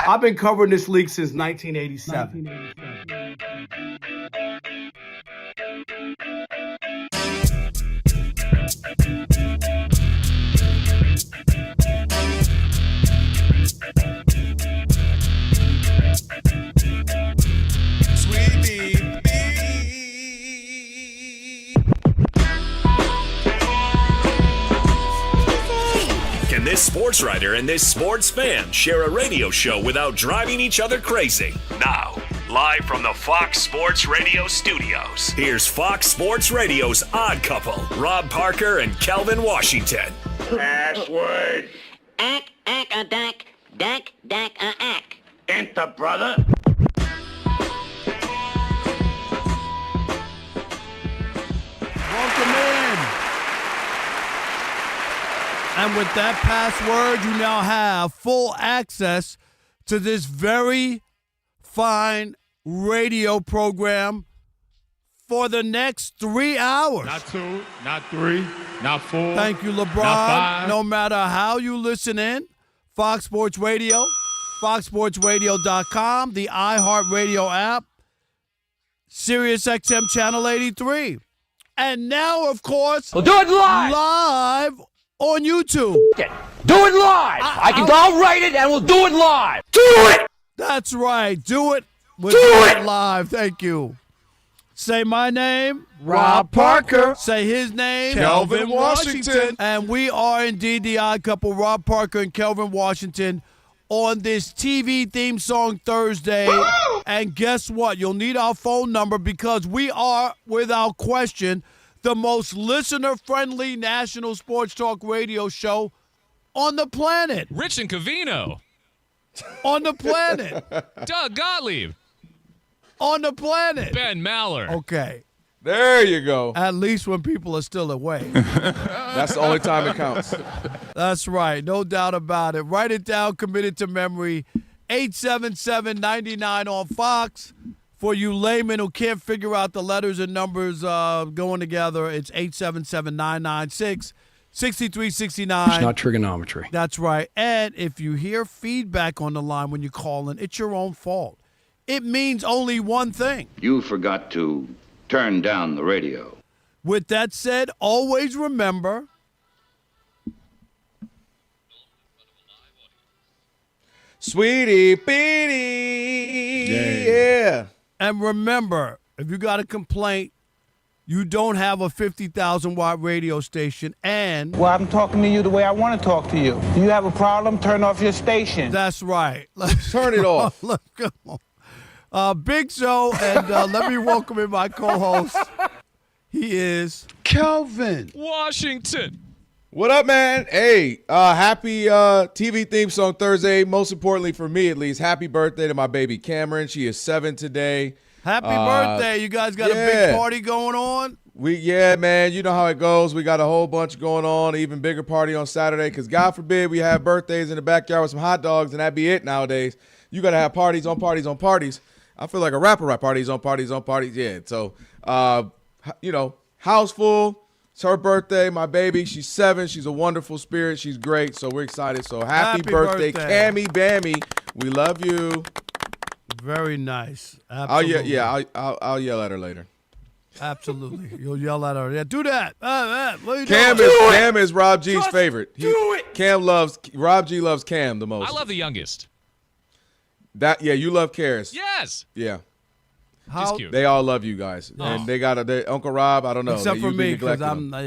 I've been covering this league since 1987. Can this sports writer and this sports fan share a radio show without driving each other crazy? Now, live from the Fox Sports Radio studios, here's Fox Sports Radio's Odd Couple, Rob Parker and Kelvin Washington. Password. Ack, ack. Enter, brother. Welcome in. And with that password, you now have full access to this very fine radio program for the next 3 hours. Not 2, not 3, not 4. Thank you, LeBron. Not 5. No matter how you listen in, Fox Sports Radio, foxsportsradio.com, the iHeartRadio app, SiriusXM Channel 83. And now, of course, We'll do it live. live on YouTube. Do it live. I'll write it and we'll do it live. Do it. That's right. Do it. We'll Do it. live. Thank you. Say my name. Rob Parker. Say his name. Kelvin Washington. And we are indeed the odd couple, Rob Parker and Kelvin Washington, on this TV theme song Thursday. And guess what? You'll need our phone number because we are, without question, the most listener-friendly national sports talk radio show on the planet. Rich and Covino. On the planet. Doug Gottlieb. On the planet. Ben Maller. Okay. There you go. At least when people are still awake. That's the only time it counts. That's right. No doubt about it. Write it down. Commit it to memory. 877-99 on Fox. For you laymen who can't figure out the letters and numbers going together, it's 877-996-6369. It's not trigonometry. That's right. And if you hear feedback on the line when you call in, it's your own fault. It means only one thing. You forgot to turn down the radio. With that said, always remember, Sweetie Beanie. Yeah. and remember, if you got a complaint, you don't have a 50,000-watt radio station, and... Well, I'm talking to you the way I want to talk to you. You have a problem, turn off your station. That's right. Turn it off. Look, come on. Big Show, and let me welcome in my co-host. He is Kelvin Washington. What up, man? Hey, happy TV theme song Thursday. Most importantly for me, at least, happy birthday to my baby Cameron. She is 7 today. Happy birthday. You guys got a big party going on? Yeah, man. You know how it goes. We got a whole bunch going on, even bigger party on Saturday, because God forbid we have birthdays in the backyard with some hot dogs, and that'd be it nowadays. You got to have parties on parties on parties. I feel like a rapper, right? Parties on parties on parties. Yeah. So, house full. It's her birthday, my baby. She's 7. She's a wonderful spirit. She's great. So we're excited. So happy birthday, Cammy Bammy. We love you. Very nice. Absolutely. I'll yell at her later. Absolutely. You'll yell at her. Yeah, do that. What are you Cam doing? Cam is Rob G's favorite. Do it. Rob G loves Cam the most. I love the youngest. You love Karis. Yes. Yeah. She's cute. They all love you guys. And they got Uncle Rob, I don't know. Except for me, because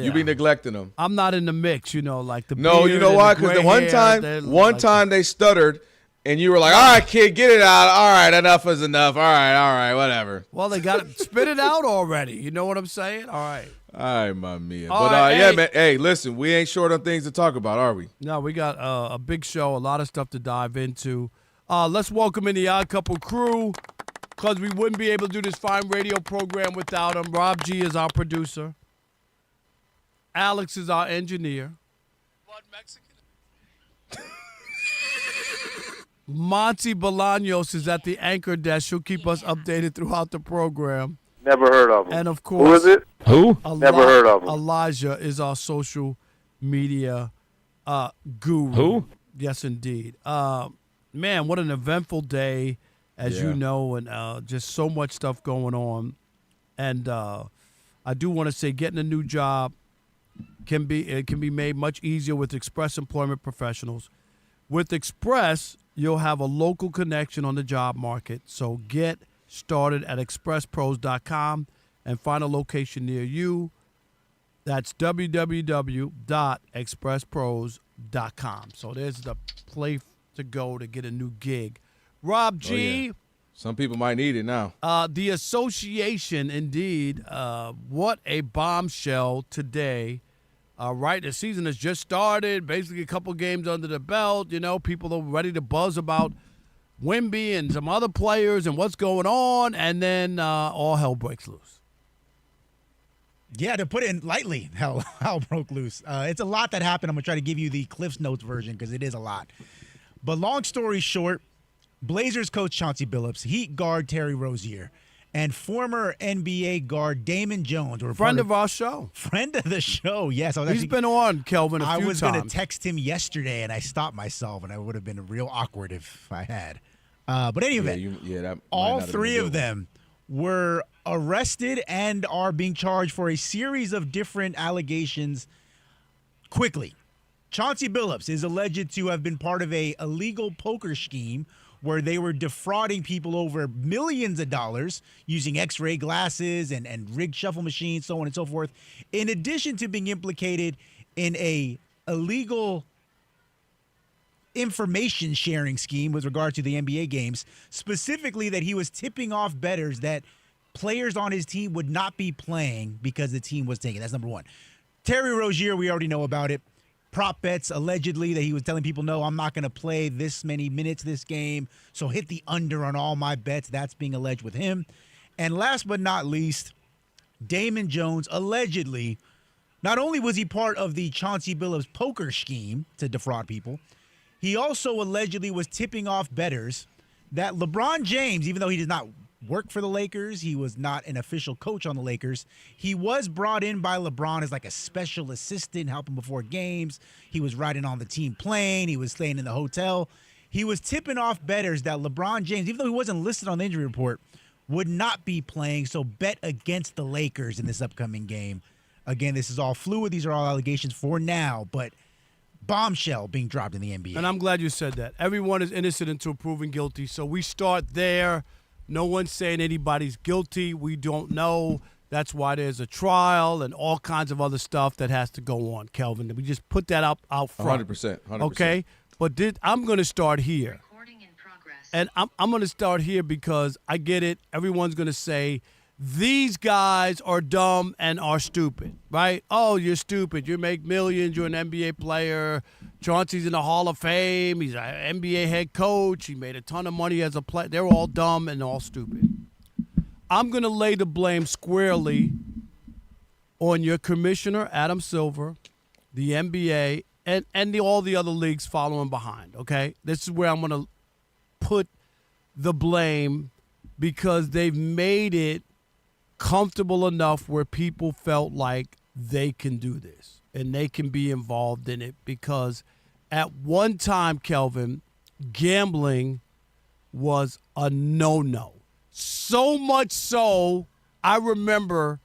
You be neglecting them. I'm not in the mix, like the No, you know why? Because the one time they stuttered, and you were like, all right, kid, get it out. All right, enough is enough. All right, whatever. Well, they got it. Spit it out already. You know what I'm saying? All right. All right, my man. All But, right, yeah, hey. man. Hey, listen, we ain't short on things to talk about, are we? No, we got a big show, a lot of stuff to dive into. Let's welcome in the Odd Couple crew, because we wouldn't be able to do this fine radio program without him. Rob G is our producer. Alex is our engineer. Monty Bolaños is at the anchor desk. She'll keep us updated throughout the program. Never heard of him. And, of course, who is it? Who? Never heard of him. Elijah is our social media guru. Who? Yes, indeed. man, what an eventful day, as Yeah. you know, and just so much stuff going on. And I do want to say getting a new job can be made much easier with Express Employment Professionals. With Express, you'll have a local connection on the job market. So get started at expresspros.com and find a location near you. That's www.expresspros.com. So there's the place to go to get a new gig. Rob G. Oh, yeah. Some people might need it now. The association, indeed, what a bombshell today. Right, the season has just started, basically a couple games under the belt. You know, people are ready to buzz about Wemby and some other players and what's going on, and then all hell breaks loose. Yeah, to put it lightly, hell broke loose. It's a lot that happened. I'm going to try to give you the Cliff's Notes version because it is a lot. But long story short, Blazers coach Chauncey Billups, Heat guard Terry Rozier, and former NBA guard Damon Jones. Friend of our show. Friend of the show, yes. He's been on, Kelvin, a few times. I was going to text him yesterday, and I stopped myself, and I would have been real awkward if I had. But anyway, all three of them were arrested and are being charged for a series of different allegations quickly. Chauncey Billups is alleged to have been part of a illegal poker scheme where they were defrauding people over millions of dollars using X-ray glasses and rigged shuffle machines, so on and so forth, in addition to being implicated in a illegal information sharing scheme with regard to the NBA games, specifically that he was tipping off bettors that players on his team would not be playing because the team was taken. That's number one. Terry Rozier, we already know about it. Prop bets, allegedly, that he was telling people, no, I'm not going to play this many minutes this game, so hit the under on all my bets. That's being alleged with him. And last but not least, Damon Jones, allegedly, not only was he part of the Chauncey Billups poker scheme to defraud people, he also allegedly was tipping off bettors that LeBron James, even though he does not work for the Lakers, he was not an official coach on the Lakers, he was brought in by LeBron as like a special assistant, helping before games. He was riding on the team plane. He was staying in the hotel. He was tipping off bettors that LeBron James, even though he wasn't listed on the injury report, would not be playing, so bet against the Lakers in this upcoming game. Again, this is all fluid. These are all allegations for now, but bombshell being dropped in the NBA. And I'm glad you said that. Everyone is innocent until proven guilty, so we start there. No one's saying anybody's guilty. We don't know. That's why there's a trial and all kinds of other stuff that has to go on, Kelvin. We just put that out front. 100%. Okay? But I'm going to start here. And I'm going to start here because I get it. Everyone's going to say, these guys are dumb and are stupid, right? Oh, you're stupid. You make millions. You're an NBA player. Chauncey's in the Hall of Fame. He's an NBA head coach. He made a ton of money as a player. They're all dumb and all stupid. I'm going to lay the blame squarely on your commissioner, Adam Silver, the NBA, and all the other leagues following behind, okay? This is where I'm going to put the blame because they've made it comfortable enough where people felt like they can do this and they can be involved in it because at one time, Kelvin, gambling was a no-no. So much so, I remember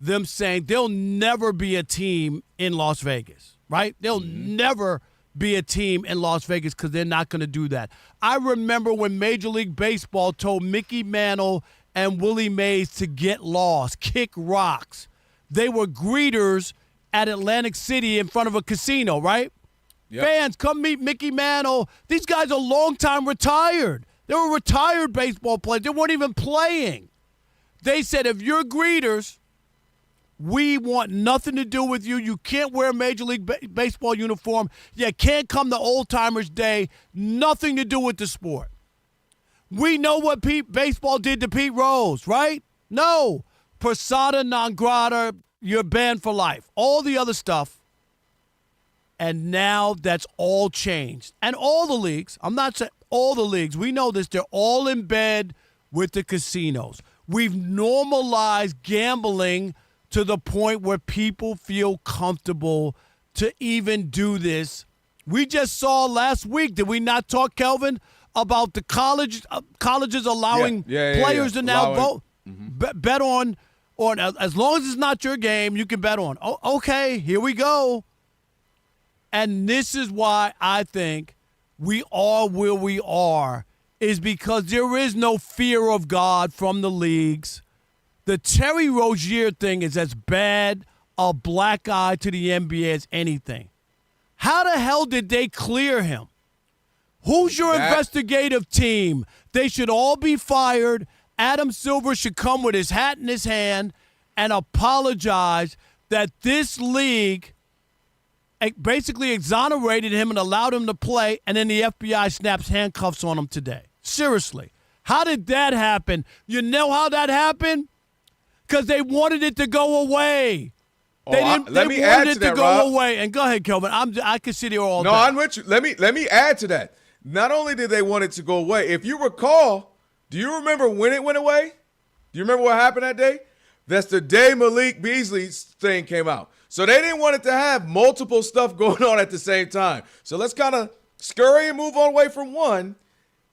them saying there'll never be a team in Las Vegas, right? There'll never be a team in Las Vegas because they're not going to do that. I remember when Major League Baseball told Mickey Mantle and Willie Mays to get lost, kick rocks. They were greeters at Atlantic City in front of a casino, right? Yep. Fans, come meet Mickey Mantle. These guys are long time retired. They were retired baseball players. They weren't even playing. They said, if you're greeters, we want nothing to do with you. You can't wear a Major League Baseball uniform. You can't come to Old Timers Day. Nothing to do with the sport. We know what baseball did to Pete Rose, right? No. Persona non grata, you're banned for life. All the other stuff. And now that's all changed. And all the leagues, I'm not saying all the leagues, we know this, they're all in bed with the casinos. We've normalized gambling to the point where people feel comfortable to even do this. We just saw last week, did we not talk, Kelvin, about the colleges allowing players to now vote, bet on as long as it's not your game, you can bet on. Oh, okay, here we go. And this is why I think we are where we are, is because there is no fear of God from the leagues. The Terry Rozier thing is as bad a black eye to the NBA as anything. How the hell did they clear him? Who's your investigative team? They should all be fired. Adam Silver should come with his hat in his hand and apologize that this league basically exonerated him and allowed him to play, and then the FBI snaps handcuffs on him today. Seriously. How did that happen? You know how that happened? Because they wanted it to go away. They wanted it to go away. And go ahead, Kelvin. I can sit here all day. No, I'm with you. Let me add to that. Not only did they want it to go away, if you recall, do you remember when it went away? Do you remember what happened that day? That's the day Malik Beasley's thing came out. So they didn't want it to have multiple stuff going on at the same time. So let's kind of scurry and move on away from one.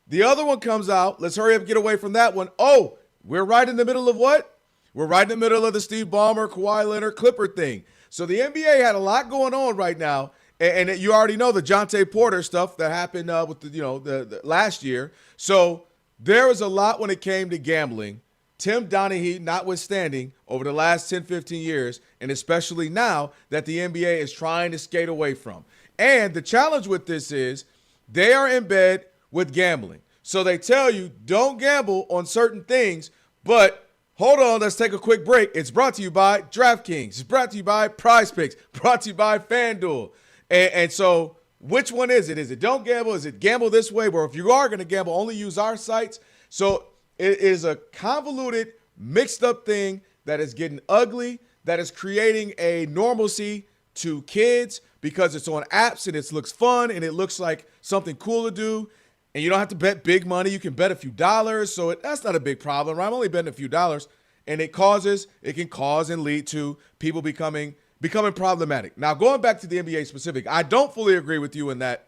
The other one comes out. Let's hurry up and get away from that one. Oh, we're right in the middle of what? We're right in the middle of the Steve Ballmer, Kawhi Leonard, Clipper thing. So the NBA had a lot going on right now. And you already know the Jonte Porter stuff that happened with the last year. So there was a lot when it came to gambling. Tim Donaghy notwithstanding over the last 10, 15 years, and especially now that the NBA is trying to skate away from. And the challenge with this is they are in bed with gambling. So they tell you don't gamble on certain things, but hold on, let's take a quick break. It's brought to you by DraftKings. It's brought to you by Prize Picks. Brought to you by FanDuel. And so which one is it? Is it don't gamble? Is it gamble this way? Where if you are going to gamble, only use our sites. So it is a convoluted, mixed up thing that is getting ugly, that is creating a normalcy to kids because it's on apps and it looks fun and it looks like something cool to do. And you don't have to bet big money. You can bet a few dollars. So that's not a big problem, right? I'm only betting a few dollars. And it can cause and lead to people becoming problematic. Now, going back to the NBA specific, I don't fully agree with you in that.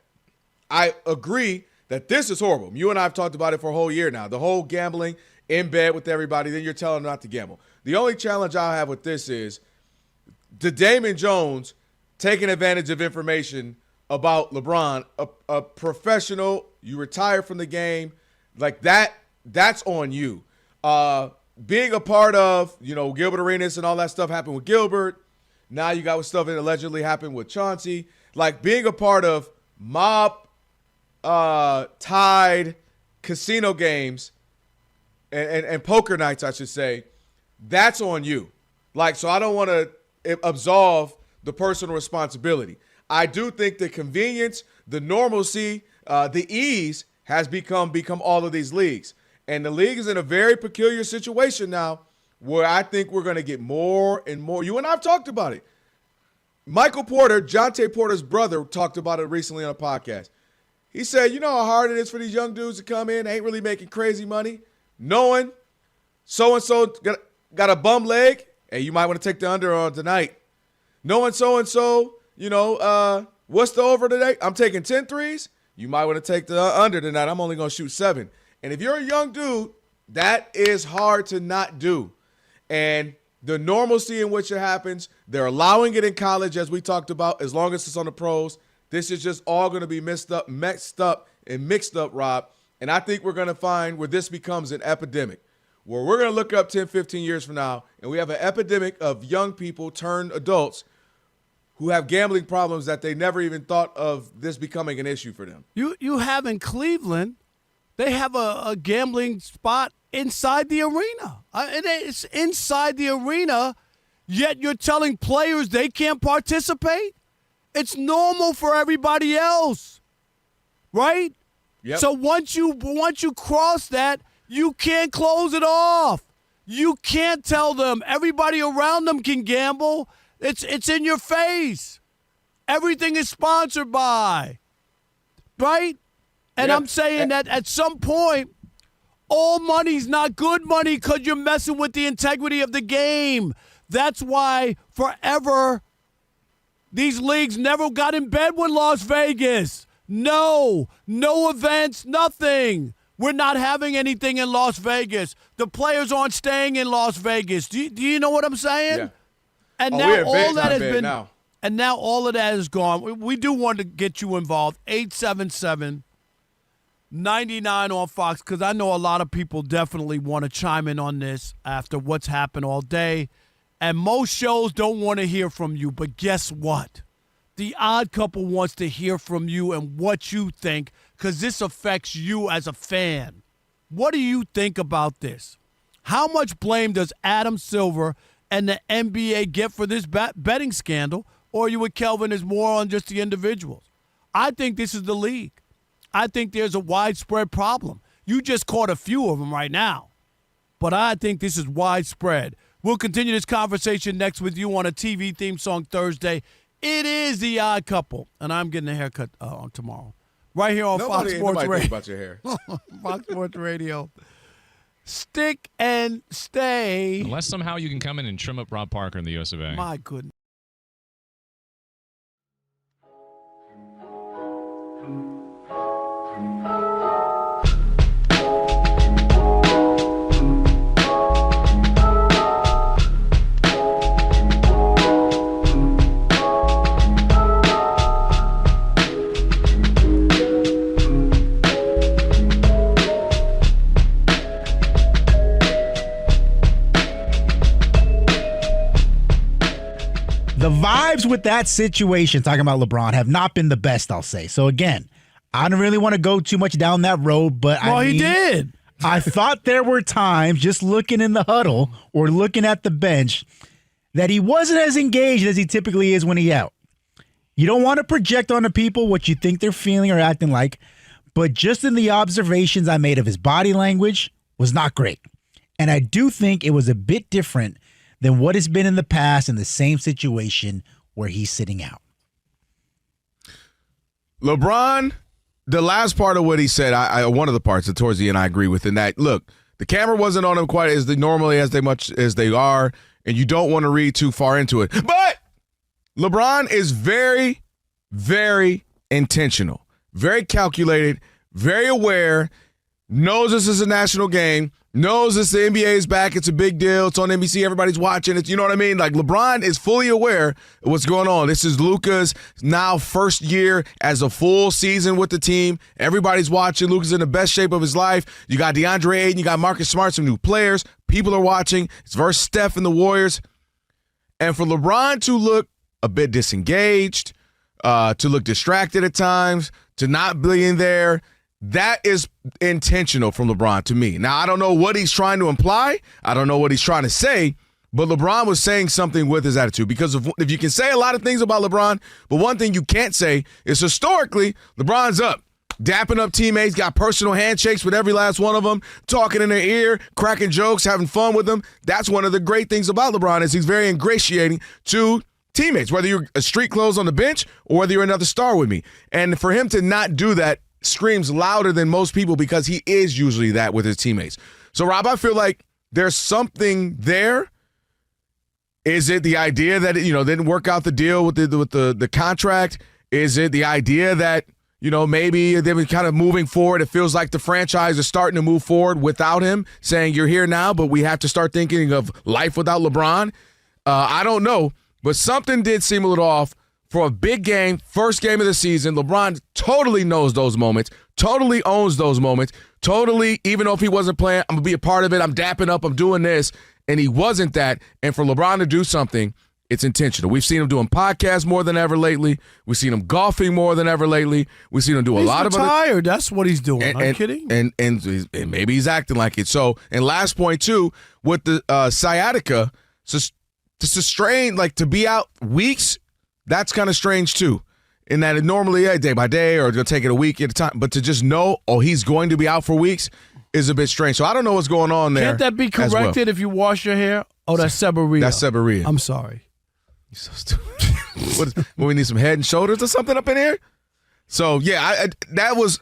I agree that this is horrible. You and I have talked about it for a whole year now. The whole gambling in bed with everybody, then you're telling them not to gamble. The only challenge I have with this is the Damon Jones taking advantage of information about LeBron, a professional, you retire from the game, like that's on you. Being a part of, Gilbert Arenas and all that stuff happened with Gilbert. Now you got stuff that allegedly happened with Chauncey. Like being a part of mob tied casino games and poker nights, I should say, that's on you. Like, so I don't want to absolve the personal responsibility. I do think the convenience, the normalcy, the ease has become all of these leagues. And the league is in a very peculiar situation now where I think we're going to get more and more. You and I have talked about it. Michael Porter, Jonte Porter's brother, talked about it recently on a podcast. He said, you know how hard it is for these young dudes to come in, ain't really making crazy money, knowing so-and-so got a bum leg, hey, you might want to take the under on tonight. Knowing so-and-so, what's the over today? I'm taking 10 threes. You might want to take the under tonight. I'm only going to shoot 7. And if you're a young dude, that is hard to not do. And the normalcy in which it happens, they're allowing it in college, as we talked about, as long as it's on the pros. This is just all going to be mixed up, Rob. And I think we're going to find where this becomes an epidemic, where we're going to look up 10, 15 years from now, and we have an epidemic of young people turned adults who have gambling problems that they never even thought of this becoming an issue for them. You have in Cleveland, they have a gambling spot inside the arena. It's inside the arena, yet you're telling players they can't participate? It's normal for everybody else, right? Yep. So once you cross that, you can't close it off. You can't tell them. Everybody around them can gamble. It's in your face. Everything is sponsored by, right? And I'm saying that at some point, all money's not good money because you're messing with the integrity of the game. That's why forever these leagues never got in bed with Las Vegas. No events, nothing. We're not having anything in Las Vegas. The players aren't staying in Las Vegas. Do you know what I'm saying? Yeah. And now all that has been now. And now all of that is gone. We do want to get you involved. 877-99 on Fox, because I know a lot of people definitely want to chime in on this after what's happened all day. And most shows don't want to hear from you. But guess what? The Odd Couple wants to hear from you and what you think, because this affects you as a fan. What do you think about this? How much blame does Adam Silver and the NBA get for this betting scandal? Or are you with Kelvin is more on just the individuals? I think this is the league. I think there's a widespread problem. You just caught a few of them right now. But I think this is widespread. We'll continue this conversation next with you on a TV theme song Thursday. It is The Odd Couple, and I'm getting a haircut on tomorrow. Right here on Fox Sports Radio. Think about your hair. Fox Sports Radio. Stick and stay. Unless somehow you can come in and trim up Rob Parker in the US of A. My goodness. The vibes with that situation, talking about LeBron, have not been the best, I'll say. So, again, I don't really want to go too much down that road, but he did. I thought there were times, just looking in the huddle or looking at the bench, that he wasn't as engaged as he typically is when he's out. You don't want to project on the people what you think they're feeling or acting like, but just in the observations I made of his body language was not great. And I do think it was a bit different than what has been in the past in the same situation where he's sitting out. LeBron, the last part of what he said, one of the parts towards the end I agree with, in that, look, the camera wasn't on him quite as much as they are, and you don't want to read too far into it. But LeBron is very, very intentional, very calculated, very aware, knows this is a national game, knows this the NBA is back. It's a big deal. It's on NBC. Everybody's watching it. You know what I mean? Like, LeBron is fully aware of what's going on. This is Luka's now first year as a full season with the team. Everybody's watching. Luka's in the best shape of his life. You got DeAndre Ayton. You got Marcus Smart, some new players. People are watching. It's versus Steph and the Warriors. And for LeBron to look a bit disengaged, to look distracted at times, to not be in there, that is intentional from LeBron to me. Now, I don't know what he's trying to imply. I don't know what he's trying to say, but LeBron was saying something with his attitude, because if you can say a lot of things about LeBron, but one thing you can't say is historically, LeBron's up, dapping up teammates, got personal handshakes with every last one of them, talking in their ear, cracking jokes, having fun with them. That's one of the great things about LeBron, is he's very ingratiating to teammates, whether you're a street clothes on the bench or whether you're another star with me. And for him to not do that screams louder than most people, because he is usually that with his teammates. So, Rob, I feel like there's something there. Is it the idea that didn't work out the deal with the contract? Is it the idea that maybe they were kind of moving forward? It feels like the franchise is starting to move forward without him, saying you're here now, but we have to start thinking of life without LeBron. I don't know, but something did seem a little off. For a big game, first game of the season, LeBron totally knows those moments, totally owns those moments, totally, even though if he wasn't playing, I'm going to be a part of it, I'm dapping up, I'm doing this, and he wasn't that. And for LeBron to do something, it's intentional. We've seen him doing podcasts more than ever lately. We've seen him golfing more than ever lately. We've seen him do a lot of other. He's retired. That's what he's doing. Are you kidding? And maybe he's acting like it. So, and last point, too, with the sciatica, just a strain, like to be out weeks, that's kind of strange, too, in that it normally, day by day, or they'll take it a week at a time. But to just know, he's going to be out for weeks is a bit strange. So I don't know what's going on there. Can't that be corrected if you wash your hair? Oh, that's seborrhea. That's seborrhea. I'm sorry. You're so stupid. We need some head and shoulders or something up in here? So, yeah, that was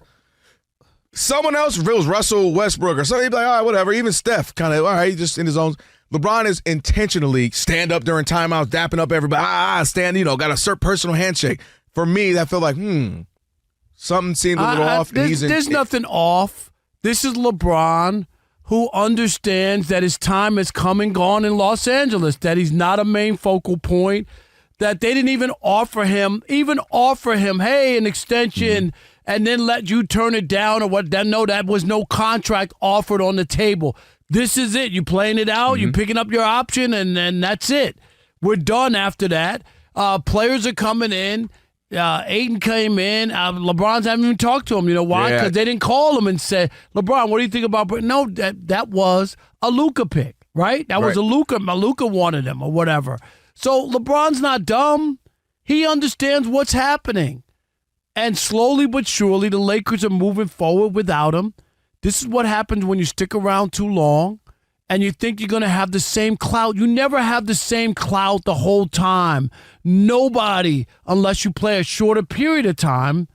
someone else. If it was Russell Westbrook or something, he'd be like, all right, whatever. Even Steph, kind of, all right, just in his own. LeBron is intentionally stand up during timeouts, dapping up everybody. Stand, got a certain personal handshake. For me, that felt like, Something seemed a little off. There's nothing off. This is LeBron, who understands that his time has come and gone in Los Angeles, that he's not a main focal point, that they didn't even offer him, hey, an extension, and then let you turn it down or what. No, that was no contract offered on the table. This is it. You playing it out, you picking up your option, and then that's it. We're done after that. Players are coming in. Ayton came in. LeBron's haven't even talked to him. You know why? Because they didn't call him and say, LeBron, what do you think about? No, that was a Luka pick, right? That was a Luka. Luka wanted him or whatever. So LeBron's not dumb. He understands what's happening. And slowly but surely, the Lakers are moving forward without him. This is what happens when you stick around too long and you think you're going to have the same clout. You never have the same clout the whole time. Nobody, unless you play a shorter period of time,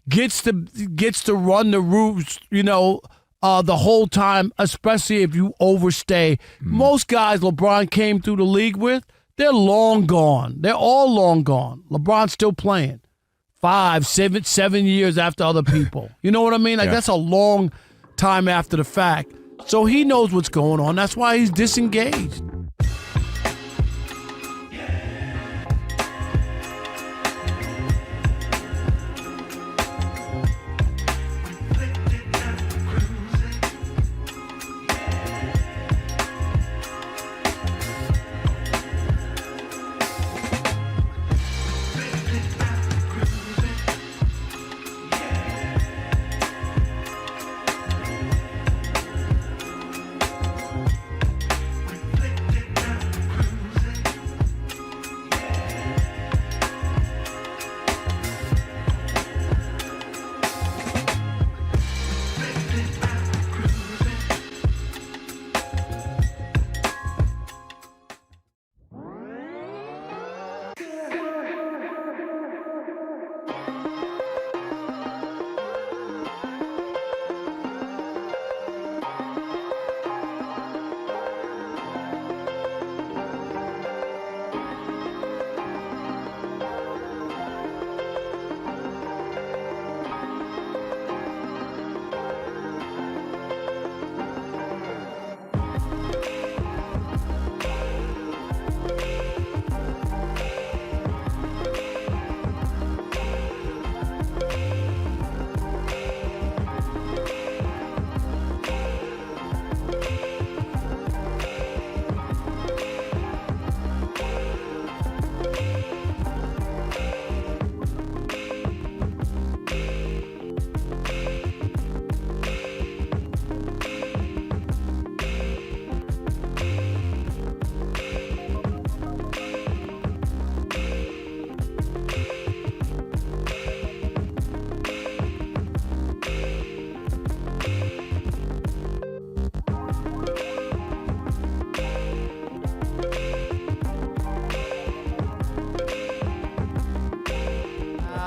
gets to run the routes, the whole time, especially if you overstay. Most guys LeBron came through the league with, they're long gone. They're all long gone. LeBron's still playing 5, 7 years after other people. You know what I mean? That's a long time after the fact. So he knows what's going on. That's why he's disengaged.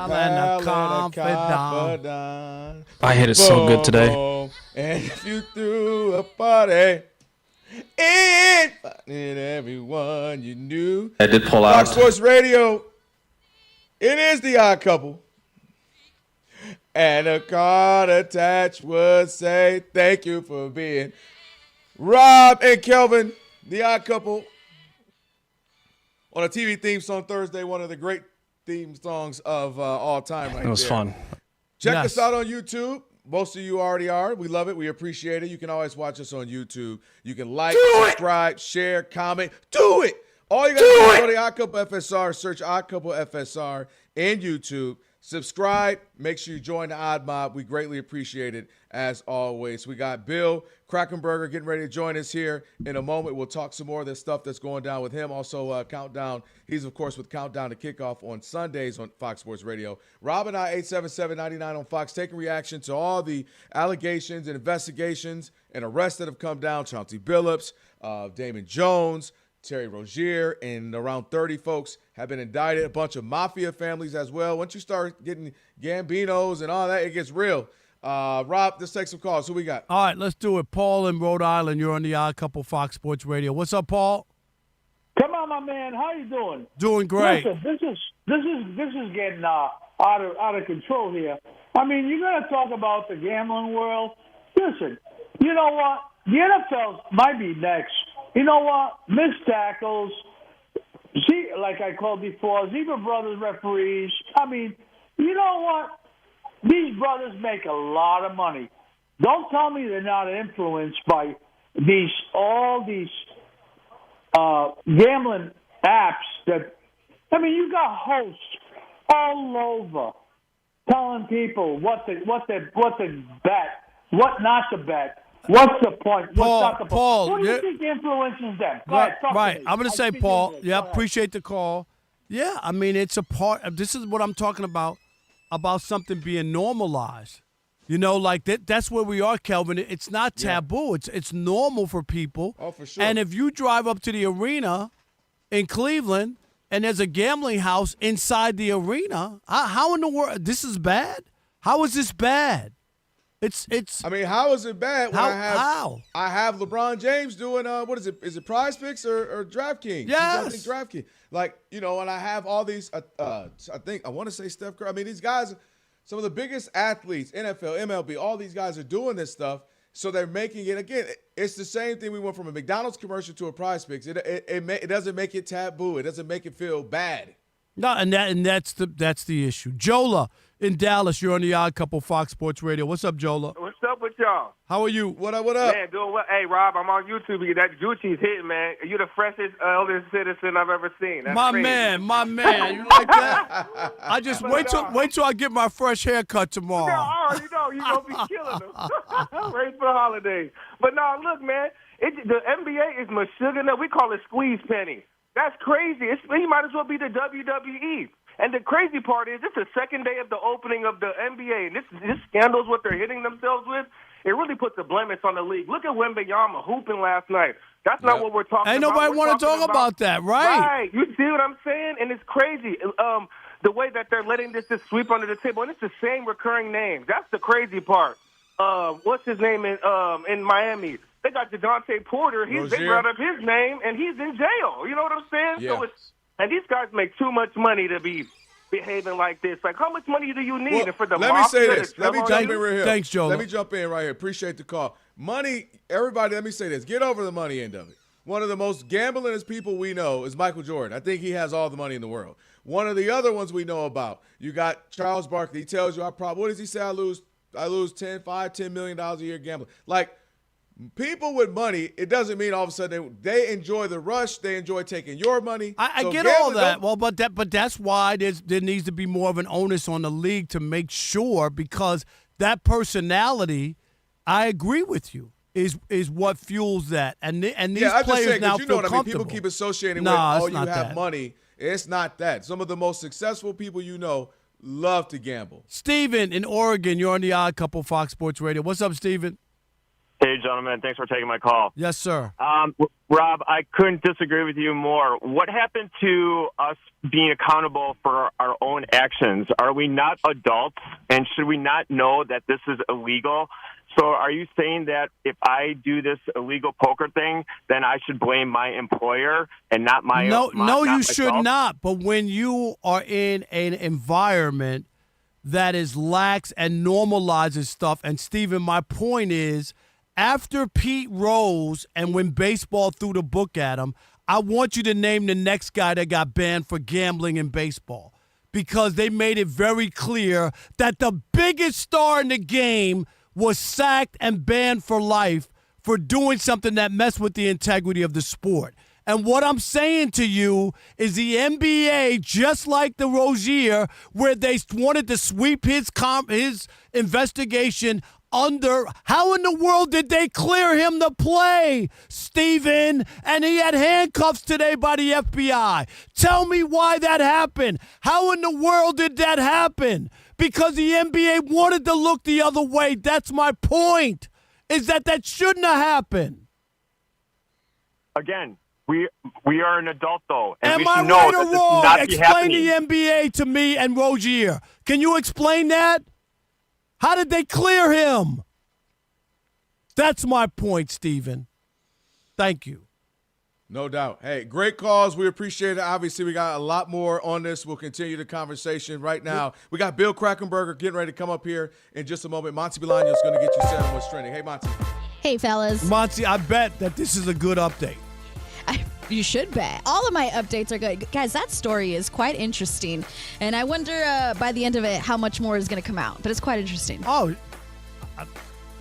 And a confidant. I hit it so good today. And if you threw a party, invited everyone you knew. I did pull out. Fox Sports Radio. It is the Odd Couple. And a card attached would say, thank you for being Rob and Kelvin, the Odd Couple. On a TV theme song Thursday, one of the great theme songs of all time right there. It was fun. Check us out on YouTube. Most of you already are. We love it. We appreciate it. You can always watch us on YouTube. You can like, subscribe, share, comment. Do it. All you got to do is go to Odd Couple FSR, search Odd Couple FSR in YouTube. Subscribe. Make sure you join the Odd Mob. We greatly appreciate it, as always. We got Bill Krackomberger getting ready to join us here in a moment. We'll talk some more of the stuff that's going down with him. Also, Countdown. He's, of course, with Countdown to Kickoff on Sundays on Fox Sports Radio. Rob and I, 877-99 on Fox, taking reaction to all the allegations and investigations and arrests that have come down. Chauncey Billups, Damon Jones, Terry Rozier, and around 30 folks have been indicted. A bunch of mafia families as well. Once you start getting Gambinos and all that, it gets real. Rob, let's take some calls. Who we got? All right, let's do it. Paul in Rhode Island. You're on the Odd Couple Fox Sports Radio. What's up, Paul? Come on, my man. How you doing? Doing great. Listen, this is getting out of control here. I mean, you're going to talk about the gambling world. Listen, you know what? The NFL might be next. You know what? Missed tackles, like I called before, Zebra Brothers referees. I mean, you know what? These brothers make a lot of money. Don't tell me they're not influenced by all these gambling apps that. I mean, you got hosts all over telling people what to bet, what not to bet. What's the point? What's not the point? Paul, what do you think influences them? Right. I'm going to say, Paul, appreciate the call. Yeah, I mean, it's a part – this is what I'm talking about something being normalized. You know, like that's where we are, Kelvin. It's not taboo. It's normal for people. Oh, for sure. And if you drive up to the arena in Cleveland and there's a gambling house inside the arena, how in the world – this is bad? How is this bad? It's. I mean, how is it bad when how? I have LeBron James doing what is it? Is it Prize Picks or DraftKings? Yes. I think DraftKings. Like, you know, and I have all these. I want to say Steph Curry. I mean, these guys, some of the biggest athletes, NFL, MLB, all these guys are doing this stuff. So they're making it again. It's the same thing. We went from a McDonald's commercial to a Prize Picks. It doesn't make it taboo. It doesn't make it feel bad. No, and that's the issue. Jola in Dallas, you're on the Odd Couple Fox Sports Radio. What's up, Jola? What's up with y'all? How are you? What up? What up? Man, doing well. Hey, Rob, I'm on YouTube. That Gucci's hitting, man. You're the freshest eldest citizen I've ever seen. That's crazy. My man. You like that? I just wait till I get my fresh haircut tomorrow. I already know you're gonna be killing them. Ready for the holidays. But no, look, man. The NBA is mashuging up. We call it squeeze penny. That's crazy. He might as well be the WWE. And the crazy part is, it's the second day of the opening of the NBA, and this scandal's what they're hitting themselves with. It really puts a blemish on the league. Look at Wembanyama hooping last night. That's not what we're talking Ain't about. Nobody want to talk about that, right? Right. You see what I'm saying? And it's crazy. The way that they're letting this just sweep under the table, and it's the same recurring names. That's the crazy part. What's his name in Miami? They got DeJounte Porter. They brought up his name, and he's in jail. You know what I'm saying? Yeah. So and these guys make too much money to be behaving like this. Like, how much money do you need? Well, and for the let me say this. Let me jump in right here. Thanks, Joe. Let me jump in right here. Appreciate the call. Money, everybody, let me say this. Get over the money end of it. One of the most gamblingest people we know is Michael Jordan. I think he has all the money in the world. One of the other ones we know about, you got Charles Barkley. He tells you, what does he say? I lose $10 million a year gambling. Like, people with money, it doesn't mean all of a sudden they enjoy the rush. They enjoy taking your money. I get all that. Well, but that's why there needs to be more of an onus on the league to make sure, because that personality, I agree with you, is what fuels that. And these players now feel comfortable. People keep associating with, you have money. It's not that. Some of the most successful people you know love to gamble. Steven in Oregon, you're on the Odd Couple Fox Sports Radio. What's up, Steven? Hey, gentlemen. Thanks for taking my call. Yes, sir. Rob, I couldn't disagree with you more. What happened to us being accountable for our own actions? Are we not adults, and should we not know that this is illegal? So are you saying that if I do this illegal poker thing, then I should blame my employer and not my No, you myself? should not. But when you are in an environment that is lax and normalizes stuff, and Steven, my point is, after Pete Rose and when baseball threw the book at him, I want you to name the next guy that got banned for gambling in baseball, because they made it very clear that the biggest star in the game was sacked and banned for life for doing something that messed with the integrity of the sport. And what I'm saying to you is the NBA, just like the Rozier, where they wanted to sweep his investigation under. How in the world did they clear him to play, Steven? And he had handcuffs today by the FBI. Tell me why that happened. How in the world did that happen? Because the NBA wanted to look the other way. That's my point, is that shouldn't have happened. Again, we are an adult, though. And Am we I should know right that or this wrong? should not be Explain happening. the NBA to me and Rozier. Can you explain that? How did they clear him? That's my point, Steven. Thank you. No doubt. Hey, great calls. We appreciate it. Obviously, we got a lot more on this. We'll continue the conversation right now. We got Bill Krackomberger getting ready to come up here in just a moment. Monty Bolaño is going to get you set on what's trending. Hey, Monty. Hey, fellas. Monty, I bet that this is a good update. You should bet. All of my updates are good. Guys, that story is quite interesting. And I wonder by the end of it how much more is going to come out. But it's quite interesting. Oh,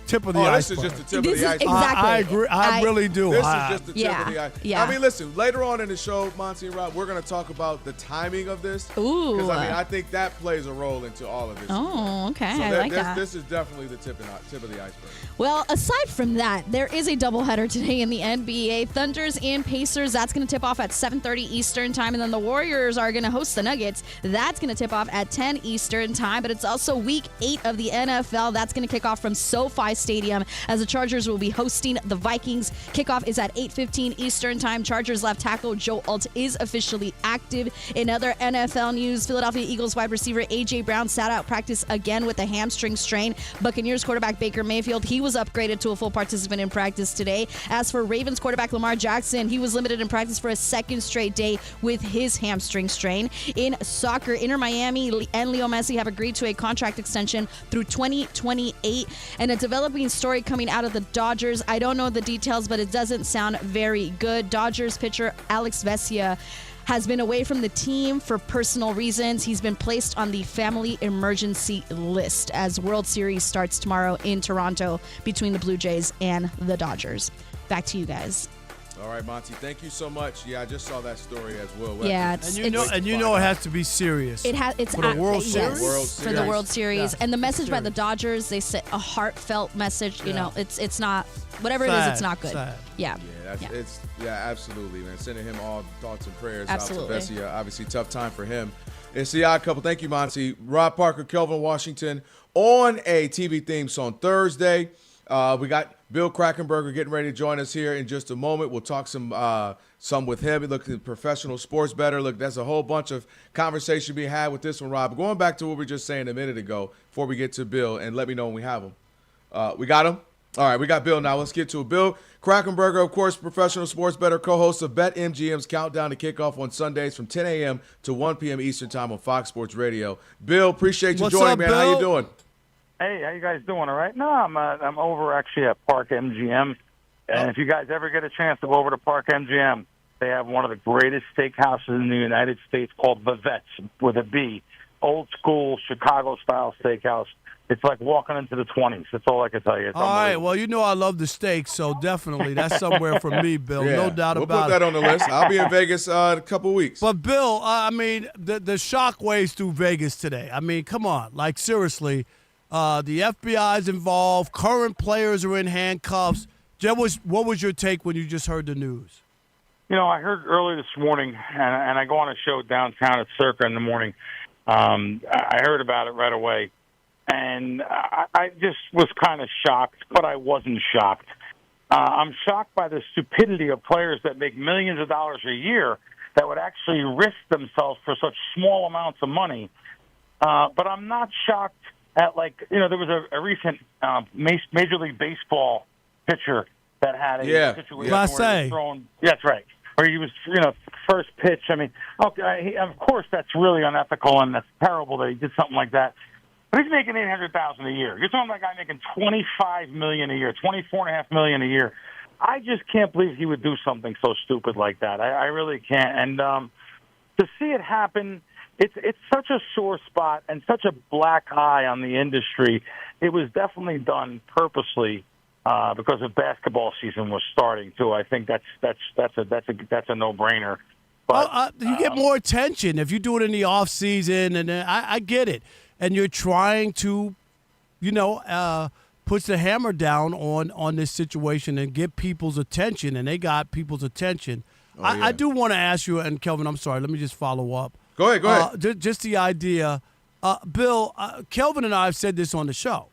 tip of the iceberg. This is just the tip of the iceberg. Exactly. I agree. I really do. This is just the tip of the iceberg. Yeah. I mean, listen, later on in the show, Monty and Rob, we're going to talk about the timing of this. Ooh. Because, I think that plays a role into all of this. Oh, okay. So I like that. This is definitely the tip of the iceberg. Well, aside from that, there is a doubleheader today in the NBA. Thunders and Pacers, that's going to tip off at 7:30 Eastern time. And then the Warriors are going to host the Nuggets. That's going to tip off at 10 Eastern time. But it's also week 8 of the NFL. That's going to kick off from SoFi Stadium as the Chargers will be hosting the Vikings. Kickoff is at 8:15 Eastern time. Chargers left tackle Joe Alt is officially active. In other NFL news, Philadelphia Eagles wide receiver A.J. Brown sat out practice again with a hamstring strain. Buccaneers quarterback Baker Mayfield, he was upgraded to a full participant in practice today. As for Ravens quarterback Lamar Jackson, he was limited in practice for a second straight day with his hamstring strain. In soccer, Inter Miami and Leo Messi have agreed to a contract extension through 2028. And a developing story coming out of the Dodgers. I don't know the details, but it doesn't sound very good. Dodgers pitcher Alex Vesia has been away from the team for personal reasons. He's been placed on the family emergency list as World Series starts tomorrow in Toronto between the Blue Jays and the Dodgers. Back to you guys. All right, Monty, thank you so much. Yeah, I just saw that story as well. Yeah, and you know it has to be serious. It's for the World Series. Yes, for the World Series. Yeah. And the message by the Dodgers, they said a heartfelt message. You know, it's not whatever it is. It's not good. Sad. Yeah. Absolutely, man. Sending him all thoughts and prayers Absolutely. out to Vesia. Obviously, tough time for him. It's the Odd Couple. Thank you, Monty. Rob Parker, Kelvin Washington on a TV theme song Thursday. We got Bill Krackomberger getting ready to join us here in just a moment. We'll talk some with him. Look at professional sports better. Look, there's a whole bunch of conversation being had with this one, Rob. But going back to what we were just saying a minute ago before we get to Bill, and let me know when we have him. We got him? All right, we got Bill now. Let's get to it. Bill Krackomberger, of course, professional sports better, co-host of BetMGM's Countdown to Kickoff on Sundays from 10 a.m. to 1 p.m. Eastern Time on Fox Sports Radio. Bill, appreciate you joining, man. Bill? How you doing? Hey, how you guys doing? All right? No, I'm over actually at Park MGM, and if you guys ever get a chance to go over to Park MGM, they have one of the greatest steakhouses in the United States called Vivette's with a B, old school Chicago style steakhouse. It's like walking into the 20s. That's all I can tell you. It's all right. Well, you know I love the steak, so definitely that's somewhere for me, Bill. Yeah, No doubt we'll about it. put that on the list. I'll be in Vegas in a couple weeks. But, Bill, I mean, the shockwaves through Vegas today. I mean, come on. Like, seriously, the FBI's involved. Current players are in handcuffs. What was your take when you just heard the news? You know, I heard early this morning, and I go on a show downtown at Circa in the morning. I heard about it right away. And I just was kind of shocked, but I wasn't shocked. I'm shocked by the stupidity of players that make millions of dollars a year that would actually risk themselves for such small amounts of money. But I'm not shocked at, there was a recent Major League Baseball pitcher that had a situation where he was throwing. Yeah, that's right. Or he was, first pitch. I mean, okay, of course that's really unethical and that's terrible that he did something like that. But he's making $800,000 a year. You're talking about a guy making $25 million a year, $24.5 million a year. I just can't believe he would do something so stupid like that. I really can't. And to see it happen, it's such a sore spot and such a black eye on the industry. It was definitely done purposely because of basketball season was starting too. I think that's a no-brainer. But you get more attention if you do it in the off season, and I get it. And you're trying to, push the hammer down on this situation and get people's attention, and they got people's attention. I do want to ask you, and Kelvin, I'm sorry, let me just follow up. Go ahead. Just the idea, Bill, Kelvin and I have said this on the show.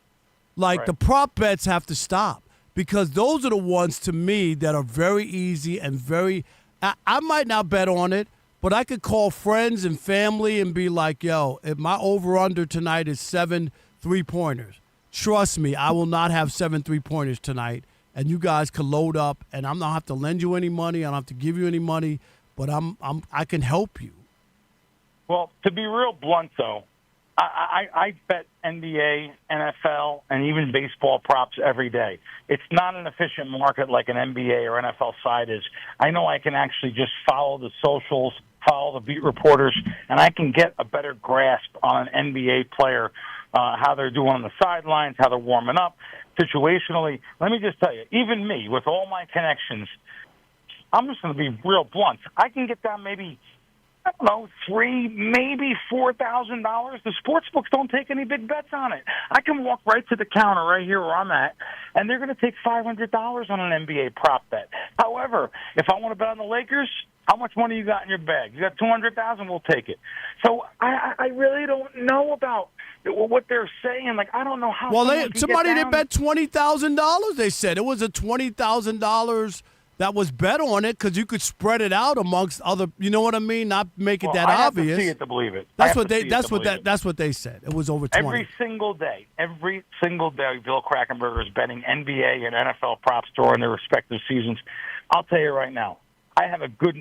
The prop bets have to stop because those are the ones, to me, that are very easy and very I might not bet on it, but I could call friends and family and be like, yo, if my over-under tonight is 7 3-pointers, trust me, I will not have 7 3-pointers tonight. and you guys could load up, and I'm not have to lend you any money. I don't have to give you any money, but I can help you. Well, to be real blunt, though, I bet NBA, NFL, and even baseball props every day. It's not an efficient market like an NBA or NFL side is. I know I can actually just follow the socials, follow the beat reporters, and I can get a better grasp on an NBA player, how they're doing on the sidelines, how they're warming up, situationally. Let me just tell you, even me, with all my connections, I'm just going to be real blunt. I can get down maybe, I don't know, $3,000, maybe $4,000. The sports books don't take any big bets on it. I can walk right to the counter right here where I'm at, and they're going to take $500 on an NBA prop bet. However, if I want to bet on the Lakers, how much money you got in your bag? You got $200,000, we'll take it. So I really don't know about what they're saying. Like, I don't know how. Well, somebody did bet $20,000. They said it was a $20,000 that was bet on it because you could spread it out amongst other. You know what I mean? Not make it that I obvious. have to see it to believe it. That's what they said. It was over 20. Every single day, Bill Krackomberger is betting NBA and NFL props during their respective seasons. I'll tell you right now, I have a good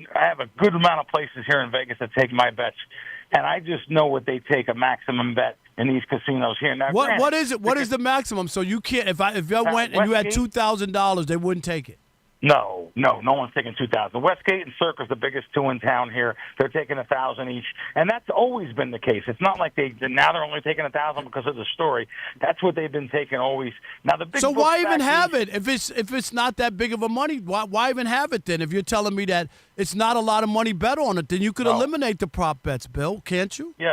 amount of places here in Vegas that take my bets, and I just know what they take a maximum bet in these casinos here. Now, what is it? What is the maximum? So you can't. If I went and you had $2,000, they wouldn't take it. No one's taking $2,000. Westgate and Circa's the biggest two in town here. They're taking $1,000 each, and that's always been the case. It's not like now they're only taking $1,000 because of the story. That's what they've been taking always. Now the big. So why even have it if it's not that big of a money? Why even have it then? If you're telling me that it's not a lot of money bet on it, then you could eliminate the prop bets, Bill, can't you? Yeah.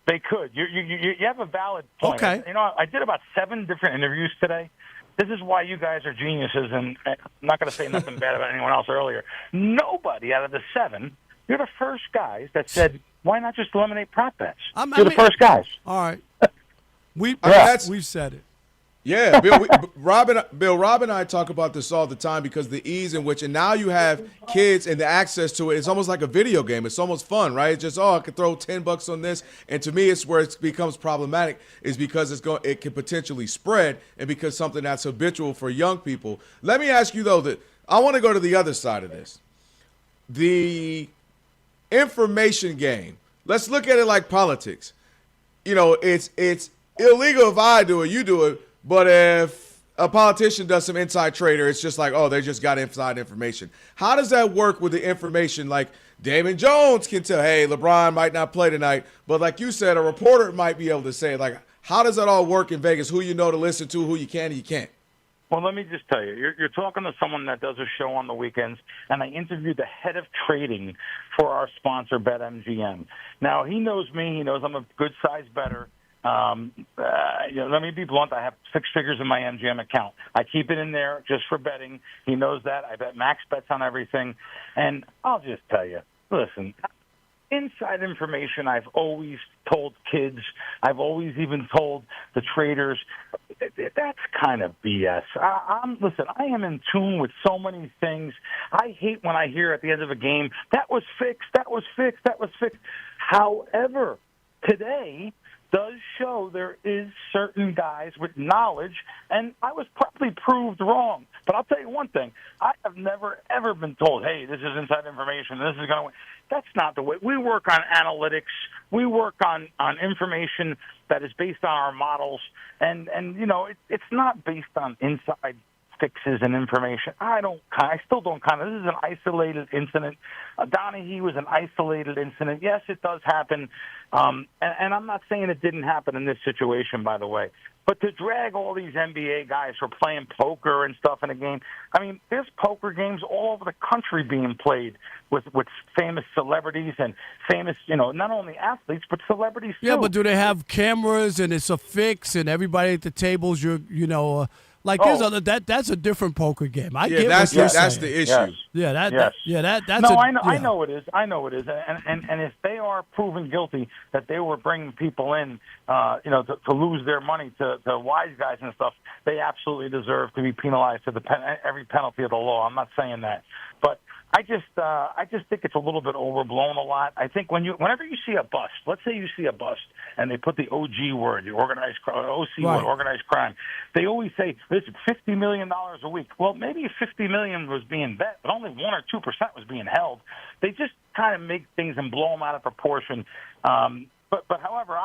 They could. You have a valid point. Okay. You know, I did about 7 different interviews today. This is why you guys are geniuses, and I'm not going to say nothing bad about anyone else earlier. Nobody out of the 7, you're the first guys that said, why not just eliminate prop bets? You're the first guys. All right. We've said it. Yeah, Rob and I talk about this all the time because the ease in which, and now you have kids and the access to it. It's almost like a video game. It's almost fun, right? It's just, I could throw $10 on this, and to me, it's where it becomes problematic is because it can potentially spread, and because something that's habitual for young people. Let me ask you though that I want to go to the other side of this, the information game. Let's look at it like politics. You know, it's illegal if I do it, you do it. But if a politician does some inside trader, it's just like, they just got inside information. How does that work with the information? Like Damon Jones can tell, hey, LeBron might not play tonight. But like you said, a reporter might be able to say, like, how does that all work in Vegas? Who you know to listen to, who you can and you can't? Well, let me just tell you, you're talking to someone that does a show on the weekends, and I interviewed the head of trading for our sponsor, BetMGM. Now, he knows me. He knows I'm a good-sized bettor. Let me be blunt. I have 6 figures in my MGM account. I keep it in there just for betting. He knows that. I bet max bets on everything. And I'll just tell you, listen, inside information I've always told kids. I've always even told the traders. That's kind of BS. Listen, I am in tune with so many things. I hate when I hear at the end of a game, that was fixed, that was fixed, that was fixed. However, today does show there is certain guys with knowledge, and I was probably proved wrong. But I'll tell you one thing. I have never, ever been told, hey, this is inside information, this is going to win. That's not the way. We work on analytics. We work on information that is based on our models, and it's not based on inside fixes and information. I still don't this is an isolated incident. Donahue was an isolated incident. Yes, it does happen. And I'm not saying it didn't happen in this situation, by the way. But to drag all these NBA guys for playing poker and stuff in a game, I mean, there's poker games all over the country being played with famous celebrities and famous, not only athletes, but celebrities too. Yeah, but do they have cameras and it's a fix and everybody at the tables, that's a different poker game. I get what you're saying. That's the issue. Yes. I know it is. And if they are proven guilty that they were bringing people in, to lose their money to wise guys and stuff, they absolutely deserve to be penalized to every penalty of the law. I'm not saying that, but I just think it's a little bit overblown a lot. I think whenever you see a bust, let's say you see a bust, and they put the OG word, the organized OC word, organized crime, they always say this is $50 million a week. Well, maybe $50 million was being bet, but only 1 or 2% was being held. They just kind of make things and blow them out of proportion. But however,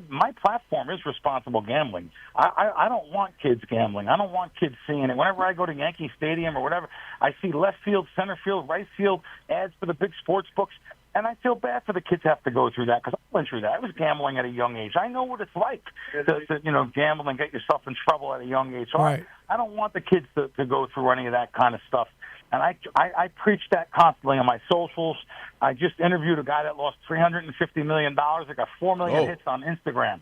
my platform is responsible gambling. I don't want kids gambling. I don't want kids seeing it. Whenever I go to Yankee Stadium or whatever, I see left field, center field, right field ads for the big sports books, and I feel bad for the kids who have to go through that because I went through that. I was gambling at a young age. I know what it's like to gamble and get yourself in trouble at a young age. So I don't want the kids to go through any of that kind of stuff. And I preach that constantly on my socials. I just interviewed a guy that lost $350 million. I got 4 million hits on Instagram.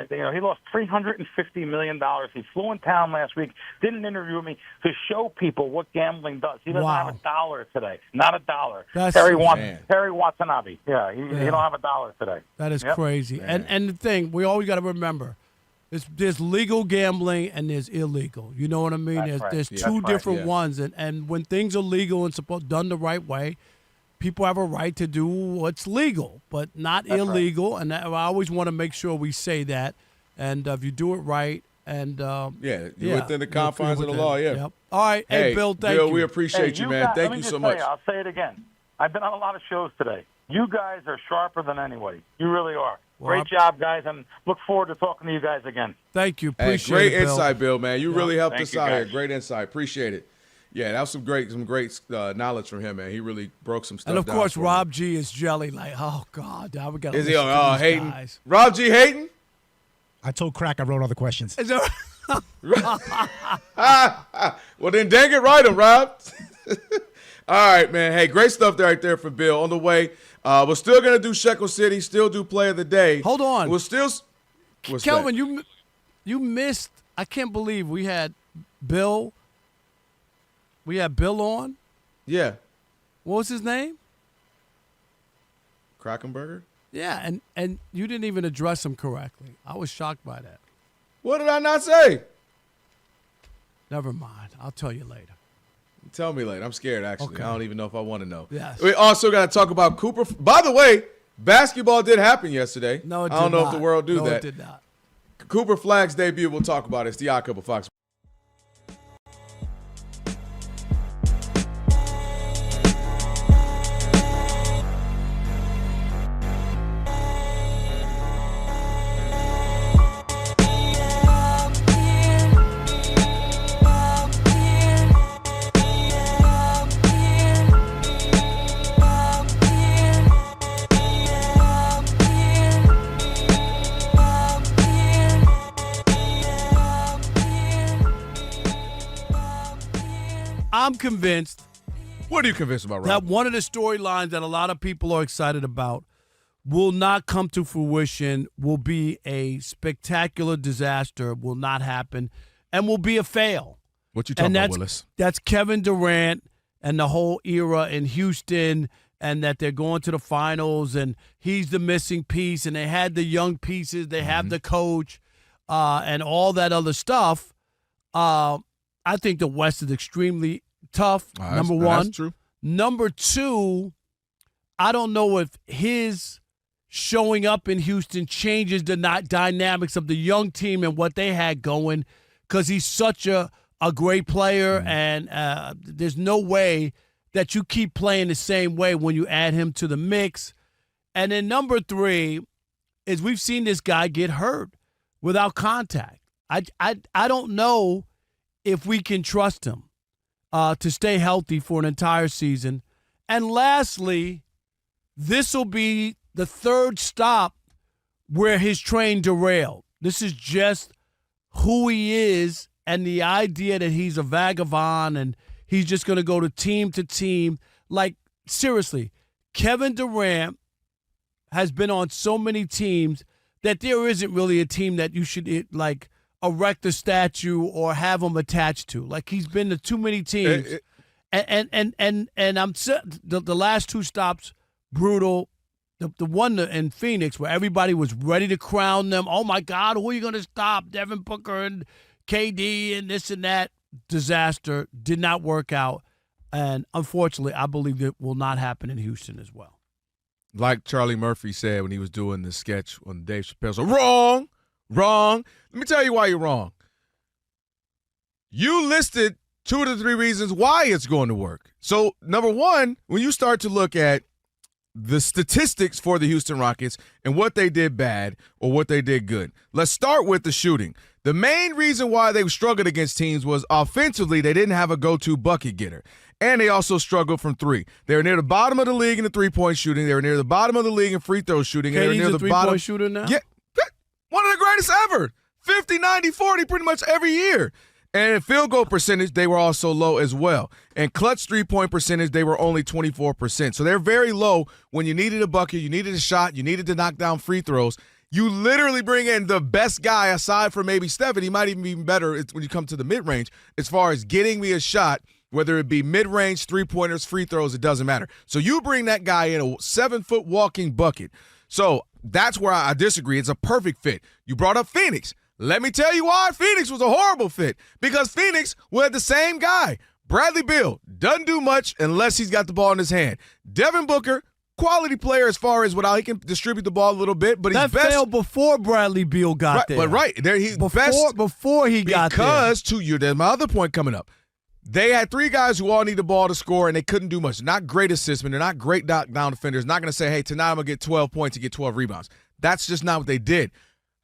He lost $350 million. He flew in town last week, didn't interview me to show people what gambling does. He doesn't have $1 today. Not $1. Terry Watanabe. Yeah, he don't have $1 today. That is crazy. And the thing, we always got to remember, there's legal gambling and there's illegal. You know what I mean? There's two different ones. And when things are legal and done the right way, people have a right to do what's legal, but not illegal. And I always want to make sure we say that. And if you do it right, and you're within the confines of the law. Yeah. Yep. All right. Hey, Bill, thank you. We appreciate you, man. Thank you so much. I'll say it again. I've been on a lot of shows today. You guys are sharper than anybody. You really are. Great job, guys, and look forward to talking to you guys again. Thank you. Appreciate great it, Bill. insight, Bill, man. You really helped us out here. Great insight. Appreciate it. Yeah, that was some great knowledge from him, man. He really broke some stuff down. And, of course, Rob G is jelly like, oh, God, now we got to listen to these hating? guys. Rob G hating? I told Crack I wrote all the questions. Is there... Well, then dang it, write him, Rob. All right, man. Hey, great stuff right there for Bill. On the way, we're still going to do Shekel City, still do Play of the Day. Hold on. We'll still – Kelvin, you missed – I can't believe we had Bill – we had Bill on? Yeah. What was his name? Krackomberger? Yeah, and you didn't even address him correctly. I was shocked by that. What did I not say? Never mind. I'll tell you later. Tell me later. I'm scared, actually. Okay. I don't even know if I want to know. Yes. We also got to talk about Cooper. By the way, basketball did happen yesterday. No, it did I don't know not. if the world do that. No, it did not. Cooper Flagg's debut, we'll talk about it. It's the Odd Couple Fox. I'm convinced. What are you convinced about, Rob? That one of the storylines that a lot of people are excited about will not come to fruition, will be a spectacular disaster, will not happen, and will be a fail. What you talking about, Willis? That's Kevin Durant and the whole era in Houston, and that they're going to the finals, and he's the missing piece, and they had the young pieces, they have the coach, and all that other stuff. I think the West is extremely tough, number one. That's true. Number two, I don't know if his showing up in Houston changes the dynamics of the young team and what they had going, because he's such a great player, and there's no way that you keep playing the same way when you add him to the mix. And then number three is we've seen this guy get hurt without contact. I don't know if we can trust him to stay healthy for an entire season. And lastly, this will be the third stop where his train derailed. This is just who he is, and the idea that he's a vagabond and he's just going to go to team. Like, seriously, Kevin Durant has been on so many teams that there isn't really a team that you should, erect a statue or have him attached to. Like, he's been to too many teams. And I'm the last two stops, brutal. The one in Phoenix where everybody was ready to crown them. Oh, my God, who are you going to stop? Devin Booker and KD and this and that. Disaster. Did not work out. And unfortunately, I believe it will not happen in Houston as well. Like Charlie Murphy said when he was doing the sketch on Dave Chappelle. So wrong. Let me tell you why you're wrong. You listed 2 to 3 reasons why it's going to work. So, number one, when you start to look at the statistics for the Houston Rockets and what they did bad or what they did good, let's start with the shooting. The main reason why they struggled against teams was offensively they didn't have a go-to bucket getter. And they also struggled from 3. They were near the bottom of the league in the three-point shooting. They were near the bottom of the league in free throw shooting. Okay, and they were near he's a the bottom. three-point shooter now? Yeah, one of the greatest ever. 50, 90, 40 pretty much every year. And in field goal percentage, they were also low as well. And clutch three-point percentage, they were only 24%. So they're very low when you needed a bucket, you needed a shot, you needed to knock down free throws. You literally bring in the best guy aside from maybe Stephen. He might even be better when you come to the mid-range as far as getting me a shot, whether it be mid-range, three-pointers, free throws, it doesn't matter. So you bring that guy in, a 7-foot walking bucket. So that's where I disagree. It's a perfect fit. You brought up Phoenix. Let me tell you why Phoenix was a horrible fit. Because Phoenix had the same guy. Bradley Beal doesn't do much unless he's got the ball in his hand. Devin Booker, quality player as far as he can distribute the ball a little bit, but he's that best. failed before Bradley Beal got there. But there he's best before he got there. Because there's my other point coming up. They had 3 guys who all need the ball to score, and they couldn't do much. Not great assistment. They're not great down defenders. Not going to say, hey, tonight I'm going to get 12 points and get 12 rebounds. That's just not what they did.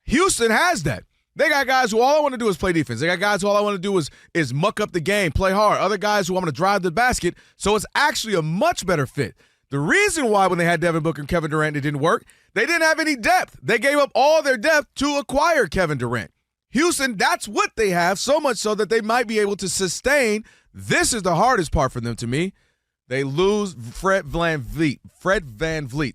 Houston has that. They got guys who all I want to do is play defense. They got guys who all I want to do is muck up the game, play hard. Other guys who I'm going to drive the basket. So it's actually a much better fit. The reason why when they had Devin Booker and Kevin Durant, it didn't work, they didn't have any depth. They gave up all their depth to acquire Kevin Durant. Houston, that's what they have, so much so that they might be able to sustain. This is the hardest part for them to me. They lose Fred Van Vliet.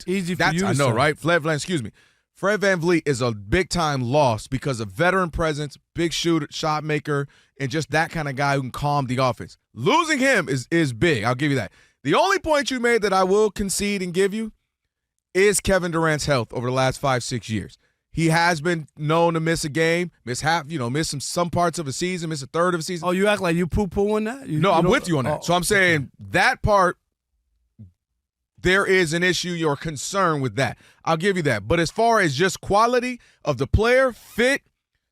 Easy for you to I know, say. right? Fred Van Vliet is a big-time loss because of veteran presence, big shooter, shot maker, and just that kind of guy who can calm the offense. Losing him is big. I'll give you that. The only point you made that I will concede and give you is Kevin Durant's health over the last 5-6 years. He has been known to miss a game, miss some parts of a season, miss a third of a season. Oh, you act like you poo-pooing that? No, I'm with you on that. So I'm saying that part, there is an issue or concern with that. I'll give you that. But as far as just quality of the player, fit,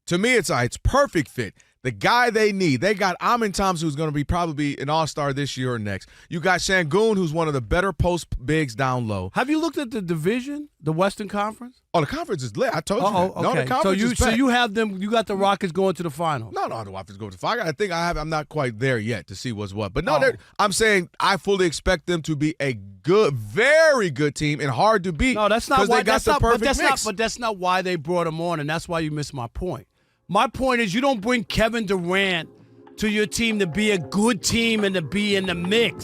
to me it's perfect fit. The guy they need. They got Amin Thompson, who's going to be probably an all-star this year or next. You got Şengün, who's one of the better post bigs down low. Have you looked at the division, the Western Conference? Oh, the conference is lit. I told you that. Okay. No, the conference is So packed. you have them. You got the Rockets going to the finals. No, the Rockets go to the finals. I think I'm not quite there yet to see what's what. But no, I'm saying I fully expect them to be a good, very good team and hard to beat. No, that's not why. They got the perfect mix. But that's not why they brought him on, and that's why you missed my point. My point is you don't bring Kevin Durant to your team to be a good team and to be in the mix.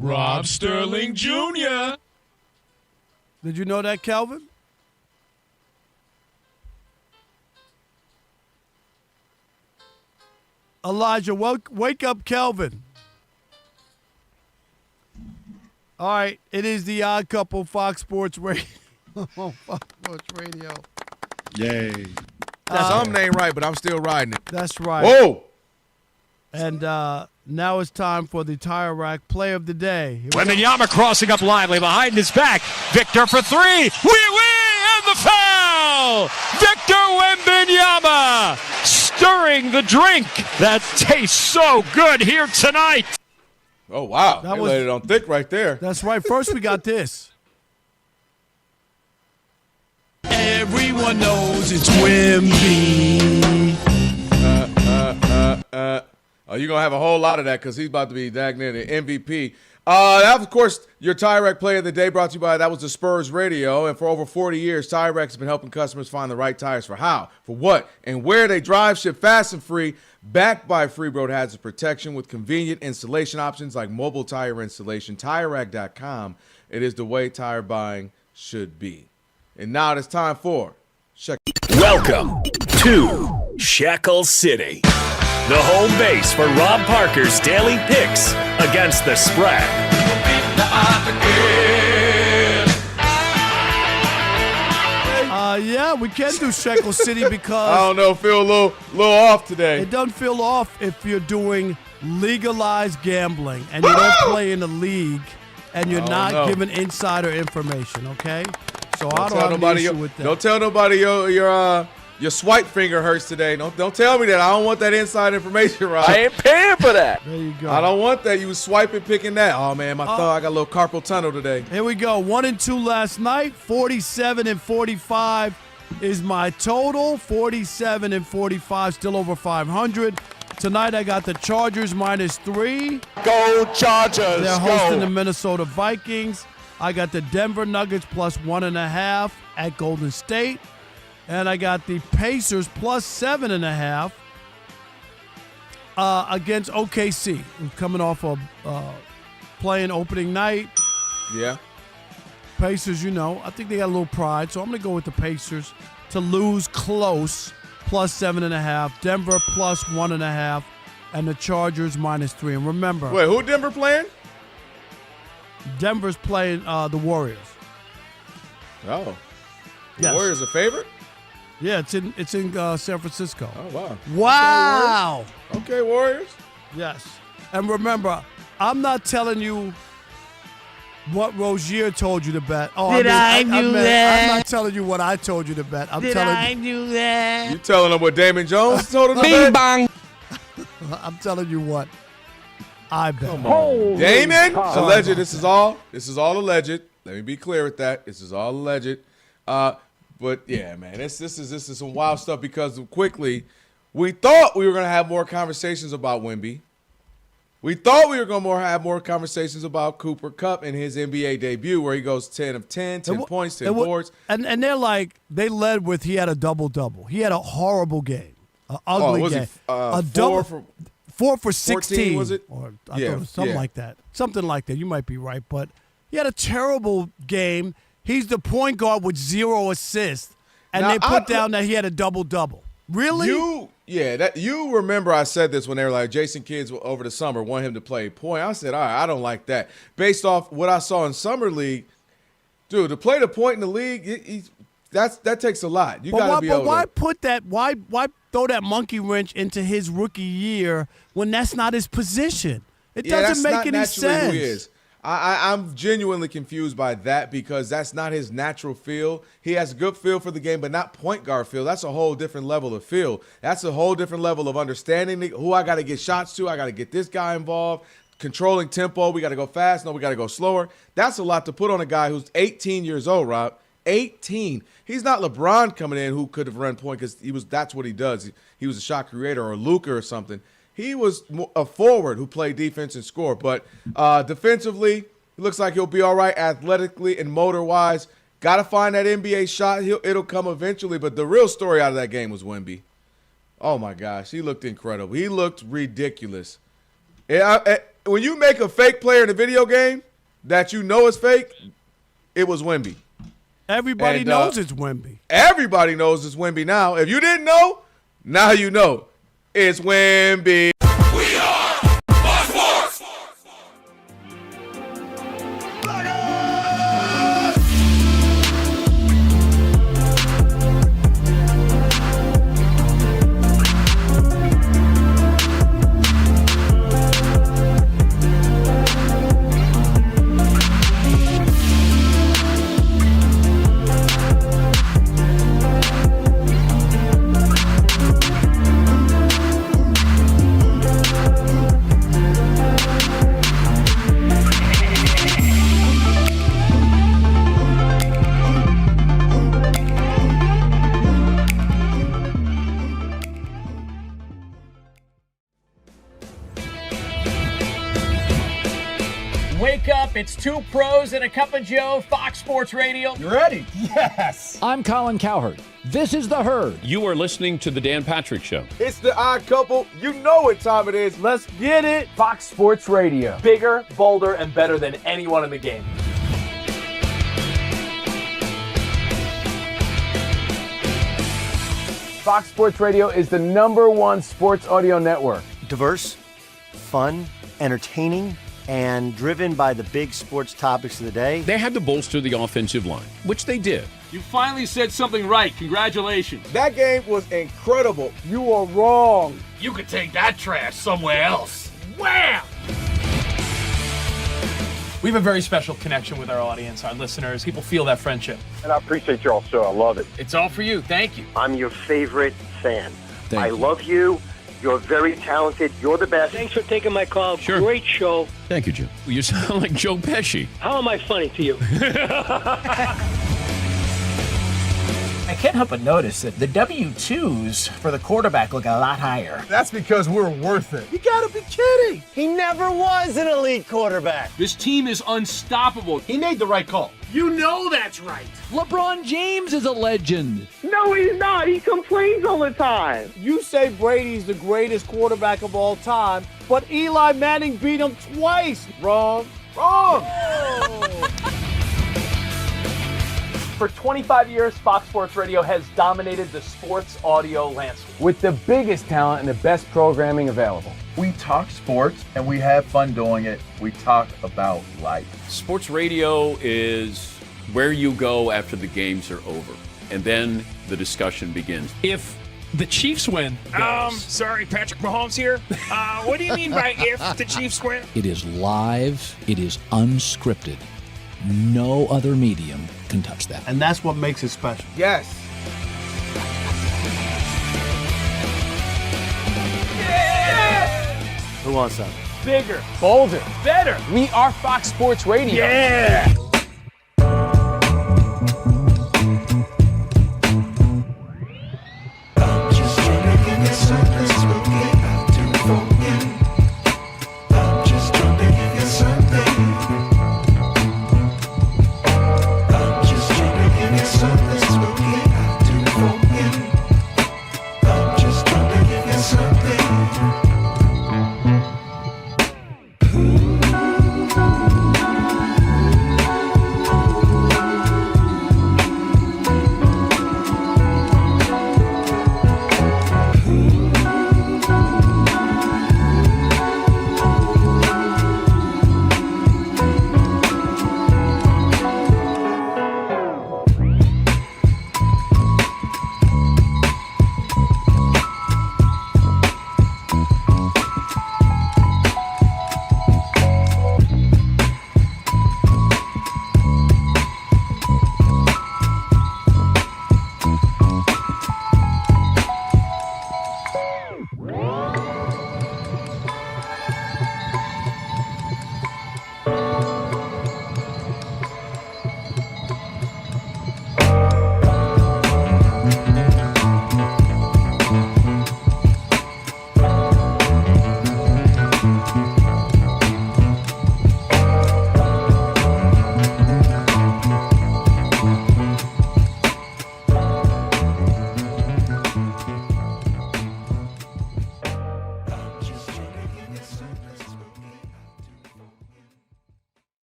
Rob Sterling Jr. Did you know that, Kelvin? Elijah, wake up, Kelvin. All right, it is the Odd Couple, Fox Sports Radio. Fox Sports Radio. Yay. Some ain't right, but I'm still riding it. That's right. Whoa. And now it's time for the Tire Rack Play of the Day. Wembanyama crossing up lively behind his back. Victor for three. And the foul! Victor Wembanyama stirring the drink that tastes so good here tonight. Oh, wow. That laid it on thick right there. That's right. First, we got this. Everyone knows it's Wemby. You're going to have a whole lot of that because he's about to be dagging in the MVP. That, of course, your Teichert Play of the Day brought to you by, that was the Spurs Radio. And for over 40 years, Teichert has been helping customers find the right tires for how, for what, and where they drive. Ship fast and free, backed by Free Road Hazard Protection with convenient installation options like mobile tire installation. TireRack.com. It is the way tire buying should be. And now it's time for Check. Welcome to Shackle City, the home base for Rob Parker's daily picks against the spread. Yeah, we can do Shackle City because I don't know, feel a little off today. It doesn't feel off if you're doing legalized gambling and you don't play in the league and you're not giving insider information. Okay, so I don't have an issue with that. Don't tell nobody your swipe finger hurts today. Don't tell me that. I don't want that inside information, Rob. I ain't paying for that. There you go. I don't want that. You was swiping, picking that. Oh, man, my thumb, I got a little carpal tunnel today. Here we go. 1-2 last night. 47-45 is my total. 47-45, still over 500. Tonight I got the Chargers -3. Go Chargers. They're hosting the Minnesota Vikings. I got the Denver Nuggets +1.5 at Golden State. And I got the Pacers +7.5 against OKC, who's coming off of playing opening night. Yeah. Pacers, I think they got a little pride, so I'm going to go with the Pacers to lose close, +7.5. Denver +1.5, and the Chargers -3. And remember, wait, who Denver playing? Denver's playing the Warriors. Oh, yes. Warriors a favorite? Yeah, it's in San Francisco. Oh, wow. Wow. Okay, Warriors. Yes. And remember, I'm not telling you what Rozier told you to bet. Oh, I do that? I'm not telling you what I told you to bet. I'm telling you. do that? You telling them what Damon Jones told him to Bing bet? bong. I'm telling you what I bet. Come on. Damon? Alleged. This is all alleged. Let me be clear with that. This is all alleged. But yeah, man, this is some wild stuff because quickly we thought we were going to have more conversations about Wemby. We thought we were going to have more conversations about Cooper Kupp in his NBA debut where he goes 10 of 10, 10 points, 10 boards. And they're like, they led with he had a double-double. He had a horrible game, an ugly game. A double, 4 for 16. 14, was it? Or I thought it was something like that. Something like that. You might be right. But he had a terrible game. He's the point guard with 0 assists, and now, they put down that he had a double-double. Really? You remember I said this when they were like, Jason Kidd over the summer want him to play point. I said, all right, I don't like that. Based off what I saw in Summer League, dude, to play the point in the league, that takes a lot. You got to be able to. Why put that? Why throw that monkey wrench into his rookie year when that's not his position? It doesn't make any sense. Who he is. I'm genuinely confused by that because that's not his natural feel. He has a good feel for the game, but not point guard feel. That's a whole different level of feel. That's a whole different level of understanding who I got to get shots to. I got to get this guy involved. Controlling tempo. We got to go fast. No, we got to go slower. That's a lot to put on a guy who's 18 years old, Rob. 18. He's not LeBron coming in who could have run point because that's what he does. He was a shot creator or Luka or something. He was a forward who played defense and scored. But defensively, it looks like he'll be all right athletically and motor-wise. Got to find that NBA shot. It'll come eventually. But the real story out of that game was Wemby. Oh, my gosh. He looked incredible. He looked ridiculous. When you make a fake player in a video game that you know is fake, it was Wemby. Everybody knows it's Wemby. Everybody knows it's Wemby now. If you didn't know, now you know. It's Wemby. We are Fox Sports. up? It's two pros and a cup of Joe, Fox Sports Radio. You ready? Yes. I'm Colin Cowherd. This is The Herd. You are listening to The Dan Patrick Show. It's the odd couple. You know what time it is. Let's get it. Fox Sports Radio. Bigger, bolder, and better than anyone in the game. Fox Sports Radio is the #1 sports audio network. Diverse, fun, entertaining, and driven by the big sports topics of the day. They had to bolster the offensive line, which they did. You finally said something right. Congratulations. That game was incredible. You are wrong. You could take that trash somewhere else. Wham! We have a very special connection with our audience, our listeners. People feel that friendship. And I appreciate y'all so. I love it. It's all for you. Thank you. I'm your favorite fan. Thank you. Love you. You're very talented. You're the best. Thanks for taking my call. Sure. Great show. Thank you, Jim. You sound like Joe Pesci. How am I funny to you? I can't help but notice that the W-2s for the quarterback look a lot higher. That's because we're worth it. You gotta be kidding! He never was an elite quarterback. This team is unstoppable. He made the right call. You know that's right. LeBron James is a legend. No, he's not. He complains all the time. You say Brady's the greatest quarterback of all time, but Eli Manning beat him twice. Wrong. Wrong. For 25 years, Fox Sports Radio has dominated the sports audio landscape with the biggest talent and the best programming available. We talk sports and we have fun doing it. We talk about life. Sports radio is where you go after the games are over, and then the discussion begins. If the Chiefs win, Sorry, Patrick Mahomes here. What do you mean by if the Chiefs win? It is live. It is unscripted. No other medium can touch that. And that's what makes it special. Yes. Who wants some? bigger, bolder, better. We are Fox Sports Radio. Yeah.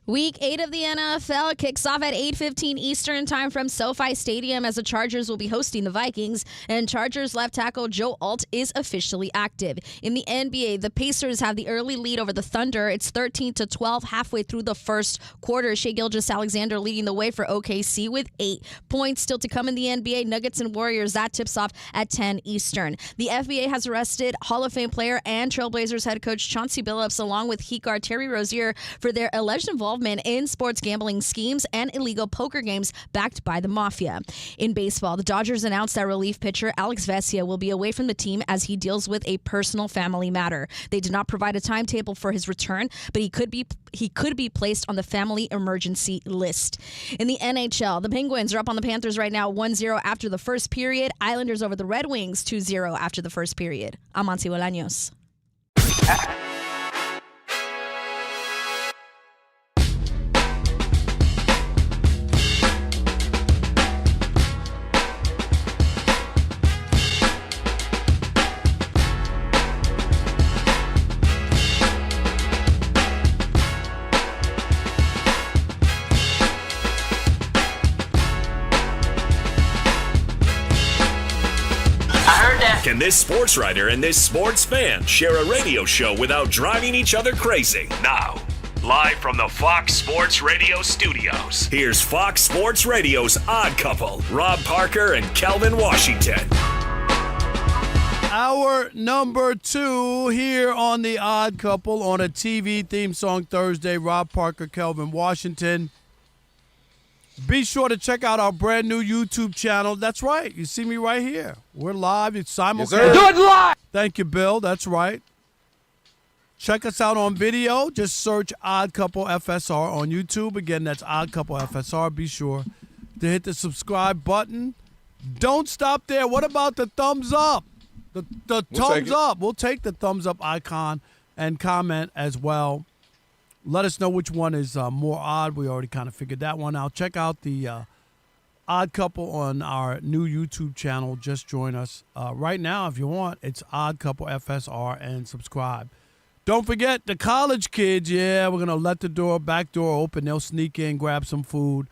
Week 8 of the NFL kicks off at 8:15 Eastern time from SoFi Stadium as the Chargers will be hosting the Vikings, and Chargers left tackle Joe Alt is officially active. In the NBA, the Pacers have the early lead over the Thunder. It's 13-12 halfway through the first quarter. Shai Gilgeous-Alexander leading the way for OKC with 8 points. Still to come in the NBA, Nuggets and Warriors. That tips off at 10 Eastern. The FBA has arrested Hall of Fame player and Trailblazers head coach Chauncey Billups along with Heat guard Terry Rozier for their alleged involvement involvement in sports gambling schemes and illegal poker games backed by the mafia. In baseball, the Dodgers announced that relief pitcher Alex Vesia will be away from the team as he deals with a personal family matter. They did not provide a timetable for his return, but he could be placed on the family emergency list. In the NHL, the Penguins are up on the Panthers right now 1-0 after the first period. Islanders over the Red Wings 2-0 after the first period. I'm Monty Bolaños. Can this sports writer and this sports fan share a radio show without driving each other crazy? Now, live from the Fox Sports Radio studios, here's Fox Sports Radio's Odd Couple, Rob Parker and Kelvin Washington. Hour number 2 here on the Odd Couple on a TV theme song Thursday. Rob Parker, Kelvin Washington. Be sure to check out our brand new YouTube channel. That's right. You see me right here. We're live. It's simulcast. Do it live! Thank you, Bill. That's right. Check us out on video. Just search Odd Couple FSR on YouTube. Again, that's Odd Couple FSR. Be sure to hit the subscribe button. Don't stop there. What about the thumbs up? The thumbs up. We'll take the thumbs up icon and comment as well. Let us know which one is more odd. We already kind of figured that one out. Check out the Odd Couple on our new YouTube channel. Just join us right now if you want. It's Odd Couple FSR and subscribe. Don't forget the college kids. Yeah, we're going to let the back door open. They'll sneak in, grab some food.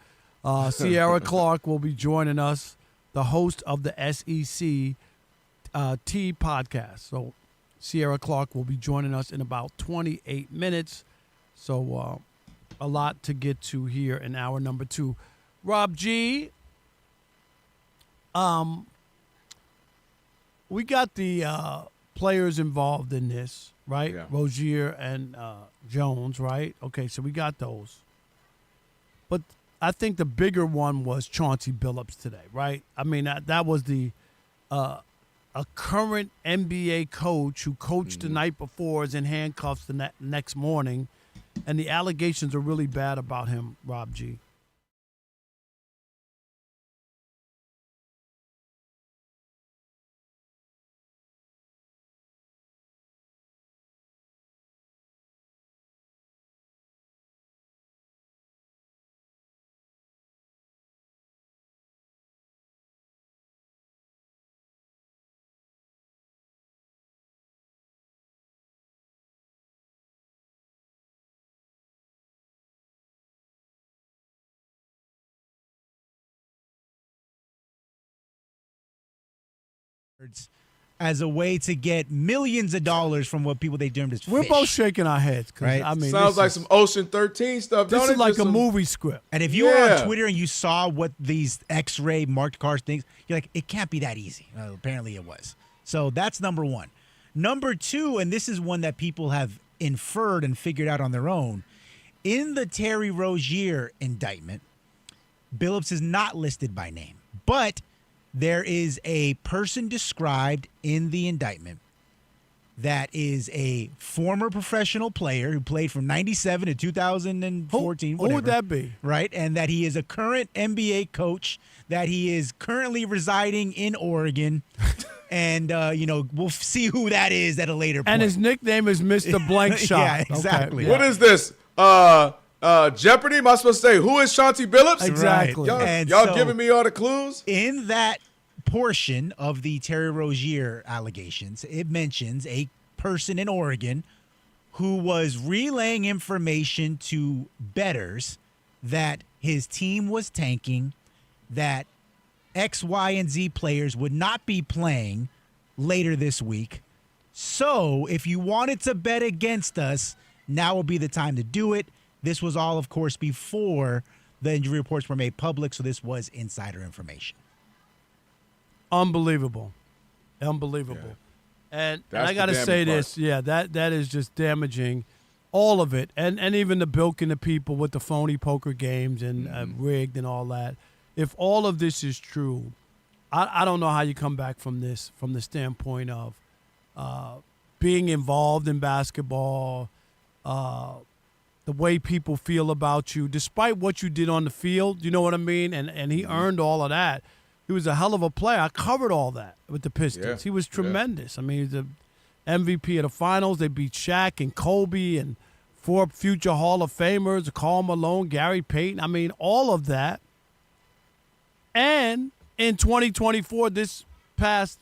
Sierra Clark will be joining us, the host of the SEC T podcast. So Sierra Clark will be joining us in about 28 minutes. So a lot to get to here in hour number 2. Rob G, we got the players involved in this, right? Yeah. Rozier and Jones, right? Okay, so we got those. But I think the bigger one was Chauncey Billups today, right? I mean, that was a current NBA coach who coached the night before is in handcuffs the next morning. And the allegations are really bad about him, Rob G. As a way to get millions of dollars from what people they termed as fish. We're both shaking our heads. Right? I mean, sounds like some Ocean 13 stuff, don't it? This is like Just a some movie script. And if you were on Twitter and you saw what these X-ray marked cars things, you're like, it can't be that easy. Apparently it was. So that's number 1. Number 2, and this is one that people have inferred and figured out on their own, in the Terry Rozier indictment, Billups is not listed by name, but there is a person described in the indictment that is a former professional player who played from 97 to 2014. Who would that be? Right, and that he is a current NBA coach, that he is currently residing in Oregon, and, we'll see who that is at a later point. And his nickname is Mr. Blank Shot. Yeah, exactly. Okay. What is this? Jeopardy? Am I supposed to say, who is Chauncey Billups? Exactly. And Y'all so, giving me all the clues? In that portion of the Terry Rozier allegations, it mentions a person in Oregon who was relaying information to bettors that his team was tanking, that X, Y, and Z players would not be playing later this week. So if you wanted to bet against us, now would be the time to do it. This was all, of course, before the injury reports were made public, so this was insider information. Unbelievable. And I got to say this. Yeah, that is just damaging. all of it, and even the bilking the people with the phony poker games and rigged and all that. If all of this is true, I don't know how you come back from this from the standpoint of being involved in basketball, the way people feel about you, despite what you did on the field. You know what I mean? And he earned all of that. He was a hell of a player. I covered all that with the Pistons. Yeah. He was tremendous. I mean, he's the MVP of the finals. They beat Shaq and Kobe and 4 future Hall of Famers, Karl Malone, Gary Payton. I mean, all of that. And in 2024, this past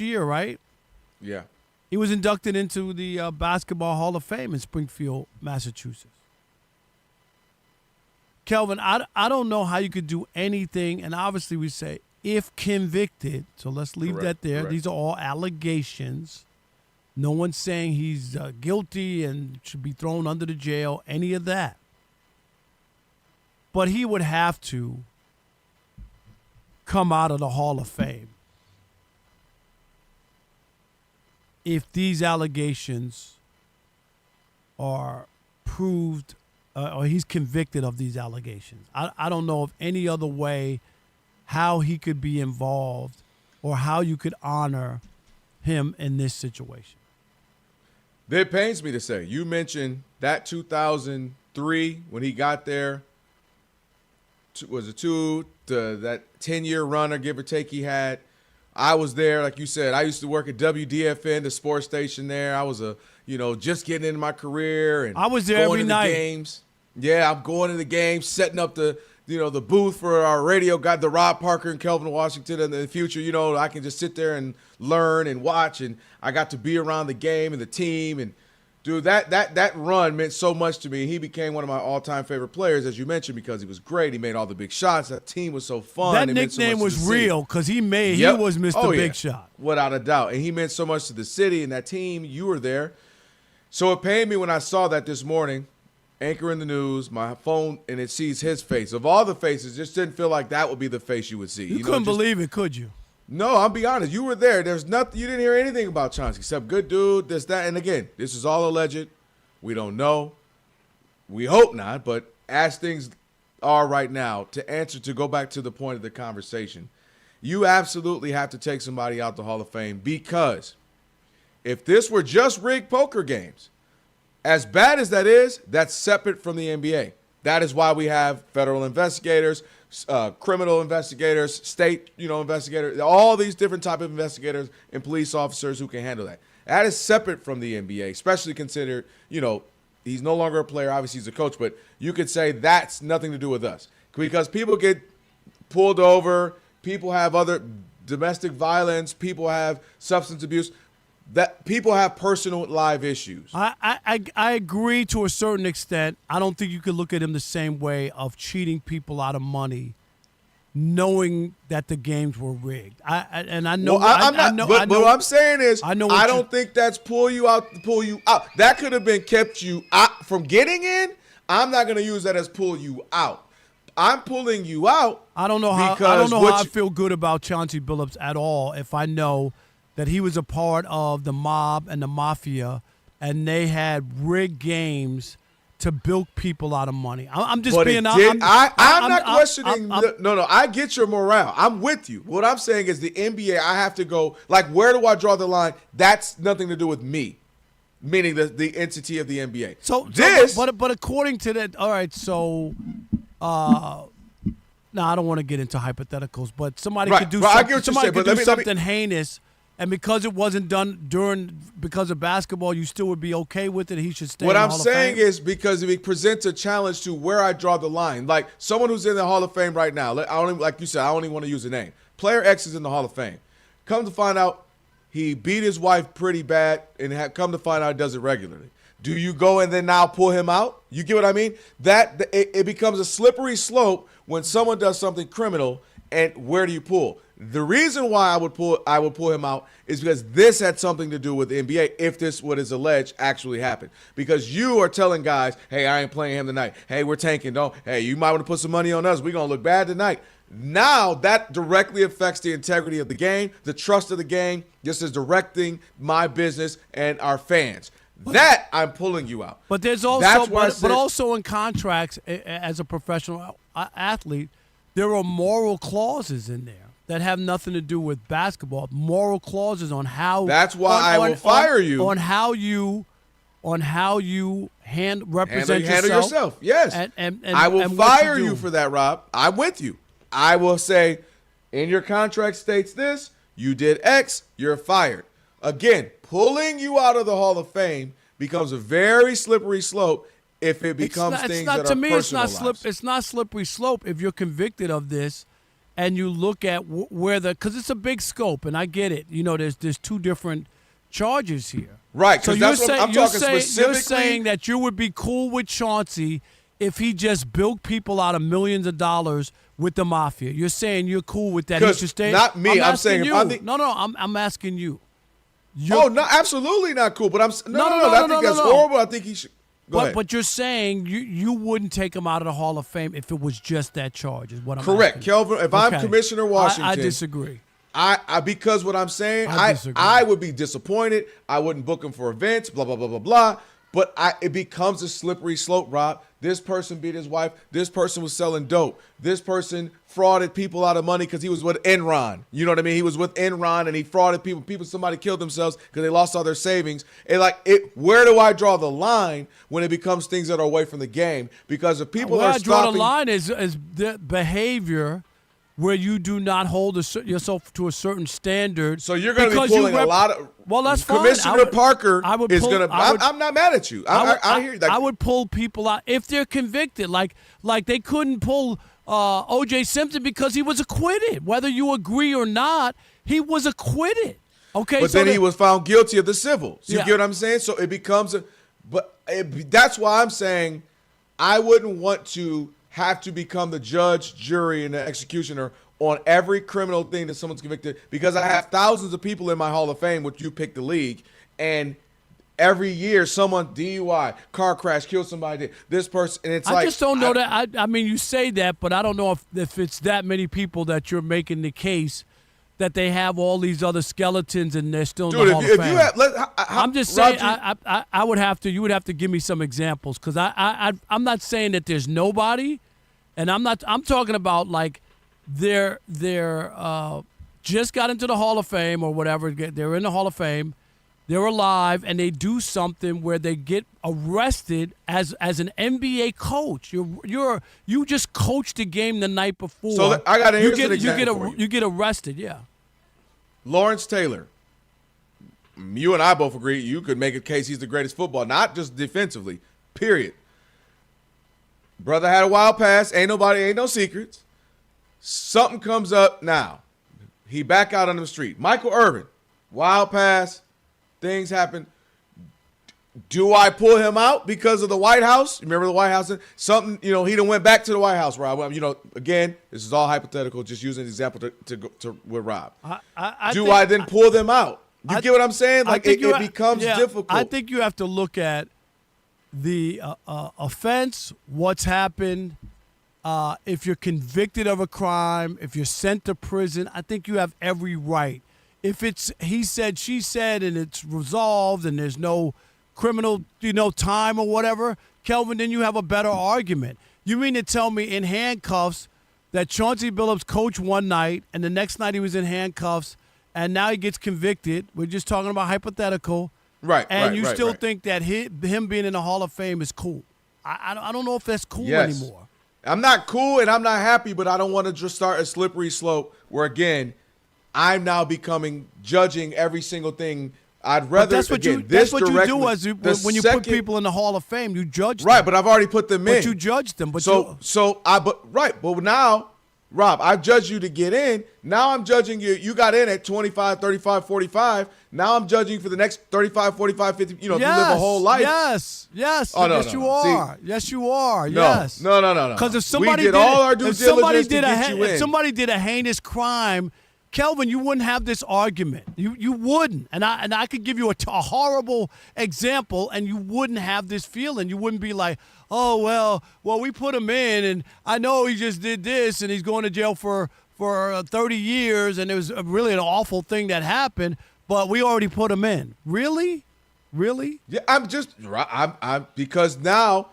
year, right? Yeah. He was inducted into the Basketball Hall of Fame in Springfield, Massachusetts. Kelvin, I don't know how you could do anything, and obviously we say if convicted, so let's leave that there. Correct. These are all allegations. No one's saying he's guilty and should be thrown under the jail, any of that. But he would have to come out of the Hall of Fame if these allegations are proved or he's convicted of these allegations. I don't know of any other way how he could be involved or how you could honor him in this situation. It pains me to say, you mentioned that 2003 when he got there, was it that 10-year runner, give or take, he had. I was there, like you said. I used to work at WDFN, the sports station there. I was just getting into my career and I was there going every to night. The games. Yeah, I'm going to the games, setting up the booth for our radio. Got the Rob Parker and Kelvin Washington in the future. I can just sit there and learn and watch, and I got to be around the game and the team. And dude, that run meant so much to me. He became one of my all-time favorite players, as you mentioned, because he was great. He made all the big shots. That team was so fun. That It meant so nickname much to was the city. real because he Yep. was Mr. Oh, Big yeah. Shot. Without a doubt. And he meant so much to the city and that team. You were there. So it pained me when I saw that this morning, anchoring the news, my phone, and it sees his face. Of all the faces, just didn't feel like that would be the face you would see. You couldn't believe it, could you? No, I'll be honest. You were there. There's nothing. You didn't hear anything about Chauncey except good dude, this, that. And again, this is all alleged. We don't know. We hope not. But as things are right now, to go back to the point of the conversation, you absolutely have to take somebody out the Hall of Fame, because if this were just rigged poker games, as bad as that is, that's separate from the NBA. That is why we have federal investigators, criminal investigators, state, investigators, all these different type of investigators and police officers who can handle that. That is separate from the NBA, especially considered, he's no longer a player. Obviously, he's a coach, but you could say that's nothing to do with us, because people get pulled over, people have other domestic violence, people have substance abuse. That people have personal live issues. I agree to a certain extent. I don't think you could look at him the same way of cheating people out of money, knowing that the games were rigged. I know. Well, but what I'm saying is, I don't think that's pull you out. That could have been kept you out from getting in. I'm not going to use that as pull you out. I'm pulling you out. I don't know how I feel good about Chauncey Billups at all if I know that he was a part of the mob and the mafia, and they had rigged games to bilk people out of money. I'm just being honest. I'm not questioning. No, I get your morale. I'm with you. What I'm saying is the NBA, I have to go, like, where do I draw the line? That's nothing to do with me, meaning the entity of the NBA. But according to that, all right, so now I don't want to get into hypotheticals, but somebody could do something heinous, and because it wasn't done because of basketball, you still would be okay with it. He should stay. What in the I'm Hall of saying Fame? is, because if he presents a challenge to where I draw the line, like someone who's in the Hall of Fame right now, like you said, I don't even want to use a name. Player X is in the Hall of Fame. Come to find out, he beat his wife pretty bad, and come to find out he does it regularly. Do you go and then now pull him out? You get what I mean? That it becomes a slippery slope when someone does something criminal, and where do you pull? The reason why I would pull him out is because this had something to do with the NBA, if this, what is alleged, actually happened. Because you are telling guys, hey, I ain't playing him tonight. Hey, we're tanking. Hey, you might want to put some money on us. We're going to look bad tonight. Now that directly affects the integrity of the game, the trust of the game. This is directing my business and our fans. that I'm pulling you out. But there's also, That's why I but said, also in contracts as a professional athlete, there are moral clauses in there that have nothing to do with basketball. Moral clauses on how. That's why I will fire you on how you represent handle yourself. Yes, and I will fire you for that, Rob. I'm with you. I will say, in your contract states this. You did X. You're fired. Again, pulling you out of the Hall of Fame becomes a very slippery slope if it becomes things that are personalized. It's not slippery slope if you're convicted of this, and you look at where because it's a big scope, and I get it. You know, there's two different charges here. Right. So I'm talking specifically. You're saying that you would be cool with Chauncey if he just bilked people out of millions of dollars with the mafia. You're saying you're cool with that. He should stay. Not me. I'm saying you. I'm asking you. No, absolutely not cool. But I think that's horrible. I think he should. Go ahead. But you're saying you wouldn't take him out of the Hall of Fame if it was just that charge. Is what I'm correct, asking. Kelvin. If I'm Commissioner Washington, I disagree. Because what I'm saying, I would be disappointed. I wouldn't book him for events. Blah blah blah blah blah. But it becomes a slippery slope, Rob. This person beat his wife. This person was selling dope. This person frauded people out of money because he was with Enron. You know what I mean? He was with Enron and he frauded people. Somebody killed themselves because they lost all their savings. And where do I draw the line when it becomes things that are away from the game? Because if people where are I draw stopping, the line is the behavior where you do not hold yourself to a certain standard. So you're going to be pulling a lot of. Well, that's fine. Commissioner Parker is going to. I'm not mad at you. I hear that. I would pull people out if they're convicted. Like they couldn't pull O.J. Simpson because he was acquitted. Whether you agree or not, he was acquitted. Okay, but then he was found guilty of the civil. So you get what I'm saying? So it becomes that's why I'm saying I wouldn't want to have to become the judge, jury, and the executioner on every criminal thing that someone's convicted, because I have thousands of people in my Hall of Fame, which you pick the league, and every year someone DUI, car crash, killed somebody, this person, and it's I just don't know that. I mean, you say that, but I don't know if it's that many people that you're making the case that they have all these other skeletons and they're still in the Hall of Fame. I'm just saying, I would have to. You would have to give me some examples, because I'm not saying that there's nobody, and I'm talking about like they're just got into the Hall of Fame or whatever. They're in the Hall of Fame. They're alive, and they do something where they get arrested as an NBA coach. You just coached the game the night before. So I got here's an example for you. You get arrested, yeah. Lawrence Taylor. You and I both agree you could make a case he's the greatest football, not just defensively, period. Brother had a wild pass. Ain't no secrets. Something comes up now. He back out on the street. Michael Irvin, wild pass. Things happen. Do I pull him out because of the White House? Remember the White House? Something, he done went back to the White House, Rob. Again, this is all hypothetical, just using an example to with Rob. I then pull them out? You get what I'm saying? Like it becomes difficult. I think you have to look at the offense, what's happened. If you're convicted of a crime, if you're sent to prison, I think you have every right. If it's he said, she said, and it's resolved and there's no criminal, time or whatever, Kelvin, then you have a better argument. You mean to tell me in handcuffs that Chauncey Billups coached one night and the next night he was in handcuffs and now he gets convicted? We're just talking about hypothetical. Right, and you still think that him being in the Hall of Fame is cool. I don't know if that's cool anymore. I'm not cool and I'm not happy, but I don't want to just start a slippery slope where, again, I'm now judging every single thing. I'd rather. But that's what you do when you put people in the Hall of Fame. You judge them. Right, but I've already put them in. But you judge them. But now, Rob, I've judged you to get in. Now I'm judging you. You got in at 25, 35, 45. Now I'm judging for the next 35, 45, 50. If you live a whole life. Yes. Oh, no, yes, you are. See, yes, you are. No, yes. No. Because if somebody did all our due diligence to get you in. If somebody did a heinous crime, Kelvin, you wouldn't have this argument. You wouldn't. And I could give you a horrible example, and you wouldn't have this feeling. You wouldn't be like, oh, well, we put him in, and I know he just did this, and he's going to jail for 30 years, and it was really an awful thing that happened, but we already put him in. Really? Really? Yeah, I'm because now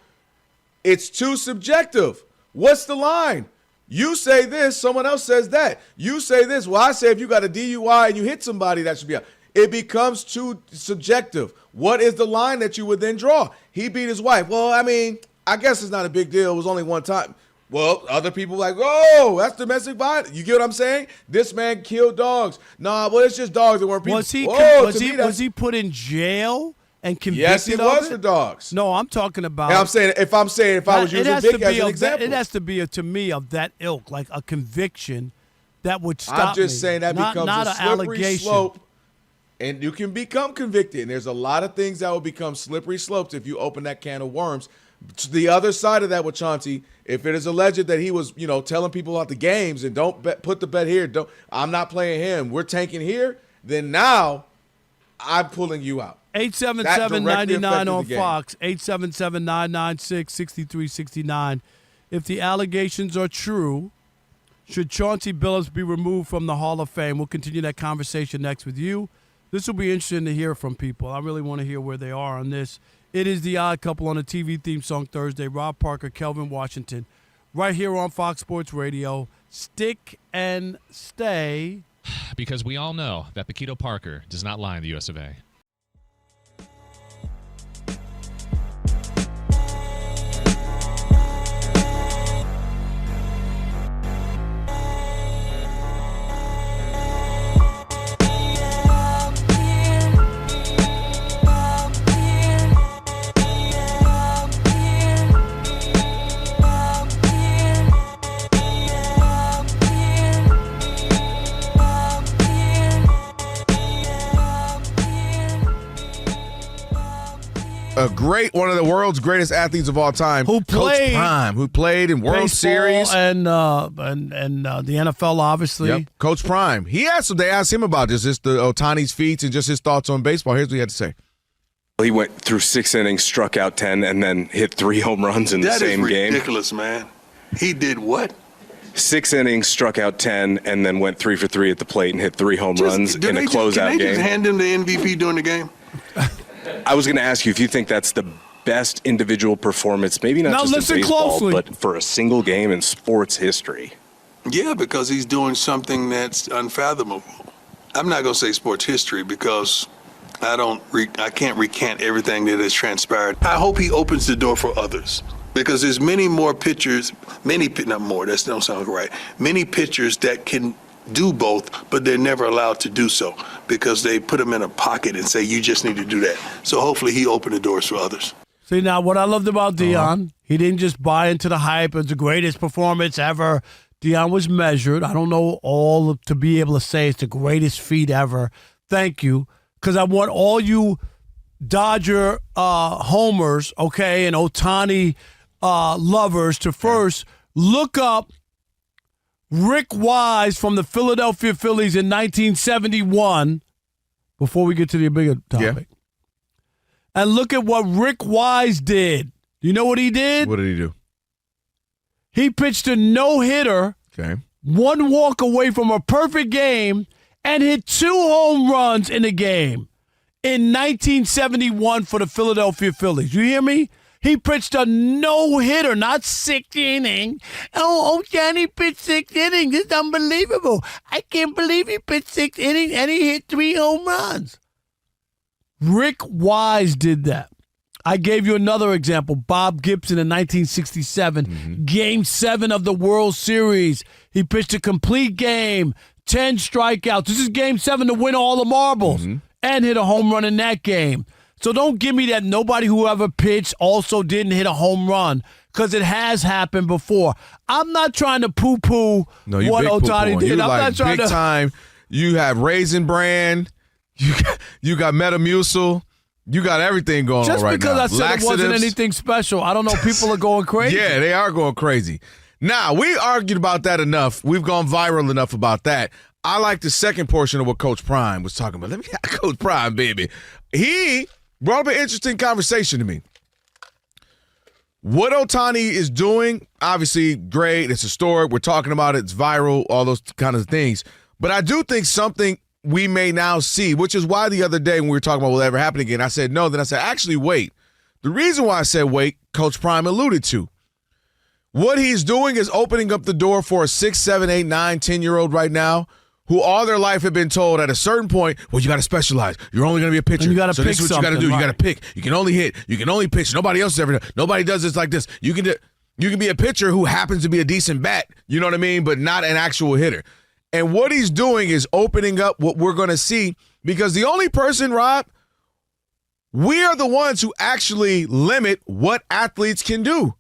it's too subjective. What's the line? You say this, someone else says that. You say this. Well, I say if you got a DUI and you hit somebody, that should be out. It becomes too subjective. What is the line that you would then draw? He beat his wife. Well, I mean, I guess it's not a big deal. It was only one time. Well, other people like, oh, that's domestic violence. You get what I'm saying? This man killed dogs. Nah, well, it's just dogs that weren't people. Was he put in jail and convicted? Yes, he was for dogs. No, I'm talking about. And I'm saying if I was using Vic as an example, it has to be to me of that ilk, like a conviction that would stop me. I'm just saying that becomes not a slippery slope, and you can become convicted. And there's a lot of things that will become slippery slopes if you open that can of worms. To the other side of that with Chauncey, if it is alleged that he was, telling people about the games and don't put the bet here, I'm not playing him, we're tanking here, then now I'm pulling you out. 877-99 on Fox, 877-996-6369. If the allegations are true, should Chauncey Billups be removed from the Hall of Fame? We'll continue that conversation next with you. This will be interesting to hear from people. I really want to hear where they are on this. It is The Odd Couple on a TV theme song Thursday. Rob Parker, Kelvin Washington, right here on Fox Sports Radio. Stick and stay. Because we all know that Paquito Parker does not lie in the U.S. of A. One of the world's greatest athletes of all time, Coach Prime, who played in World Series and the NFL, obviously. Yep. Coach Prime. They asked him about just the Ohtani's feats and just his thoughts on baseball. Here's what he had to say. He went through 6 innings, struck out 10, and then hit 3 home runs in the same game. That is ridiculous, man. He did what? 6 innings, struck out 10, and then went 3 for 3 at the plate and hit 3 home runs in a closeout game. Can they just hand him the MVP during the game? I was going to ask you if you think that's the best individual performance, maybe not just in baseball, but for a single game in sports history. Yeah, because he's doing something that's unfathomable. I'm not going to say sports history because I can't recant everything that has transpired. I hope he opens the door for others because there's many more pitchers, not more, that don't sound right, many pitchers that can do both, but they're never allowed to do so because they put them in a pocket and say, you just need to do that. So hopefully he opened the doors for others. See, now what I loved about Deion, he didn't just buy into the hype. It's the greatest performance ever. Deion was measured. I don't know all to be able to say it's the greatest feat ever. Thank you, because I want all you Dodger homers, okay, and Ohtani lovers to first look up Rick Wise from the Philadelphia Phillies in 1971, before we get to the bigger topic. Yeah. And look at what Rick Wise did. You know what he did? What did he do? He pitched a no-hitter, one walk away from a perfect game, and hit 2 home runs in a game in 1971 for the Philadelphia Phillies. You hear me? He pitched a no-hitter, not 6 innings. Oh, Johnny pitched 6 innings. It's unbelievable. I can't believe he pitched 6 innings and he hit 3 home runs. Rick Wise did that. I gave you another example. Bob Gibson in 1967, Game 7 of the World Series. He pitched a complete game, 10 strikeouts. This is Game 7 to win all the marbles and hit a home run in that game. So don't give me that nobody who ever pitched also didn't hit a home run, because it has happened before. I'm not trying to poo-poo what Ohtani did. I'm not trying big time. You have Raisin Bran. You got Metamucil. You got everything going on right now. Just because I said it wasn't anything special, I don't know. People are going crazy. Yeah, they are going crazy. Now, we argued about that enough. We've gone viral enough about that. I like the second portion of what Coach Prime was talking about. Let me get Coach Prime, baby. He brought up an interesting conversation to me. What Ohtani is doing, obviously great. It's historic. We're talking about it. It's viral, all those kind of things. But I do think something we may now see, which is why the other day when we were talking about will it ever happen again, I said no. Then I said, actually, wait. The reason why I said wait, Coach Prime alluded to. What he's doing is opening up the door for a 6, 7, 8, 9, 10-year-old right now who all their life have been told at a certain point, well, you got to specialize. You're only going to be a pitcher. And you got to so pick this is what you got to do. right. You got to pick. You can only hit. You can only pitch. Nobody else has ever done. Nobody does this like this. You can be a pitcher who happens to be a decent bat, you know what I mean, but not an actual hitter. And what he's doing is opening up what we're going to see, because the only person, Rob, we are the ones who actually limit what athletes can do.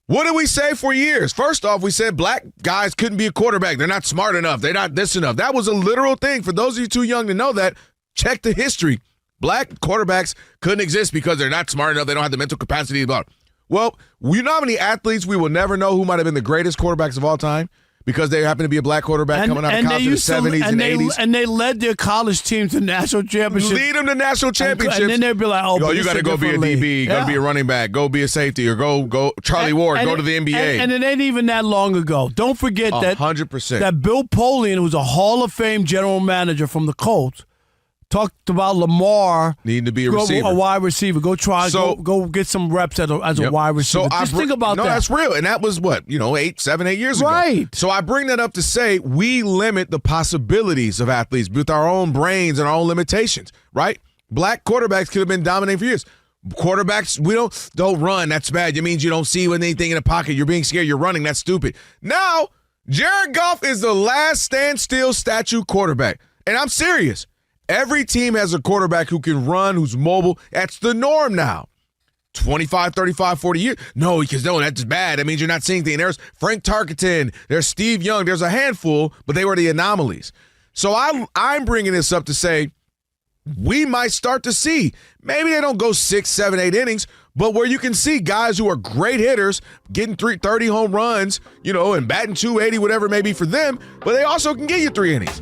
What did we say for years? First off, we said black guys couldn't be a quarterback. They're not smart enough. They're not this enough. That was a literal thing. For those of you too young to know that, check the history. Black quarterbacks couldn't exist because they're not smart enough. They don't have the mental capacity. Well, you know how many athletes we will never know who might have been the greatest quarterbacks of all time? Because they happen to be a black quarterback coming out of college in the 70s and 80s. And they led their college team to national championships. Lead them to national championships. And then they'd be like, oh, you got to go be a DB, got to be a running back, go be a safety, or go Charlie Ward, go to the NBA. And it ain't even that long ago. Don't forget 100%. that Bill Polian, who was a Hall of Fame general manager from the Colts, talked about Lamar needing to be a receiver, a wide receiver. Go get some reps as a wide receiver. Just think about that. No, that's real, and that was 7, 8 years ago. Right. So I bring that up to say we limit the possibilities of athletes with our own brains and our own limitations. Right? Black quarterbacks could have been dominating for years. Quarterbacks, we don't run. That's bad. It means you don't see anything in the pocket. You're being scared. You're running. That's stupid. Now, Jared Goff is the last standstill statue quarterback, and I'm serious. Every team has a quarterback who can run, who's mobile. That's the norm now. 25, 35, 40 years. No, because that's bad. That means you're not seeing things. There's Frank Tarkenton. There's Steve Young. There's a handful, but they were the anomalies. So I'm bringing this up to say we might start to see. Maybe they don't go 6, 7, 8 innings, but where you can see guys who are great hitters getting 30 home runs, and batting 280, whatever it may be for them, but they also can get you 3 innings.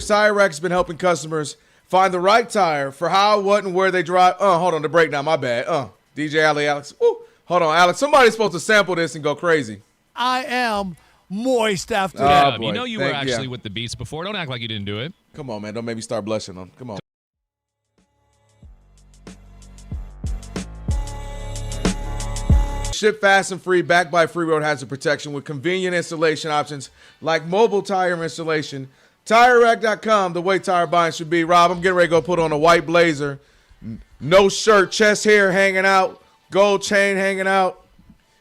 Tire Rack's been helping customers find the right tire for how, what, and where they drive. Hold on, the breakdown, my bad. DJ Alex. Ooh, hold on, Alex. Somebody's supposed to sample this and go crazy. I am moist after that. You know you were actually with the beats before. Don't act like you didn't do it. Come on, man. Don't make me start blushing on. Come on. Ship fast and free, backed by Free Road Hazard Protection with convenient installation options like mobile tire installation. TireRack.com, the way tire buying should be. Rob, I'm getting ready to go put on a white blazer. No shirt, chest hair hanging out, gold chain hanging out.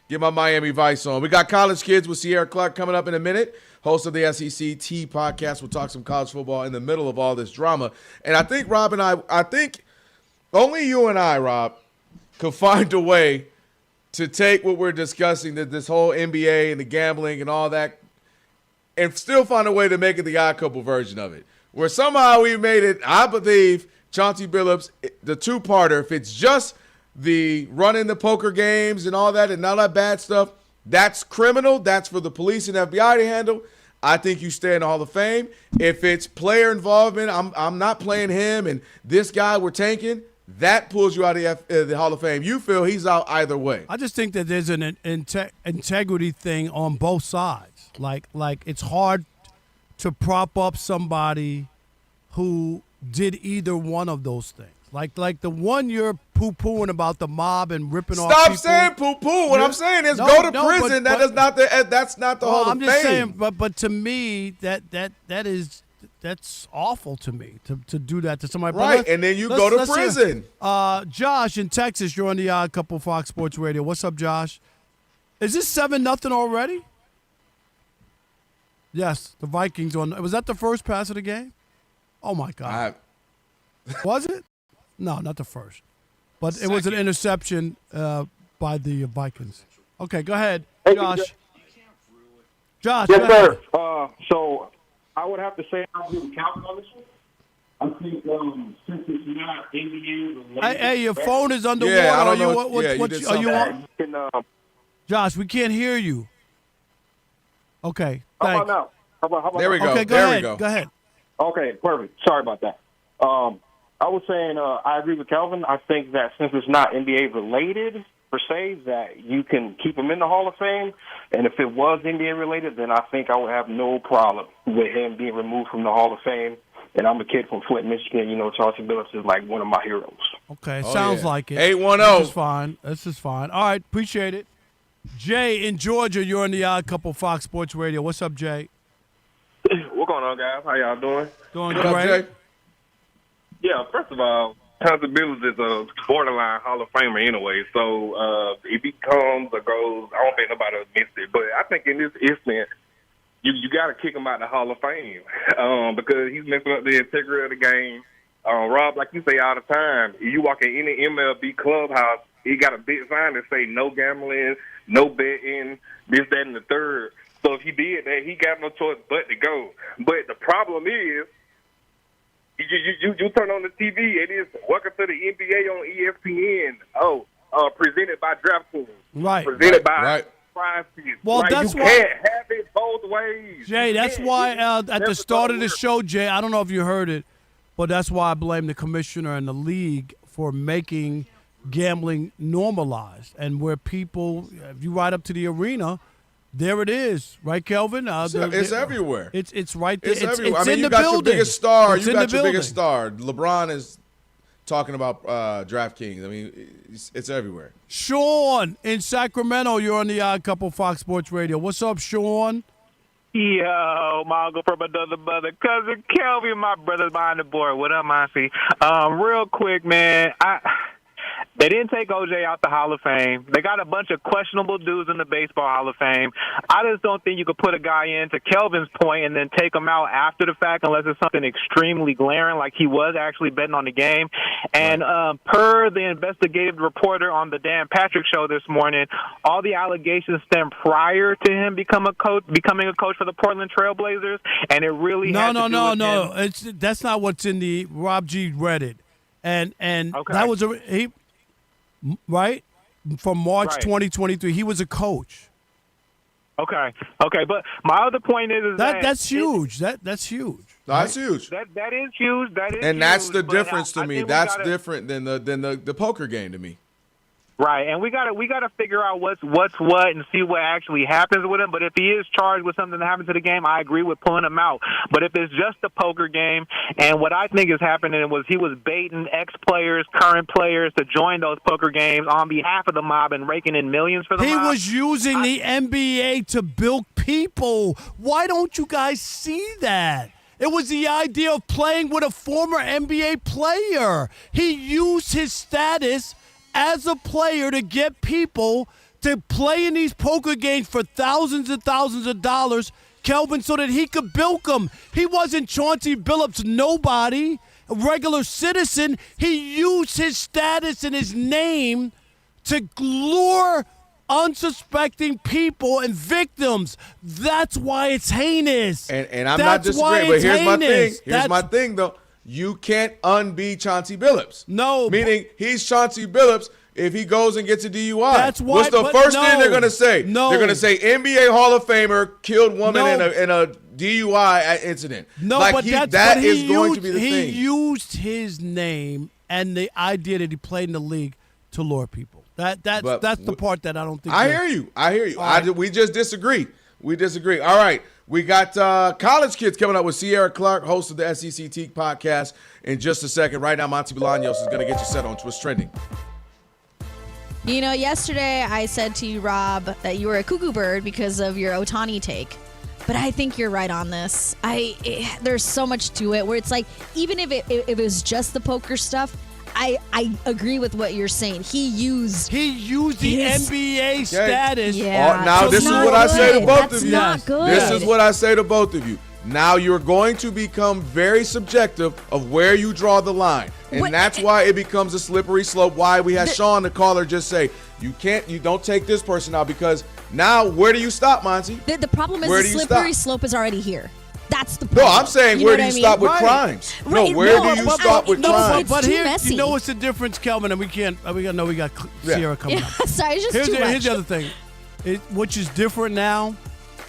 Get my Miami Vice on. We got college kids with Sierra Clark coming up in a minute. host of the SEC T podcast. We'll talk some college football in the middle of all this drama. And I think Rob and I think only you and I, Rob, could find a way to take what we're discussing, this whole NBA and the gambling and all that, and still find a way to make it the odd couple version of it. Where somehow we made it, I believe, Chauncey Billups, the two-parter, if it's just the running the poker games and all that and all that bad stuff, that's criminal. That's for the police and FBI to handle. I think you stay in the Hall of Fame. If it's player involvement, I'm not playing him and this guy we're tanking, that pulls you out of the Hall of Fame. You feel he's out either way. I just think that there's an integrity thing on both sides. Like it's hard to prop up somebody who did either one of those things. Like the one you're poo-pooing about the mob and ripping off people. Stop saying poo-poo. What I'm saying is go to prison. That's not the Hall of Fame. I'm just saying, but to me, that's awful to me to do that to somebody. Right, and then you go to prison. Josh in Texas, you're on the Odd Couple Fox Sports Radio. What's up, Josh? Is this 7-0 already? Yes, the Vikings on. Was that the first pass of the game? Oh my God! Was it? No, not the first, but it was an interception by the Vikings. Okay, go ahead, Josh. Josh, yes, sir. So I would have to say I agree with Calvin on this one. I think since it's not NBA. Hey, your phone is underwater. Yeah, I don't are know. you on? Josh, we can't hear you. Okay, How thanks. about now? How about There we go. Okay, there ahead. we go. Go ahead. Okay, perfect. Sorry about that. I was saying I agree with Kelvin. I think that since it's not NBA related per se, that you can keep him in the Hall of Fame. And if it was NBA related, then I think I would have no problem with him being removed from the Hall of Fame. And I'm a kid from Flint, Michigan. You know, Chauncey Billups is like one of my heroes. Okay, sounds like it. 810. This is fine. This is fine. All right, appreciate it. Jay in Georgia, you're on the Odd Couple Fox Sports Radio. What's up, Jay? What's going on, guys? How y'all doing? Doing What up, great. Jay? Yeah, first of all, Chauncey Billups is a borderline Hall of Famer anyway. So if he comes or goes, I don't think nobody will miss it. But I think in this instance, you got to kick him out of the Hall of Fame because he's messing up the integrity of the game. Rob, like you say all the time, if you walk in any MLB clubhouse, he got a big sign that say no gambling, no betting, this, that, and the third. So if he did that, he got no choice but to go. But the problem is, you turn on the TV, it is welcome to the NBA on ESPN. Presented by DraftKings. Right. Presented by Prize Picks. Well, that's you why. can't have it both ways. Jay, that's why at the start of the show, Jay, I don't know if you heard it, but that's why I blame the commissioner and the league for making gambling normalized. And where people, if you ride up to the arena, there it is, right, Kelvin? It's everywhere. It's right there. It's everywhere. It's I mean, in you the got building. your biggest star. It's You in got the your building. biggest star. LeBron is talking about DraftKings. I mean, it's everywhere. Sean in Sacramento, you're on the Odd Couple Fox Sports Radio. What's up, Sean? Yo, my uncle from another mother, cousin Kelvin, my brother's behind the board. What up, Monty? Real quick, man. They didn't take OJ out the Hall of Fame. They got a bunch of questionable dudes in the Baseball Hall of Fame. I just don't think you could put a guy in, to Kelvin's point, and then take him out after the fact unless it's something extremely glaring, like he was actually betting on the game. And per the investigative reporter on the Dan Patrick Show this morning, all the allegations stem prior to him becoming a coach for the Portland Trailblazers, and it really had to do with him. That's not what's in the Rob G. read it. And that was right? From March 2023, he was a coach. Okay, but my other point is that's huge. That's huge. That's huge. That is huge. That is, and that's huge, the but difference to I me. think we That's gotta, different than the poker game to me. Right, and we gotta figure out what's what and see what actually happens with him. But if he is charged with something that happened to the game, I agree with pulling him out. But if it's just a poker game, and what I think is happening was he was baiting ex-players, current players to join those poker games on behalf of the mob and raking in millions for the He mob. was using the NBA to bilk people. Why don't you guys see that? It was the idea of playing with a former NBA player. He used his status as a player to get people to play in these poker games for thousands and thousands of dollars. Kelvin, so that he could bilk him. He wasn't Chauncey Billups, nobody, a regular citizen. He used his status and his name to lure unsuspecting people and victims. That's why it's heinous. And I'm not disagreeing, but here's my thing. Here's my thing, though. You can't unbe Chauncey Billups. No. Meaning he's Chauncey Billups if he goes and gets a DUI. That's why. What's the first thing they're going to say? No. They're going to say NBA Hall of Famer killed woman in a DUI incident. No, like but that is going to be the he thing. He used his name and the idea that he played in the league to lure people. That's the part that I don't think. I hear you. We just disagree. All right. We got college kids coming up with Sierra Clark, host of the SEC Teak podcast, in just a second. Right now, Monty Bolaños is going to get you set on what's trending. You know, yesterday I said to you, Rob, that you were a cuckoo bird because of your Ohtani take. But I think you're right on this. There's so much to it where it's like, even if it was just the poker stuff, I agree with what you're saying. He used the NBA status. Yeah. Now, this is what I say to both of you. Not good. This is what I say to both of you. Now you're going to become very subjective of where you draw the line. And that's why it becomes a slippery slope. Why we had Sean, the caller, just say, you don't take this person out, because now where do you stop, Monty? The problem is the slippery slope is already here. That's the problem. No, I'm saying where do you stop with crimes? No, where do you stop with crimes? But here, you know what's the difference, Kelvin? And we got Sierra coming up. Sorry, it's just too much. Here's the other thing. Which is different now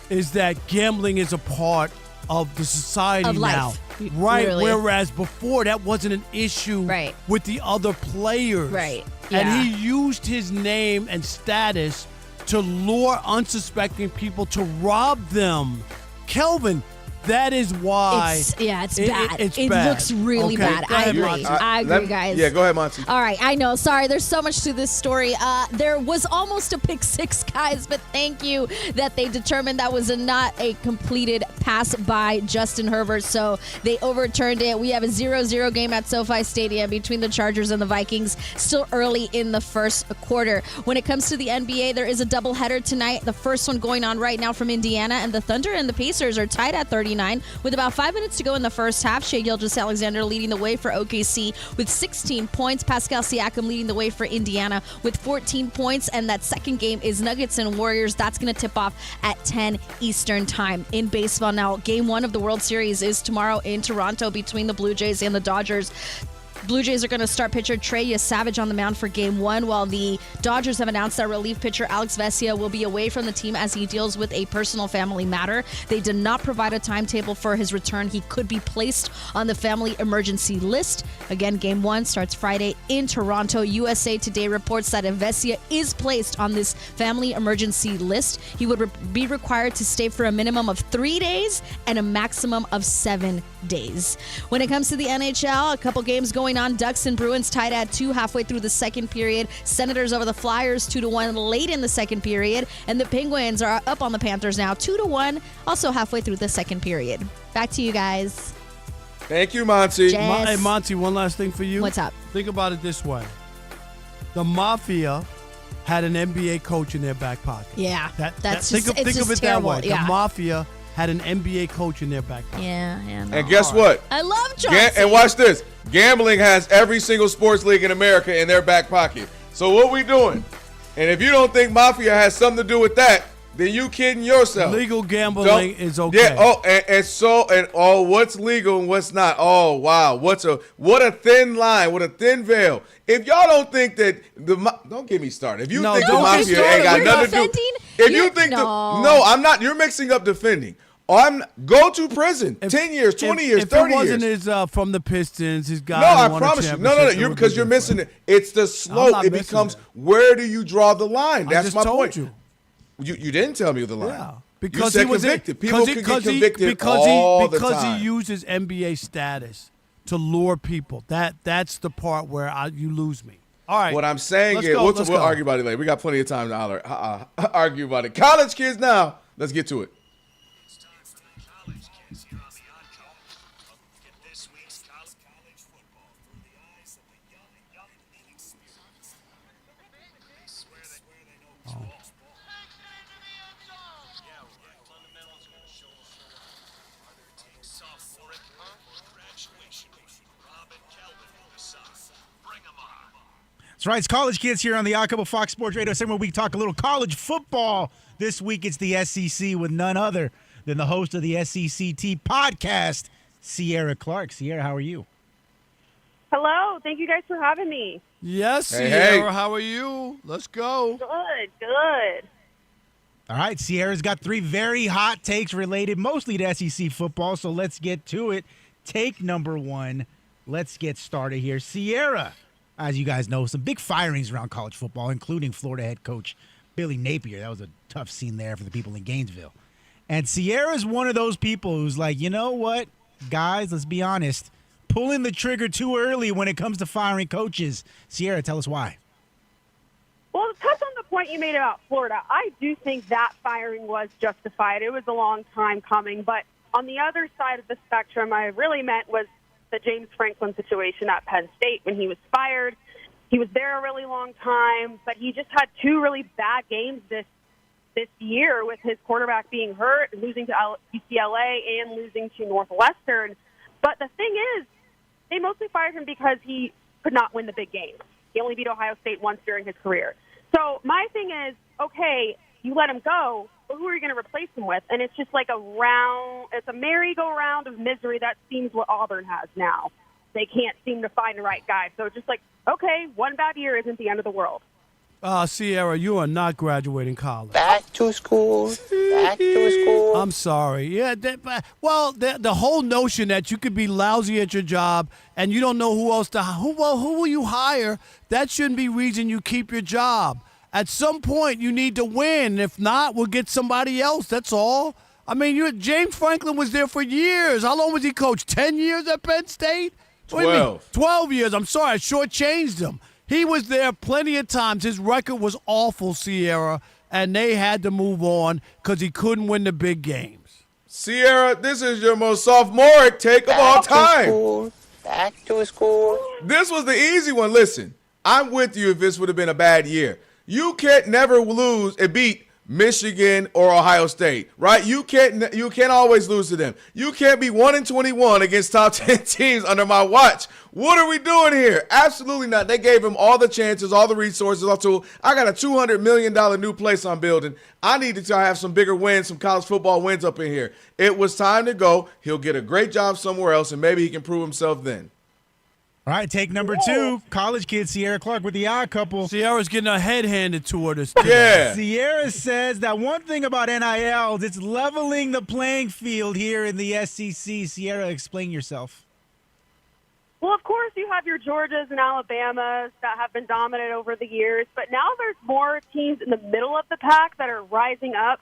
is that gambling is a part of the society of life. now. Right. Really. Whereas before that wasn't an issue with the other players. Right. And he used his name and status to lure unsuspecting people to rob them. Kelvin, that is why. It's bad. It bad. Looks really bad. I agree, guys. Yeah, go ahead, Monty. All right, I know. Sorry, there's so much to this story. There was almost a pick six, guys, but thank you that they determined that was not a completed pass by Justin Herbert, so they overturned it. We have a 0-0 game at SoFi Stadium between the Chargers and the Vikings, still early in the first quarter. When it comes to the NBA, there is a doubleheader tonight. The first one going on right now from Indiana, and the Thunder and the Pacers are tied at 39 with about 5 minutes to go in the first half. Shai Gilgeous-Alexander leading the way for OKC with 16 points. Pascal Siakam leading the way for Indiana with 14 points. And that second game is Nuggets and Warriors. That's going to tip off at 10 Eastern time. In baseball now, Game 1 of the World Series is tomorrow in Toronto between the Blue Jays and the Dodgers. Blue Jays are going to start pitcher Trey Savage on the mound for Game 1, while the Dodgers have announced that relief pitcher Alex Vesia will be away from the team as he deals with a personal family matter. They did not provide a timetable for his return. He could be placed on the family emergency list. Again, Game 1 starts Friday in Toronto. USA Today reports that if Vesia is placed on this family emergency list, he would be required to stay for a minimum of 3 days and a maximum of 7 days. When it comes to the NHL, a couple games going on. Ducks and Bruins tied at 2 halfway through the second period. Senators over the Flyers 2-1 late in the second period. And the Penguins are up on the Panthers now 2-1, also halfway through the second period. Back to you guys. Thank you, Monty. Hey, Monty, one last thing for you. What's up? Think about it this way. The Mafia had an NBA coach in their back pocket. Yeah. Think of it terrible. that way. Yeah. The Mafia had an NBA coach in their back pocket. Yeah. And guess what? I love Chauncey. And watch this. Gambling has every single sports league in America in their back pocket. So what we doing? And if you don't think Mafia has something to do with that, then you kidding yourself. Legal gambling is okay. Yeah. What's legal and what's not? Oh, wow. What a thin line. What a thin veil. If y'all don't think that don't get me started. If you think the Mafia ain't got nothing to do. If you think I'm not. You're mixing up defending. Go to prison. 10 years, 20 years, 30 years. If it wasn't his from the Pistons, his guy. No, I promise you. No. Because you're missing it. It's the slope. It becomes where do you draw the line? That's my point. You didn't tell me the line. Yeah. Because he was convicted. People can get convicted all the time. Because he uses NBA status to lure people. That's the part where you lose me. All right. What I'm saying is, we'll argue about it later. We got plenty of time to argue about it. College kids now. Let's get to it. It's time for the college kids here on the Odd Couple. Look at this week's college football through the eyes of the young and inexperienced. They swear they know ball. Yeah, fundamentals are going to show us That's right. It's College Kids here on the Odd Couple Fox Sports Radio segment. We talk a little college football. This week it's the SEC with none other than the host of the SECT podcast, Sierra Clark. Sierra, how are you? Hello. Thank you guys for having me. Yes, Hey, Sierra, hey. how are you? Let's go. Good. All right, Sierra's got 3 very hot takes related mostly to SEC football, so let's get to it. Take number 1. Let's get started here. Sierra, as you guys know, some big firings around college football, including Florida head coach Billy Napier. That was a tough scene there for the people in Gainesville. And Sierra's one of those people who's like, you know what, guys, let's be honest, pulling the trigger too early when it comes to firing coaches. Sierra, tell us why. Well, to touch on the point you made about Florida, I do think that firing was justified. It was a long time coming. But on the other side of the spectrum, I really meant was the James Franklin situation at Penn State when he was fired. He was there a really long time, but he just had 2 really bad games this year with his quarterback being hurt, losing to UCLA and losing to Northwestern. But the thing is, they mostly fired him because he could not win the big games. He only beat Ohio State once during his career. So my thing is, okay, you let him go, but who are you going to replace him with? And it's just like it's a merry-go-round of misery. That seems what Auburn has now. They can't seem to find the right guy. So it's just like, okay, 1 bad year isn't the end of the world. Sierra, you are not graduating college. Back to school. Back to school. I'm sorry. Yeah, the whole notion that you could be lousy at your job and you don't know who else who will you hire, that shouldn't be reason you keep your job. At some point, you need to win. If not, we'll get somebody else. That's all. I mean, James Franklin was there for years. How long was he coach? 10 years at Penn State? 12. 12 years. I'm sorry. I shortchanged him. He was there plenty of times. His record was awful, Sierra, and they had to move on because he couldn't win the big games. Sierra, this is your most sophomoric take of all time. Back to school. This was the easy one. Listen, I'm with you if this would have been a bad year. You can't never lose and beat Michigan or Ohio State, right? You can't always lose to them. You can't be 1-21 against top 10 teams under my watch. What are we doing here? Absolutely not. They gave him all the chances, all the resources, all tools. I got a $200 million new place I'm building. I needed to have some bigger wins, some college football wins up in here. It was time to go. He'll get a great job somewhere else, and maybe he can prove himself then. All right, take number 2, college kid Sierra Clark with the Odd Couple. Sierra's getting her head handed to her this Yeah. Sierra says that one thing about NIL, it's leveling the playing field here in the SEC. Sierra, explain yourself. Well, of course, you have your Georgias and Alabamas that have been dominant over the years, but now there's more teams in the middle of the pack that are rising up.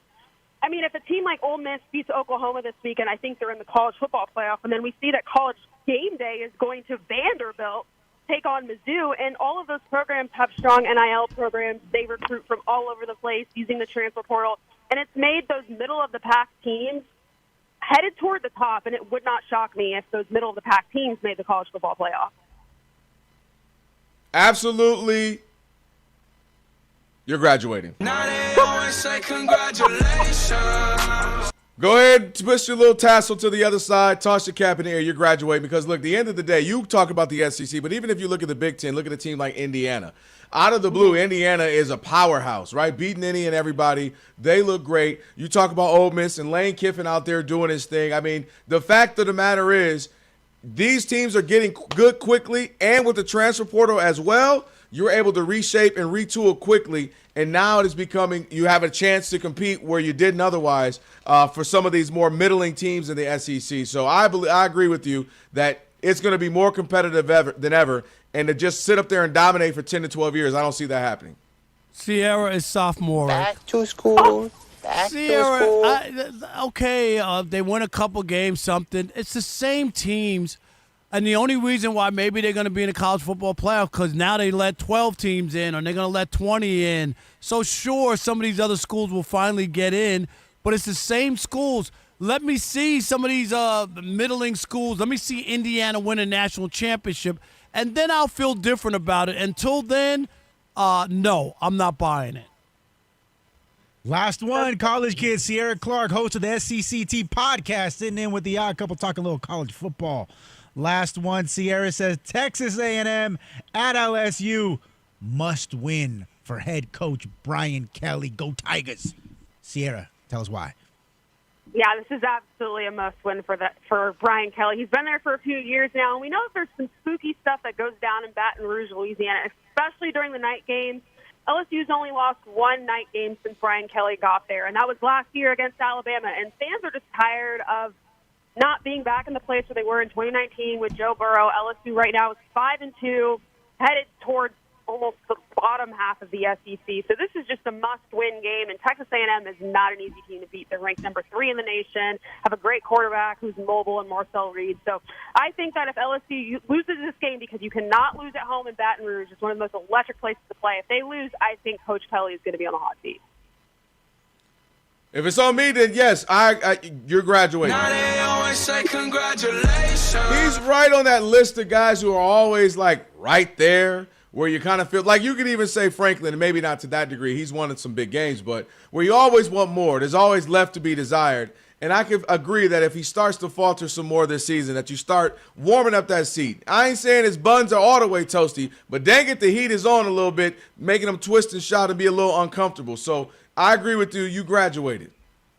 I mean, if a team like Ole Miss beats Oklahoma this weekend, I think they're in the college football playoff, and then we see that College Game Day is going to Vanderbilt take on Mizzou, and all of those programs have strong NIL programs. They recruit from all over the place using the transfer portal, and it's made those middle-of-the-pack teams headed toward the top, and it would not shock me if those middle-of-the-pack teams made the college football playoff. Absolutely. You're graduating. Now they always say congratulations. Go ahead, push your little tassel to the other side, toss your cap in the air, you're graduating. Because, look, the end of the day, you talk about the SEC, but even if you look at the Big Ten, look at a team like Indiana. Out of the blue, Indiana is a powerhouse, right? Beating any and everybody. They look great. You talk about Ole Miss and Lane Kiffin out there doing his thing. I mean, the fact of the matter is these teams are getting good quickly, and with the transfer portal as well, you're able to reshape and retool quickly, and now it is becoming you have a chance to compete where you didn't otherwise for some of these more middling teams in the SEC. So I agree with you that it's going to be more competitive than ever, and to just sit up there and dominate for 10 to 12 years, I don't see that happening. Sierra is sophomore. Back to school. Back Sierra, to school. They win a couple games, something. It's the same teams. And the only reason why maybe they're going to be in the college football playoff because now they let 12 teams in or they're going to let 20 in. So, sure, some of these other schools will finally get in, but it's the same schools. Let me see some of these middling schools. Let me see Indiana win a national championship, and then I'll feel different about it. Until then, no, I'm not buying it. Last one, college kid Sierra Clark, host of the SECT podcast, sitting in with the Odd Couple, talking a little college football. Last one, Sierra says Texas A&M at LSU. must win for head coach Brian Kelly. Go Tigers. Sierra, tell us why. Yeah, this is absolutely a must-win for Brian Kelly. He's been there for a few years now, and we know that there's some spooky stuff that goes down in Baton Rouge, Louisiana, especially during the night games. LSU's only lost one night game since Brian Kelly got there, and that was last year against Alabama. And fans are just tired of not being back in the place where they were in 2019 with Joe Burrow. LSU right now is 5-2, headed towards almost the bottom half of the SEC. So this is just a must-win game, and Texas A&M is not an easy team to beat. They're ranked number 3 in the nation, have a great quarterback who's mobile, and Marcel Reed. So I think that if LSU loses this game, because you cannot lose at home in Baton Rouge, it's one of the most electric places to play. If they lose, I think Coach Kelly is going to be on the hot seat. If it's on me, then yes, you're graduating. Now they always say congratulations. He's right on that list of guys who are always like right there, where you kind of feel like you could even say Franklin, and maybe not to that degree. He's won in some big games, but where you always want more. There's always left to be desired. And I could agree that if he starts to falter some more this season, that you start warming up that seat. I ain't saying his buns are all the way toasty, but dang it, the heat is on a little bit, making him twist and shout and be a little uncomfortable. So I agree with you. You graduated.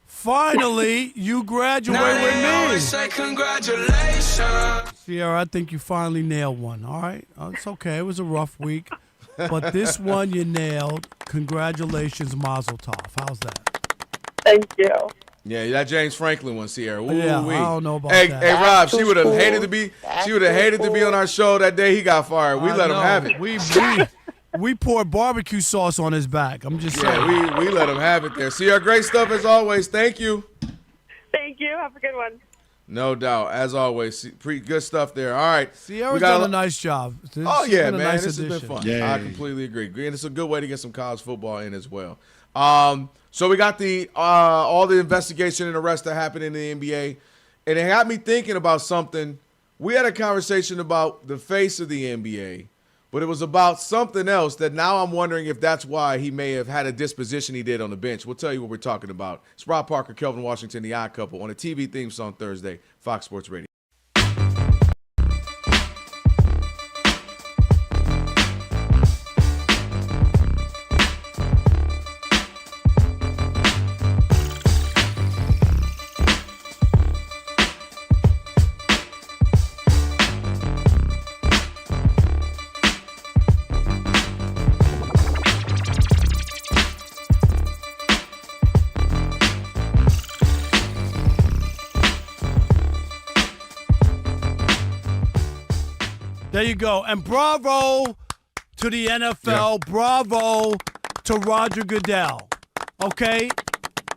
Finally, you graduate with me. Say congratulations. Sierra, I think you finally nailed one. All right. It's okay. It was a rough week. But this one you nailed. Congratulations, Mazel Tov. How's that? Thank you. Yeah, that James Franklin one, Sierra. Ooh, yeah, wee. I don't know about hey, that. Hey, Rob, she would have hated to be. She would have hated to be on our show that day he got fired. We let him have it. We poured barbecue sauce on his back. I'm just saying. Yeah, we let him have it there. Sierra, great stuff as always. Thank you. Thank you. Have a good one. No doubt, as always. Pretty good stuff there. All right. Sierra's done a nice job. This oh, yeah, man. Nice this has been fun. Yeah. I completely agree. And it's a good way to get some college football in as well. So we got the all the investigation and arrests that happened in the NBA. And it got me thinking about something. We had a conversation about the face of the NBA, but it was about something else that now I'm wondering if that's why he may have had a disposition he did on the bench. We'll tell you what we're talking about. It's Rob Parker, Kelvin Washington, the Odd Couple on a TV theme song Thursday, Fox Sports Radio. There you go. And bravo to the NFL. Yeah. Bravo to Roger Goodell. Okay?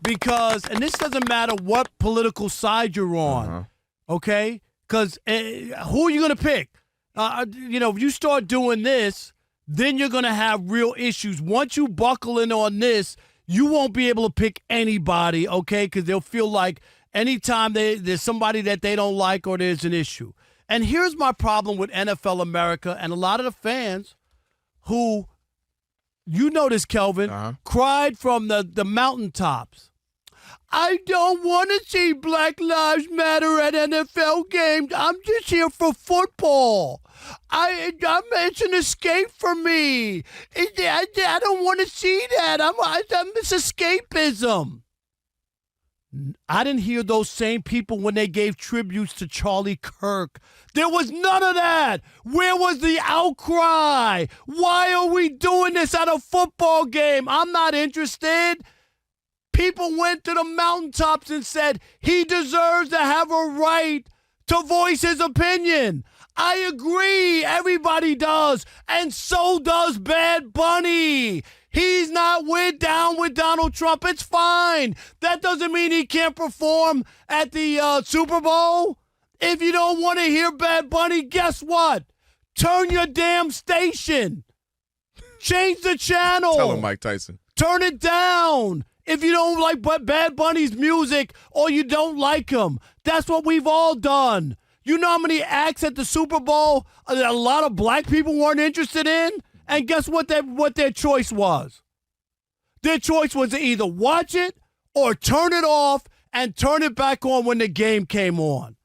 Because, and this doesn't matter what political side you're on. Okay? Because who are you going to pick? If you start doing this, then you're going to have real issues. Once you buckle in on this, you won't be able to pick anybody, okay? Because they'll feel like anytime there's somebody that they don't like or there's an issue. And here's my problem with NFL America and a lot of the fans who, you know this, Kelvin, cried from the mountaintops. I don't want to see Black Lives Matter at NFL games. I'm just here for football. It's an escape for me. I don't want to see that. It's escapism. I didn't hear those same people when they gave tributes to Charlie Kirk. There was none of that. Where was the outcry? Why are we doing this at a football game? I'm not interested. People went to the mountaintops and said he deserves to have a right to voice his opinion. I agree. Everybody does. And so does Bad Bunny. He's not down with Donald Trump. It's fine. That doesn't mean he can't perform at the Super Bowl. If you don't want to hear Bad Bunny, guess what? Turn your damn station. Change the channel. Tell him Mike Tyson. Turn it down. If you don't like Bad Bunny's music or you don't like him. That's what we've all done. You know how many acts at the Super Bowl a lot of black people weren't interested in? And guess what their choice was? Their choice was to either watch it or turn it off and turn it back on when the game came on.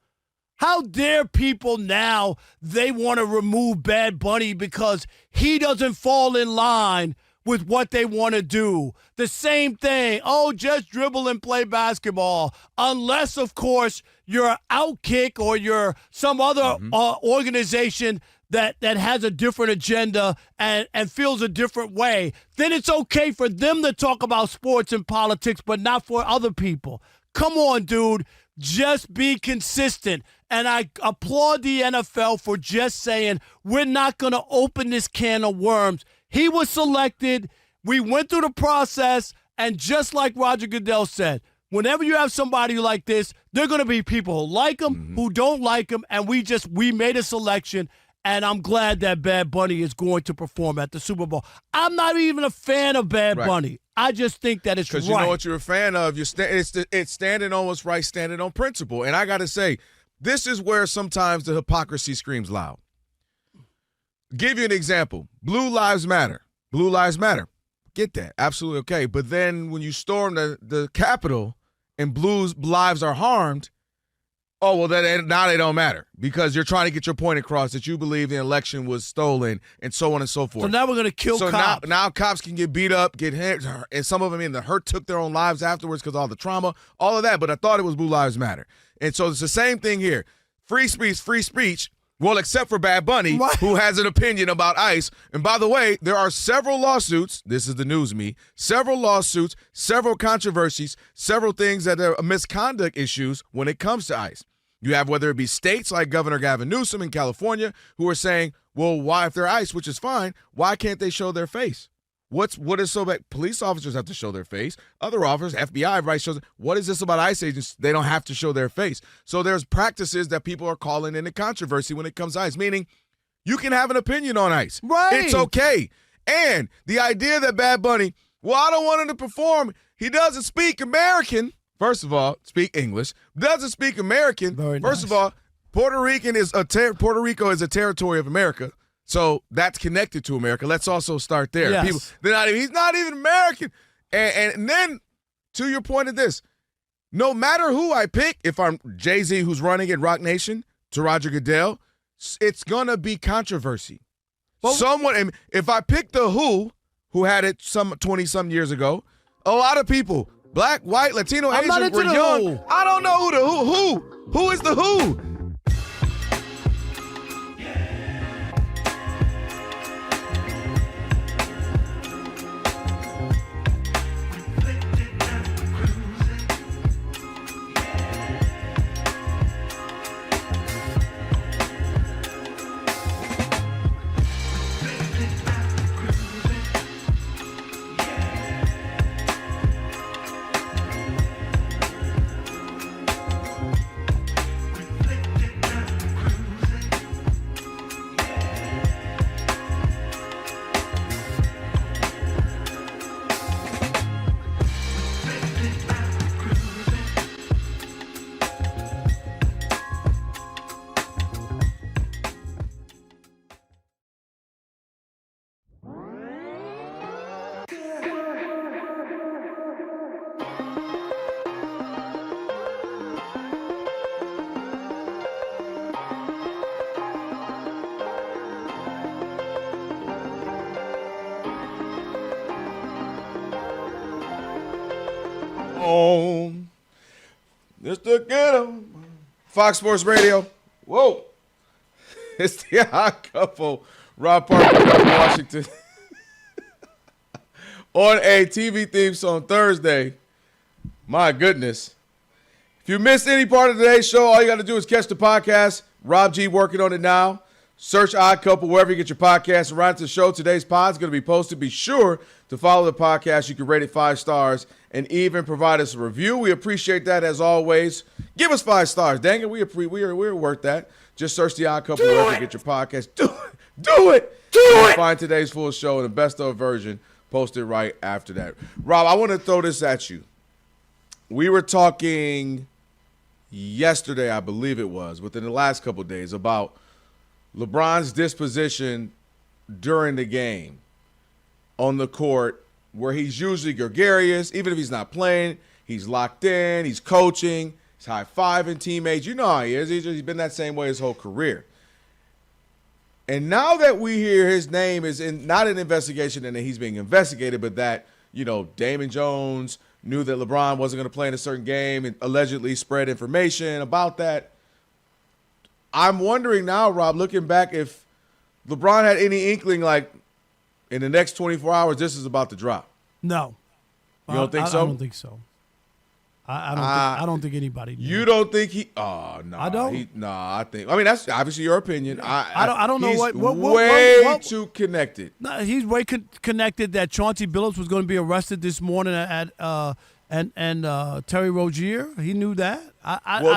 How dare people now, they want to remove Bad Bunny because he doesn't fall in line with what they want to do. The same thing. Oh, just dribble and play basketball. Unless, of course, you're Outkick or you're some other organization that has a different agenda and feels a different way. Then it's okay for them to talk about sports and politics, but not for other people. Come on, dude. Just be consistent. And I applaud the NFL for just saying, we're not going to open this can of worms. He was selected. We went through the process. And just like Roger Goodell said, whenever you have somebody like this, there are going to be people who like him, who don't like him. And we made a selection. And I'm glad that Bad Bunny is going to perform at the Super Bowl. I'm not even a fan of Bad Bunny. I just think that it's right. Because you know what you're a fan of. It's standing on what's right, standing on principle. And I got to say, this is where sometimes the hypocrisy screams loud. Give you an example. Blue Lives Matter. Blue Lives Matter. Get that. Absolutely okay. But then when you storm the Capitol and Blue's lives are harmed, oh, well, now they don't matter because you're trying to get your point across that you believe the election was stolen and so on and so forth. So now we're going to kill cops. Now cops can get beat up, get hit, and some of them took their own lives afterwards because of all the trauma, all of that. But I thought it was Blue Lives Matter. And so it's the same thing here. Free speech. Well, except for Bad Bunny, who has an opinion about ICE. And by the way, there are several lawsuits. This is the news me. Several lawsuits, several controversies, several things that are misconduct issues when it comes to ICE. You have whether it be states like Governor Gavin Newsom in California who are saying, well, why if they're ICE, which is fine, why can't they show their face? What is so bad? Police officers have to show their face. Other officers, FBI, everybody shows. What is this about ICE agents? They don't have to show their face. So there's practices that people are calling into controversy when it comes to ICE, meaning you can have an opinion on ICE. Right. It's okay. And the idea that Bad Bunny, well, I don't want him to perform. He doesn't speak American. First of all, speak English. Doesn't speak American. First of all, Puerto Rico is a territory of America. So that's connected to America. Let's also start there. Yes. He's not even American. And then, to your point of this, no matter who I pick, if I'm Jay-Z who's running at Rock Nation to Roger Goodell, it's going to be controversy. Someone, if I pick the who had it some 20-some years ago, a lot of people, black, white, Latino, Asian, were young. I don't know who. Who is the who? Just to get him. Fox Sports Radio. Whoa. It's the odd couple. Rob Parker and Kelvin Washington. On a TV theme song Thursday. My goodness. If you missed any part of today's show, all you got to do is catch the podcast. Rob G working on it now. Search Odd Couple wherever you get your podcast. And right to the show, today's pod is going to be posted. Be sure to follow the podcast. You can rate it 5 stars and even provide us a review. We appreciate that as always. Give us 5 stars. Dang it, we're worth that. Just search the Odd Couple wherever you get your podcast. Do it. Find today's full show and the best of version posted right after that. Rob, I want to throw this at you. We were talking yesterday, I believe it was, within the last couple of days, about LeBron's disposition during the game on the court, where he's usually gregarious. Even if he's not playing, he's locked in, he's coaching, He's high-fiving teammates. You know how he is. He's been that same way his whole career. And now that we hear his name is not an investigation and that he's being investigated, but that, Damon Jones knew that LeBron wasn't going to play in a certain game and allegedly spread information about that. I'm wondering now, Rob, looking back, if LeBron had any inkling, like, in the next 24 hours, this is about to drop. No. You don't think so? I don't think so. I don't think anybody knew. You don't think he? Oh no, I don't. I mean that's obviously your opinion. I don't know he's what way too connected. No, he's way connected that Chauncey Billups was going to be arrested this morning at Terry Rozier. He knew that.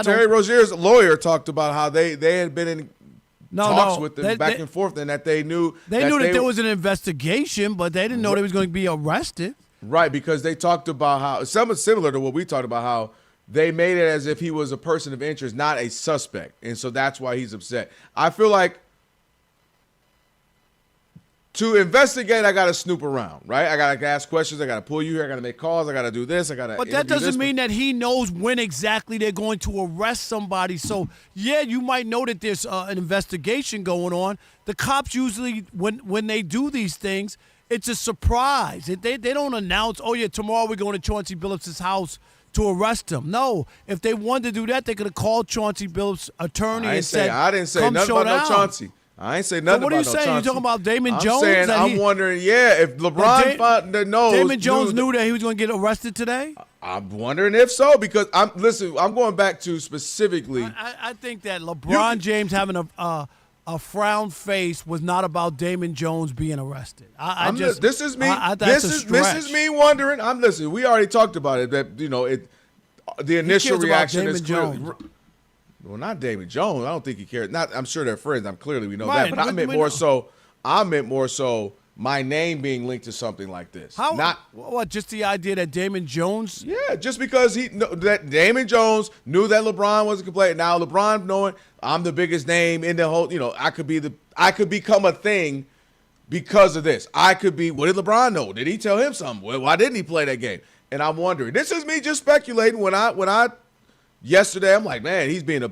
Terry Rozier's lawyer talked about how they had been in talks with them back and forth, and that they knew that there was an investigation, but they didn't know they was going to be arrested. Right, because they talked about how something similar to what we talked about, how they made it as if he was a person of interest, not a suspect. And so that's why he's upset. I feel like to investigate, I got to snoop around, right? I got to ask questions. I got to pull you here. I got to make calls. I got to do this. I got to. But that doesn't mean that he knows when exactly they're going to arrest somebody. So, yeah, you might know that there's an investigation going on. The cops usually, when they do these things, it's a surprise. They don't announce, oh, yeah, tomorrow we're going to Chauncey Billups' house to arrest him. No. If they wanted to do that, they could have called Chauncey Billups' attorney and said, I didn't say nothing about no Chauncey. I ain't say nothing about no Chauncey. So what are you saying? You're talking about Damon Jones? I'm wondering, if LeBron knows. Damon Jones knew that he was going to get arrested today? I'm wondering if so, because I'm going back to specifically. I think that LeBron James having a frown face was not about Damon Jones being arrested. This is me. This is me wondering. We already talked about it. That the initial reaction is clearly. Well, not Damon Jones. I don't think he cares. I'm sure they're friends. We know that. But I meant more so my name being linked to something like this. Just the idea that Damon Jones? Yeah, just because that Damon Jones knew that LeBron wasn't going to play. Now LeBron knowing I'm the biggest name in the whole, I could become a thing because of this. What did LeBron know? Did he tell him something? Well, why didn't he play that game? And I'm wondering. This is me just speculating. Yesterday, I'm like, man, he's being a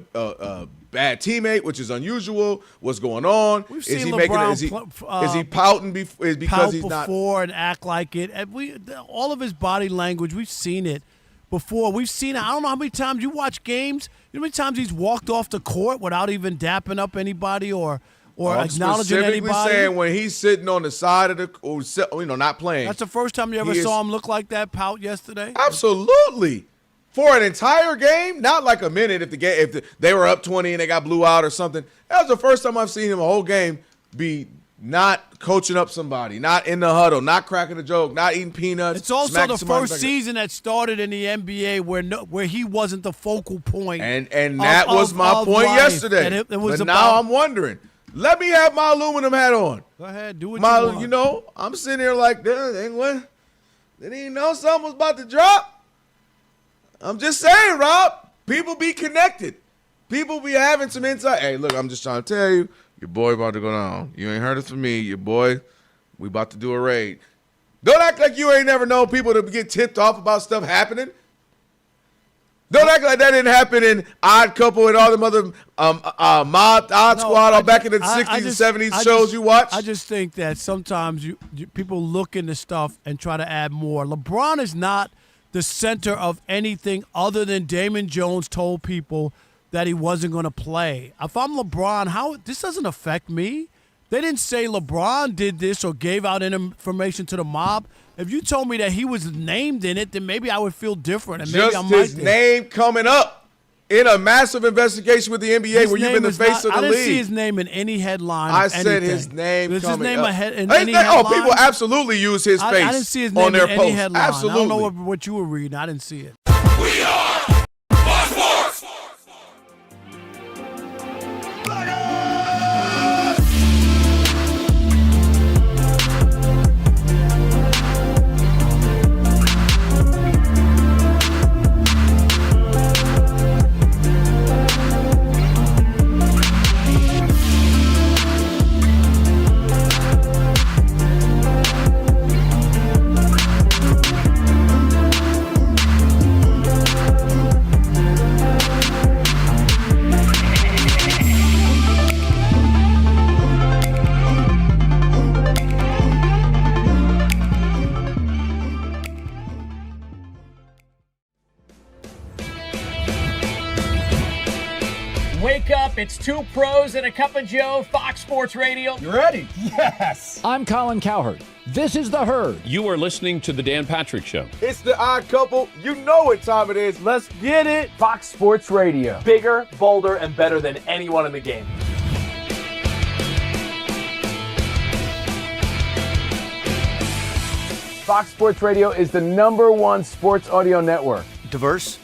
bad teammate, which is unusual. What's going on? We've seen LeBron is he pouting because he's not before and act like it? And all of his body language, we've seen it before. We've seen it. I don't know how many times you watch games. You know how many times he's walked off the court without even dapping up anybody or acknowledging anybody. Saying when he's sitting on the side of not playing. That's the first time you ever saw him look like that, pout yesterday? Absolutely. For an entire game, not like a minute if they were up 20 and they got blew out or something. That was the first time I've seen him a whole game be not coaching up somebody, not in the huddle, not cracking a joke, not eating peanuts. It's also the first season that started in the NBA where he wasn't the focal point. And that was my point yesterday. But now I'm wondering. Let me have my aluminum hat on. Go ahead, do what you want. I'm sitting here like, didn't he know something was about to drop? I'm just saying, Rob, people be connected. People be having some insight. Hey, look, I'm just trying to tell you, your boy about to go down. You ain't heard it from me. Your boy, we about to do a raid. Don't act like you ain't never known people to get tipped off about stuff happening. Don't act like that didn't happen in Odd Couple and all them other Odd Squad or back in the 60s and 70s shows you watch. I just think that sometimes people look into stuff and try to add more. LeBron is not the center of anything other than Damon Jones told people that he wasn't going to play. If I'm LeBron, this doesn't affect me. They didn't say LeBron did this or gave out information to the mob. If you told me that he was named in it, then maybe I would feel different. And maybe his name coming up in a massive investigation with the NBA where you've been the face of the league. I didn't see his name in any headline. I said his name coming up. His name in any headline? Oh, people absolutely use his face I didn't see his name on their in posts. any headline. Absolutely. I don't know what you were reading. I didn't see it. We are Fox Sports. It's two pros and a cup of Joe, Fox Sports Radio. You ready? Yes. I'm Colin Cowherd. This is The Herd. You are listening to The Dan Patrick Show. It's the odd couple. You know what time it is. Let's get it. Fox Sports Radio. Bigger, bolder, and better than anyone in the game. Fox Sports Radio is the #1 sports audio network. Diverse,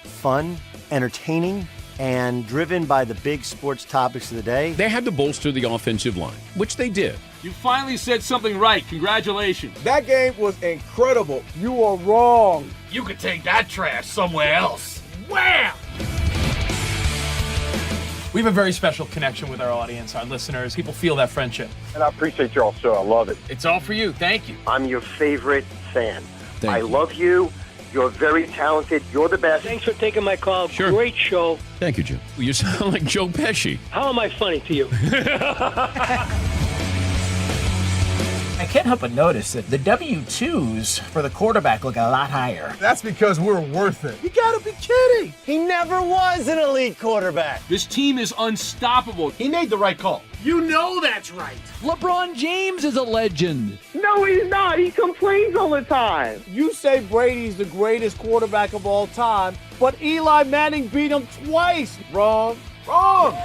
fun, entertaining, and driven by the big sports topics of the day. They had to bolster the offensive line, which they did. You finally said something right. Congratulations. That game was incredible. You are wrong. You could take that trash somewhere else. Wham! We have a very special connection with our audience, our listeners. People feel that friendship. And I appreciate y'all so. I love it. It's all for you. Thank you. I'm your favorite fan. I love you. You're very talented. You're the best. Thanks for taking my call. Sure. Great show. Thank you, Joe. You sound like Joe Pesci. How am I funny to you? I can't help but notice that the W-2s for the quarterback look a lot higher. That's because we're worth it. You gotta be kidding. He never was an elite quarterback. This team is unstoppable. He made the right call. You know that's right. LeBron James is a legend. No, he's not. He complains all the time. You say Brady's the greatest quarterback of all time, but Eli Manning beat him twice. Wrong. Wrong.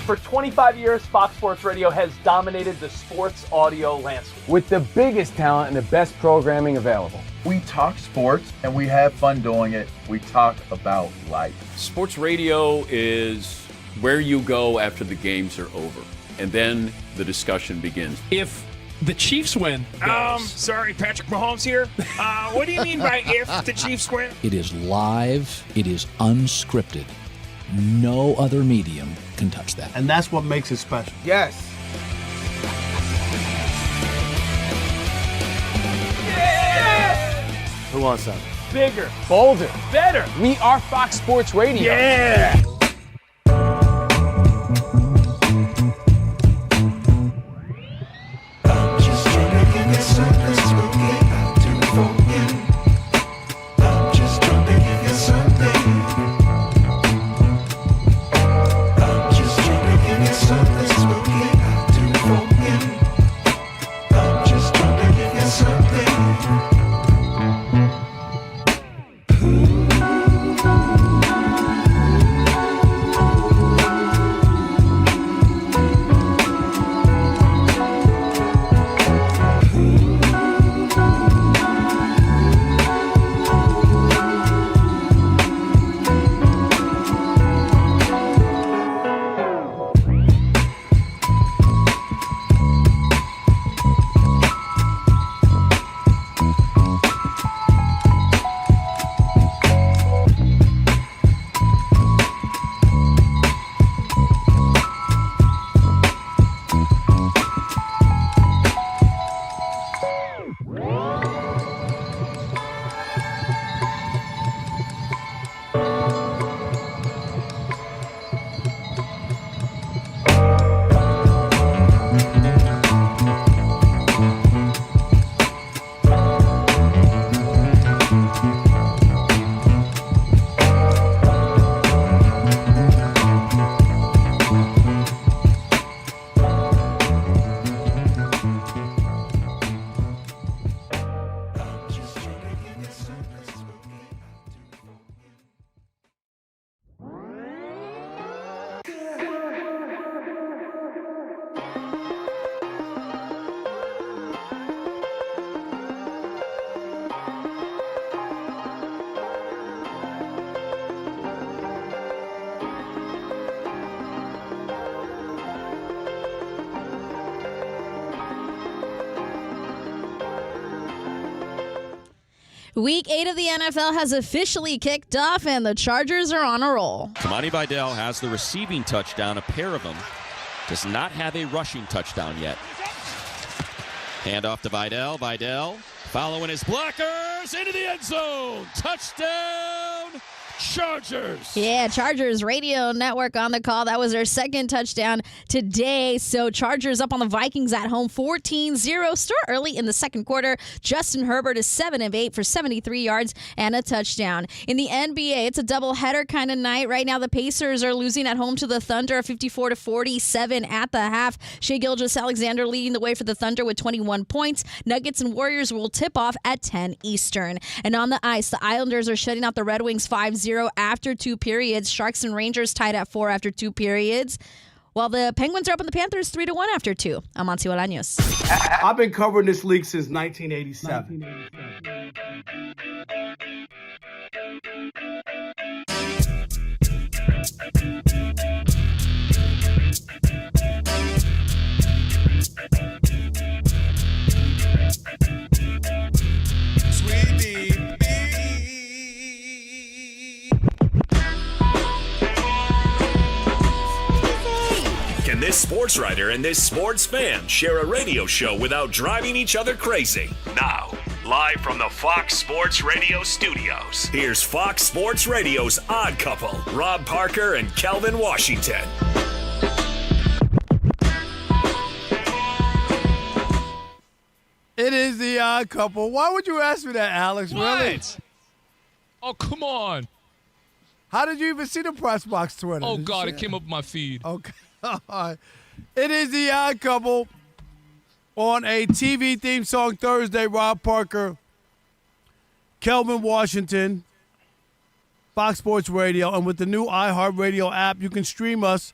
For 25 years, Fox Sports Radio has dominated the sports audio landscape with the biggest talent and the best programming available. We talk sports and we have fun doing it. We talk about life. Sports radio is where you go after the games are over, and then the discussion begins. If the Chiefs win. Sorry, Patrick Mahomes here. What do you mean by if the Chiefs win? It is live. It is unscripted. No other medium can touch that. And that's what makes it special. Yes. Who wants some? Bigger, bolder, better. We are Fox Sports Radio. Yeah. Week 8 of the NFL has officially kicked off, and the Chargers are on a roll. Kamani Vidal has the receiving touchdown, a pair of them. Does not have a rushing touchdown yet. Handoff to Vidal. Vidal following his blockers into the end zone. Touchdown, Chargers. Yeah, Chargers Radio Network on the call. That was their second touchdown today. So Chargers up on the Vikings at home 14-0. Start early in the second quarter. Justin Herbert is 7 of 8 for 73 yards and a touchdown. In the NBA, it's a doubleheader kind of night. Right now, the Pacers are losing at home to the Thunder 54-47 at the half. Shai Gilgeous-Alexander leading the way for the Thunder with 21 points. Nuggets and Warriors will tip off at 10 Eastern. And on the ice, the Islanders are shutting out the Red Wings 5-0 after 2 periods. Sharks and Rangers tied at 4 after 2 periods. While the Penguins are up on the Panthers 3-1 after 2. I'm Monty Olaños. I've been covering this league since 1987. Can this sports writer and this sports fan share a radio show without driving each other crazy? Now, live from the Fox Sports Radio studios, here's Fox Sports Radio's Odd Couple, Rob Parker and Kelvin Washington. It is the Odd Couple. Why would you ask me that, Alex? What? Really? Oh, come on. How did you even see the press box Twitter? Oh, God, it came up my feed. Okay. All right. It is the Odd Couple on a TV theme song Thursday. Rob Parker, Kelvin Washington, Fox Sports Radio. And with the new iHeartRadio app, you can stream us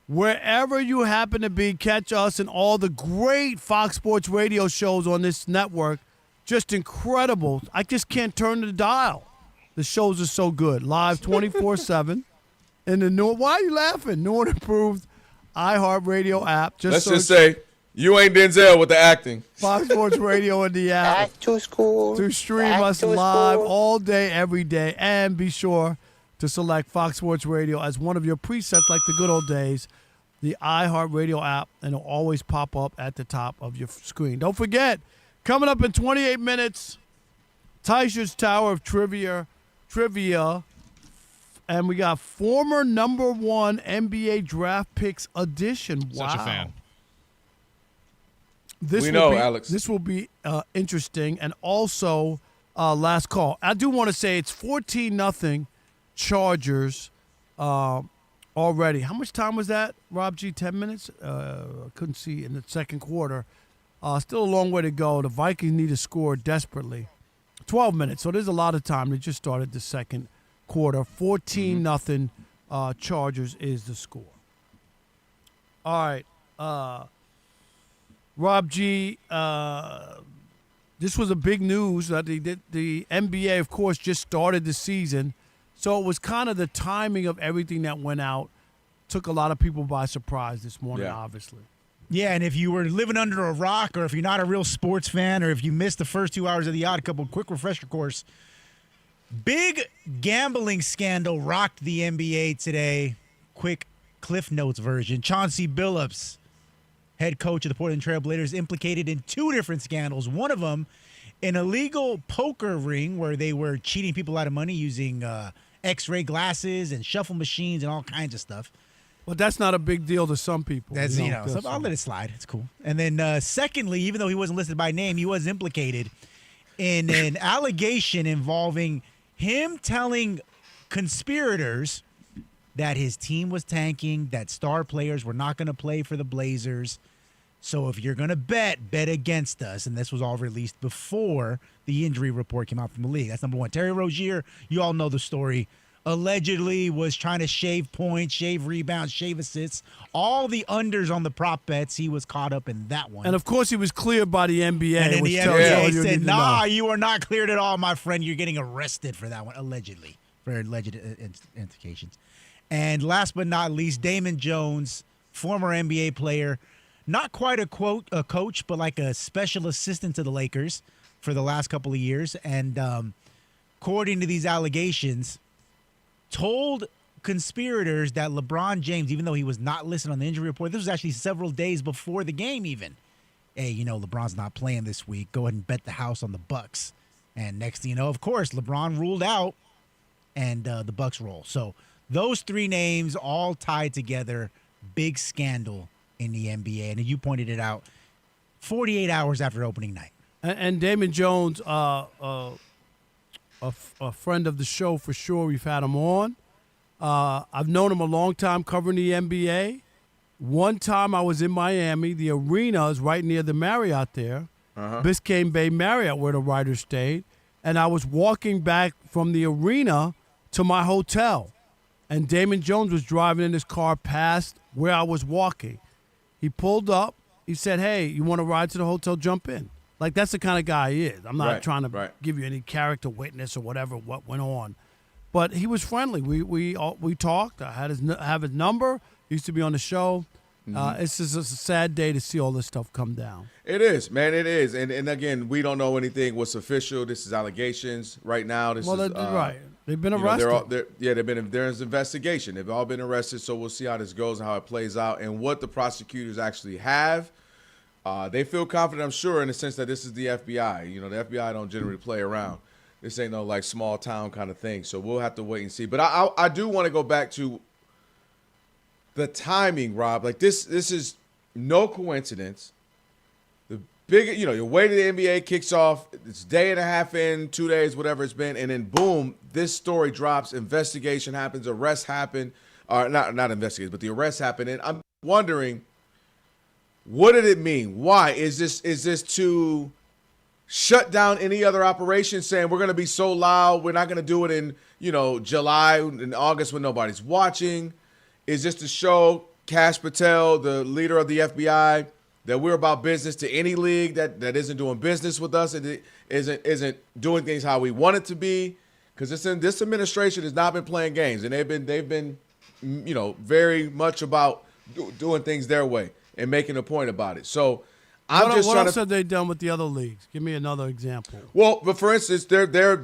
wherever you happen to be. Catch us and all the great Fox Sports Radio shows on this network. Just incredible. I just can't turn the dial. The shows are so good. Live 24/7. In the new, why are you laughing? New and improved iHeartRadio app. Let's just say you ain't Denzel with the acting. Fox Sports Radio in the app. Back to school. To stream Back us to live school. all day, every day. And be sure to select Fox Sports Radio as one of your presets like the good old days. The iHeartRadio app, and it'll always pop up at the top of your screen. Don't forget, coming up in 28 minutes, Teichert's Tower of Trivia. And we got former number 1 NBA draft picks edition. Wow. Such a fan. We know, Alex. This will be interesting. And also, last call. I do want to say it's 14-0 Chargers already. How much time was that, Rob G? 10 minutes? I couldn't see in the second quarter. Still a long way to go. The Vikings need to score desperately. 12 minutes, so there's a lot of time. They just started the second quarter. 14-0 Chargers is the score. All right. Rob G, this was a big news that the NBA, of course, just started the season. So it was kind of the timing of everything that went out. Took a lot of people by surprise this morning, obviously. Yeah, and if you were living under a rock, or if you're not a real sports fan, or if you missed the first 2 hours of the Odd Couple, quick refresher course. Big gambling scandal rocked the NBA today. Quick Cliff Notes version. Chauncey Billups, head coach of the Portland Trail Blazers, implicated in 2 different scandals. One of them, an illegal poker ring where they were cheating people out of money using X-ray glasses and shuffle machines and all kinds of stuff. Well, that's not a big deal to some people. That's, so I'll let it slide. It's cool. And then secondly, even though he wasn't listed by name, he was implicated in an allegation involving him telling conspirators that his team was tanking, that star players were not going to play for the Blazers. So if you're going to bet against us. And this was all released before the injury report came out from the league. That's number one. Terry Rozier, you all know the story, allegedly was trying to shave points, shave rebounds, shave assists, all the unders on the prop bets. He was caught up in that one. And, of course, he was cleared by the NBA. And then the NBA said, nah, you are not cleared at all, my friend. You're getting arrested for that one, allegedly, for alleged implications. And last but not least, Damon Jones, former NBA player, not quite a coach, but like a special assistant to the Lakers for the last couple of years. And according to these allegations, told conspirators that LeBron James, even though he was not listed on the injury report, this was actually several days before the game even. Hey, LeBron's not playing this week. Go ahead and bet the house on the Bucks. And next thing you know, of course, LeBron ruled out and the Bucks roll. So those three names all tied together, big scandal in the NBA. And you pointed it out 48 hours after opening night. And Damon Jones, a friend of the show for sure. We've had him on. I've known him a long time covering the NBA. One time I was in Miami. The arena is right near the Marriott there. Biscayne Bay Marriott, where the writers stayed. And I was walking back from the arena to my hotel. And Damon Jones was driving in his car past where I was walking. He pulled up. He said, hey, you want to ride to the hotel? Jump in. Like, that's the kind of guy he is. I'm not trying to give you any character witness or whatever what went on. But he was friendly. We talked. I have his number. He used to be on the show. It's just a sad day to see all this stuff come down. It is, man. It is. And again, we don't know anything what's official. This is allegations right now. Right. They've been arrested. There's investigation. They've all been arrested, so we'll see how this goes and how it plays out and what the prosecutors actually have. They feel confident, I'm sure, in the sense that this is the FBI. You know, the FBI don't generally play around. This ain't no, like, small town kind of thing. So we'll have to wait and see. But I do want to go back to the timing, Rob. Like, this is no coincidence. The big, your way to the NBA kicks off. It's day and a half in, 2 days, whatever it's been. And then, boom, this story drops. Investigation happens. Arrests happen. Not investigation, but the arrests happen. And I'm wondering, what did it mean? Why? Is this to shut down any other operation, saying we're going to be so loud, we're not going to do it in, July and August when nobody's watching? Is this to show Kash Patel, the leader of the FBI, that we're about business to any league that isn't doing business with us and isn't doing things how we want it to be? Because this administration has not been playing games, and they've been very much about doing things their way and making a point about it. So what else have they done with the other leagues? Give me another example. Well, but for instance,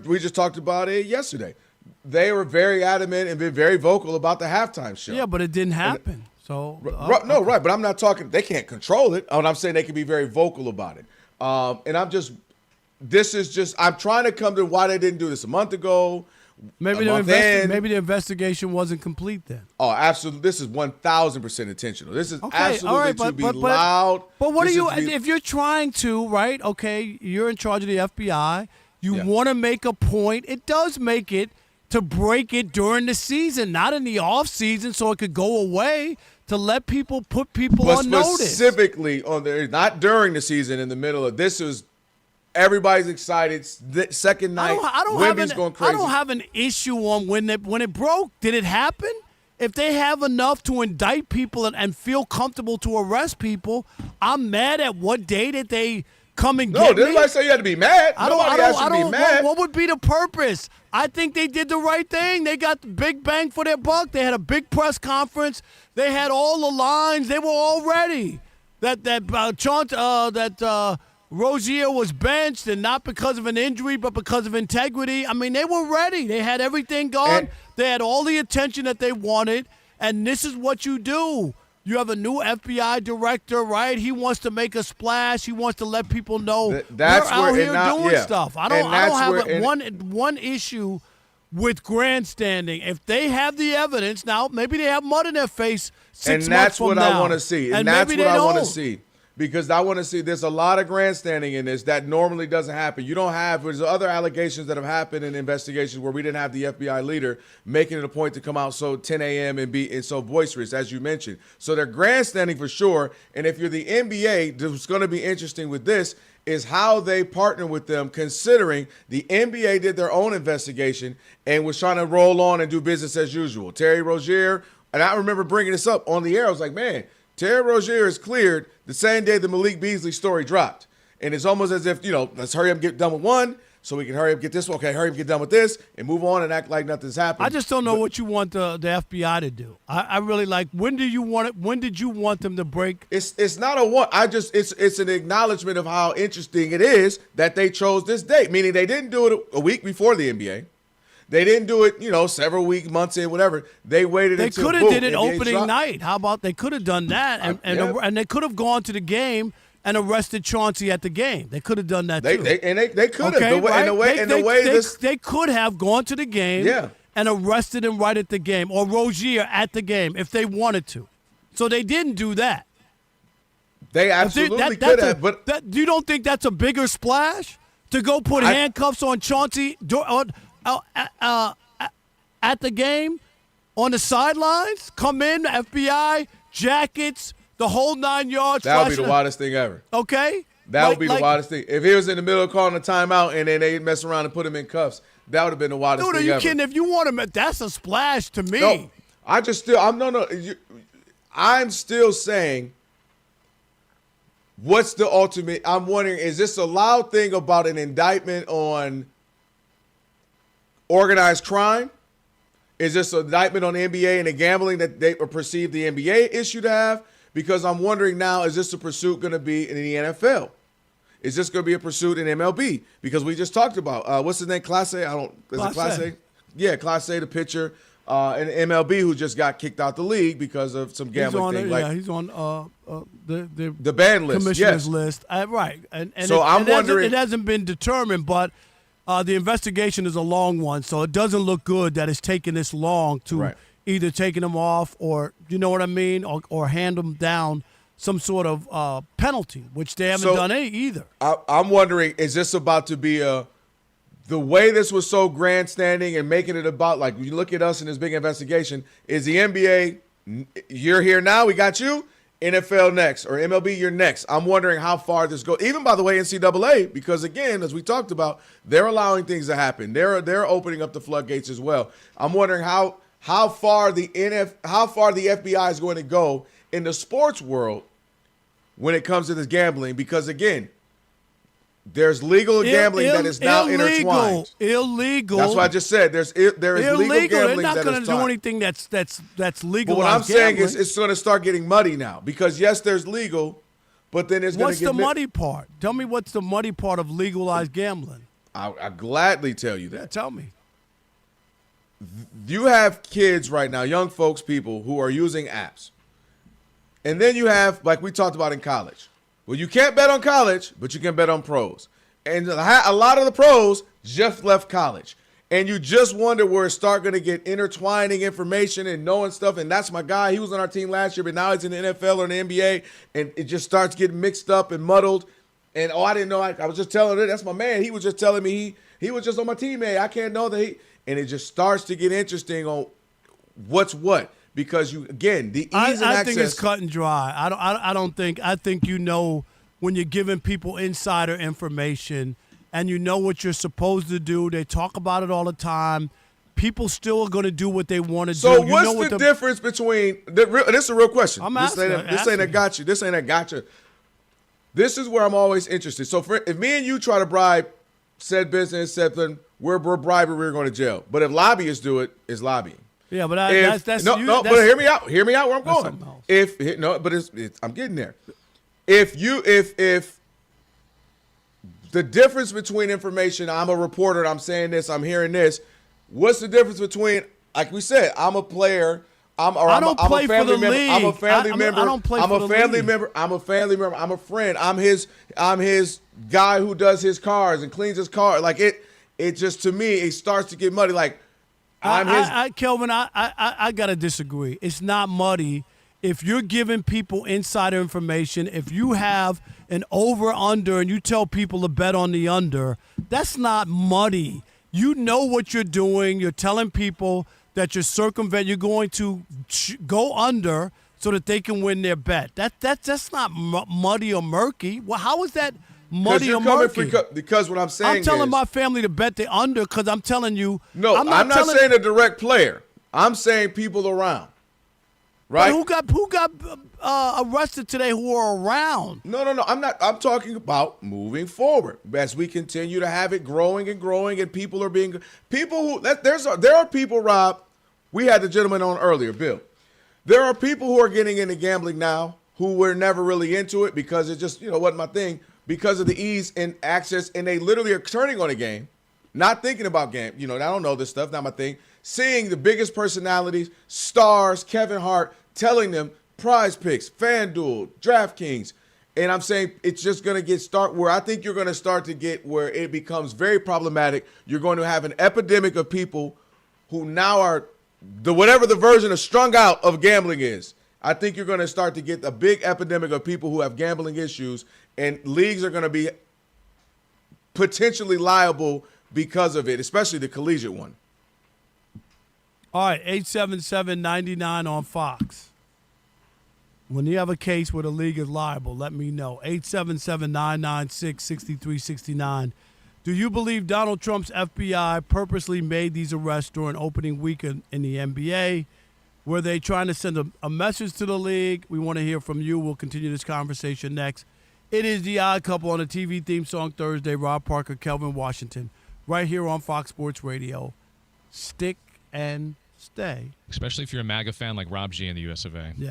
we just talked about it yesterday. They were very adamant and been very vocal about the halftime show. Yeah, but it didn't happen. But I'm not talking. They can't control it. I'm saying they can be very vocal about it. And I'm trying to come to why they didn't do this a month ago. Maybe the investigation wasn't complete then. Oh, absolutely. This is 1,000% intentional. This is absolutely all right, to be loud. But what if you're trying to, right? Okay, you're in charge of the FBI. You want to make a point. It does make it to break it during the season, not in the off season, so it could go away, to let people put people on notice. Specifically not during the season, in the middle of this is. Everybody's excited. Second night, women's going crazy. I don't have an issue on when it broke. Did it happen? If they have enough to indict people and feel comfortable to arrest people, I'm mad at what day that they come and get me. No, didn't anybody say you had to be mad? Nobody asked you to be mad. What would be the purpose? I think they did the right thing. They got the big bang for their buck. They had a big press conference. They had all the lines. They were all ready. Rozier was benched, and not because of an injury, but because of integrity. I mean, they were ready. They had everything going. They had all the attention that they wanted, and this is what you do. You have a new FBI director, right? He wants to make a splash. He wants to let people know we're out here doing stuff. I don't have one issue with grandstanding. If they have the evidence, now maybe they have mud in their face 6 months from now. And that's what I want to see. And that's what I want to see. Because I want to see, there's a lot of grandstanding in this that normally doesn't happen. There's other allegations that have happened in investigations where we didn't have the FBI leader making it a point to come out so 10 a.m. and so boisterous, as you mentioned. So they're grandstanding for sure. And if you're the NBA, what's going to be interesting with this is how they partner with them, considering the NBA did their own investigation and was trying to roll on and do business as usual. Terry Rozier, and I remember bringing this up on the air. I was like, man, Terry Rozier is cleared the same day the Malik Beasley story dropped. And it's almost as if, let's hurry up and get done with one so we can hurry up and get this one. Okay, hurry up and get done with this and move on and act like nothing's happened. I just don't know what you want the FBI to do. I really like, when do you want it? When did you want them to break? It's not a want. It's an acknowledgement of how interesting it is that they chose this date, meaning they didn't do it a week before the NBA. They didn't do it, several weeks, months in, whatever. They waited until They could have did it opening night. How about they could have done that, and they could have gone to the game and arrested Chauncey at the game. They could have done that too. They could have. They could have gone to the game. and arrested him right at the game, or Rozier at the game if they wanted to. So they didn't do that. They absolutely could have, but you don't think that's a bigger splash to go put handcuffs on Chauncey at the game on the sidelines? Come in, FBI, jackets, the whole 9 yards. That would be the wildest thing ever. Okay? That would be the wildest thing. If he was in the middle of calling a timeout and then they mess around and put him in cuffs, that would have been the wildest thing ever. Dude, are you kidding? If you want him, that's a splash to me. No, I'm still saying, what's the ultimate? I'm wondering, is this a loud thing about an indictment on organized crime? Is this an indictment on the NBA and the gambling that they perceive the NBA issue to have? Because I'm wondering now, is this a pursuit going to be in the NFL? Is this going to be a pursuit in MLB? Because we just talked about, what's his name, Class A? Class A? Yeah, Class A, the pitcher in MLB who just got kicked out the league because of some gambling thing. He's on the ban list, commissioner's list. Right. And so I'm wondering. It hasn't been determined, but the investigation is a long one, so it doesn't look good that it's taking this long to either taking him off or, you know what I mean, or hand him down some sort of penalty, which they haven't done either. I'm wondering, is this about to be the way this was so grandstanding and making it about, like, you look at us in this big investigation, is the NBA, you're here now, we got you, NFL next, or MLB, you're next. I'm wondering how far this goes. Even, by the way, NCAA, because, again, as we talked about, they're allowing things to happen. They're opening up the floodgates as well. I'm wondering how far the FBI is going to go in the sports world when it comes to this gambling, because, again, there's legal gambling that is now intertwined. Illegal. That's what I just said. There is legal gambling that is They're not going to do anything that's legal. But what I'm saying is it's going to start getting muddy now, because, yes, there's legal, but then it's going to get... What's the muddy part? Tell me what's the muddy part of legalized gambling. I'll gladly tell you that. Yeah, tell me. You have kids right now, young folks, people who are using apps. And then you have, like we talked about in college. Well, you can't bet on college, but you can bet on pros. And a lot of the pros just left college. And you just wonder where it's start going to get intertwining information and knowing stuff. And that's my guy. He was on our team last year, but now he's in the NFL or the NBA. And it just starts getting mixed up and muddled. And, I didn't know. I was just telling her, that's my man. He was just telling me he was just on my teammate. I can't know that he. And it just starts to get interesting on what's what. Because the ease and access. I think it's cut and dry. I think you know when you're giving people insider information and you know what you're supposed to do. They talk about it all the time. People still are going to do what they want to do. So what's the difference between this is a real question. I'm this ain't a gotcha. This ain't a gotcha. This is where I'm always interested. So if me and you try to bribe said business, we're bribery, we're going to jail. But if lobbyists do it, it's lobbying. Yeah, but but hear me out. Hear me out where I'm going. I'm getting there. If the difference between information, I'm a reporter, I'm saying this, I'm hearing this. What's the difference between, like we said, I'm a player, I'm a family member, I'm a family member, I'm a family member, I'm a family member, I'm a friend, I'm his guy who does his cars and cleans his car. Like it just, to me, it starts to get muddy. Like, Kelvin, I got to disagree. It's not muddy. If you're giving people insider information, if you have an over-under and you tell people to bet on the under, that's not muddy. You know what you're doing. You're telling people that you're going to go under so that they can win their bet. That's not muddy or murky. Well, how is that muddy or murky? Because what I'm saying I'm telling my family to bet the under because I'm telling you. No, I'm not saying a direct player. I'm saying people around. Right? Who got arrested today who are around? No. I'm talking about moving forward as we continue to have it growing and growing, and people are being there are people, Rob. We had the gentleman on earlier, Bill. There are people who are getting into gambling now who were never really into it because it just wasn't my thing because of the ease and access, and they literally are turning on a game, not thinking about game. I don't know this stuff, not my thing. Seeing the biggest personalities, stars, Kevin Hart, telling them Prize Picks, FanDuel, DraftKings. And I'm saying it's just going to where I think you're going to start to get where it becomes very problematic. You're going to have an epidemic of people who now are whatever the version of strung out of gambling is. I think you're going to start to get a big epidemic of people who have gambling issues, and leagues are going to be potentially liable because of it, especially the collegiate one. All right, 877-99 on Fox. When you have a case where the league is liable, let me know. 877-996-6369. Do you believe Donald Trump's FBI purposely made these arrests during opening weekend in the NBA? Were they trying to send a message to the league? We want to hear from you. We'll continue this conversation next. It is The Odd Couple on the TV theme song Thursday. Rob Parker, Kelvin Washington, right here on Fox Sports Radio. Stick and stay. Especially if you're a MAGA fan like Rob G in the US of A. Yeah.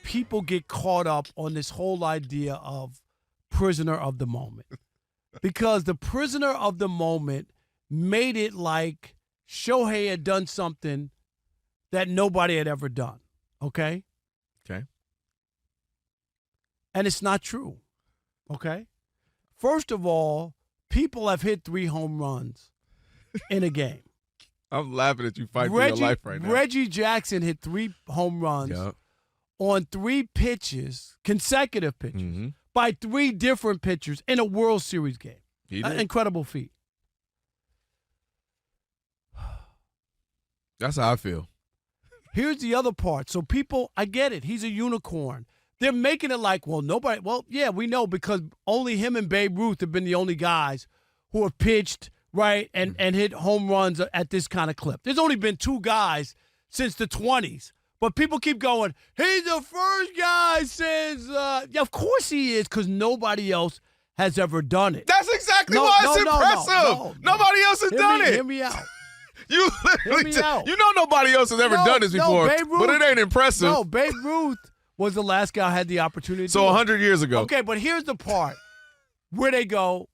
People get caught up on this whole idea of prisoner of the moment, because the prisoner of the moment made it like Shohei had done something that nobody had ever done. Okay? Okay. And it's not true. Okay? First of all, people have hit 3 home runs in a game. I'm laughing at you fighting for your life right now. Reggie Jackson hit 3 home runs. Yep. On 3 pitches, consecutive pitches, by 3 different pitchers in a World Series game. An incredible feat. That's how I feel. Here's the other part. So people, I get it. He's a unicorn. They're making it like, well, nobody. Well, yeah, we know, because only him and Babe Ruth have been the only guys who have pitched, right, and hit home runs at this kind of clip. There's only been 2 guys since the 20s. But people keep going, he's the first guy since, yeah, of course he is, because nobody else has ever done it. That's exactly why it's impressive. Nobody else has done it. Hear me out. You literally, you know nobody else has ever done this before, but it ain't impressive. No, Babe Ruth was the last guy who had the opportunity to do it. 100 years ago. Okay, but here's the part where they go,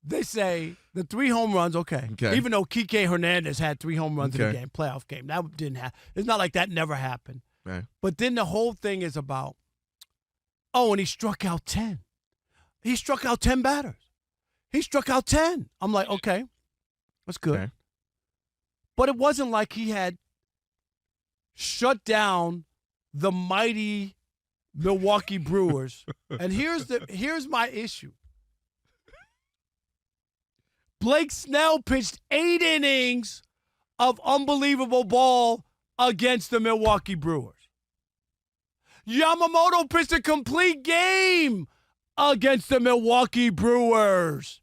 they say the 3 home runs, okay. Even though Kike Hernandez had 3 home runs in a game, playoff game. That didn't happen. It's not like that never happened. Right. But then the whole thing is about, and he struck out 10. He struck out 10 batters. He struck out 10. I'm like, okay, that's good. Okay. But it wasn't like he had shut down the mighty Milwaukee Brewers. And here's my issue. Blake Snell pitched 8 innings of unbelievable ball against the Milwaukee Brewers. Yamamoto pitched a complete game against the Milwaukee Brewers.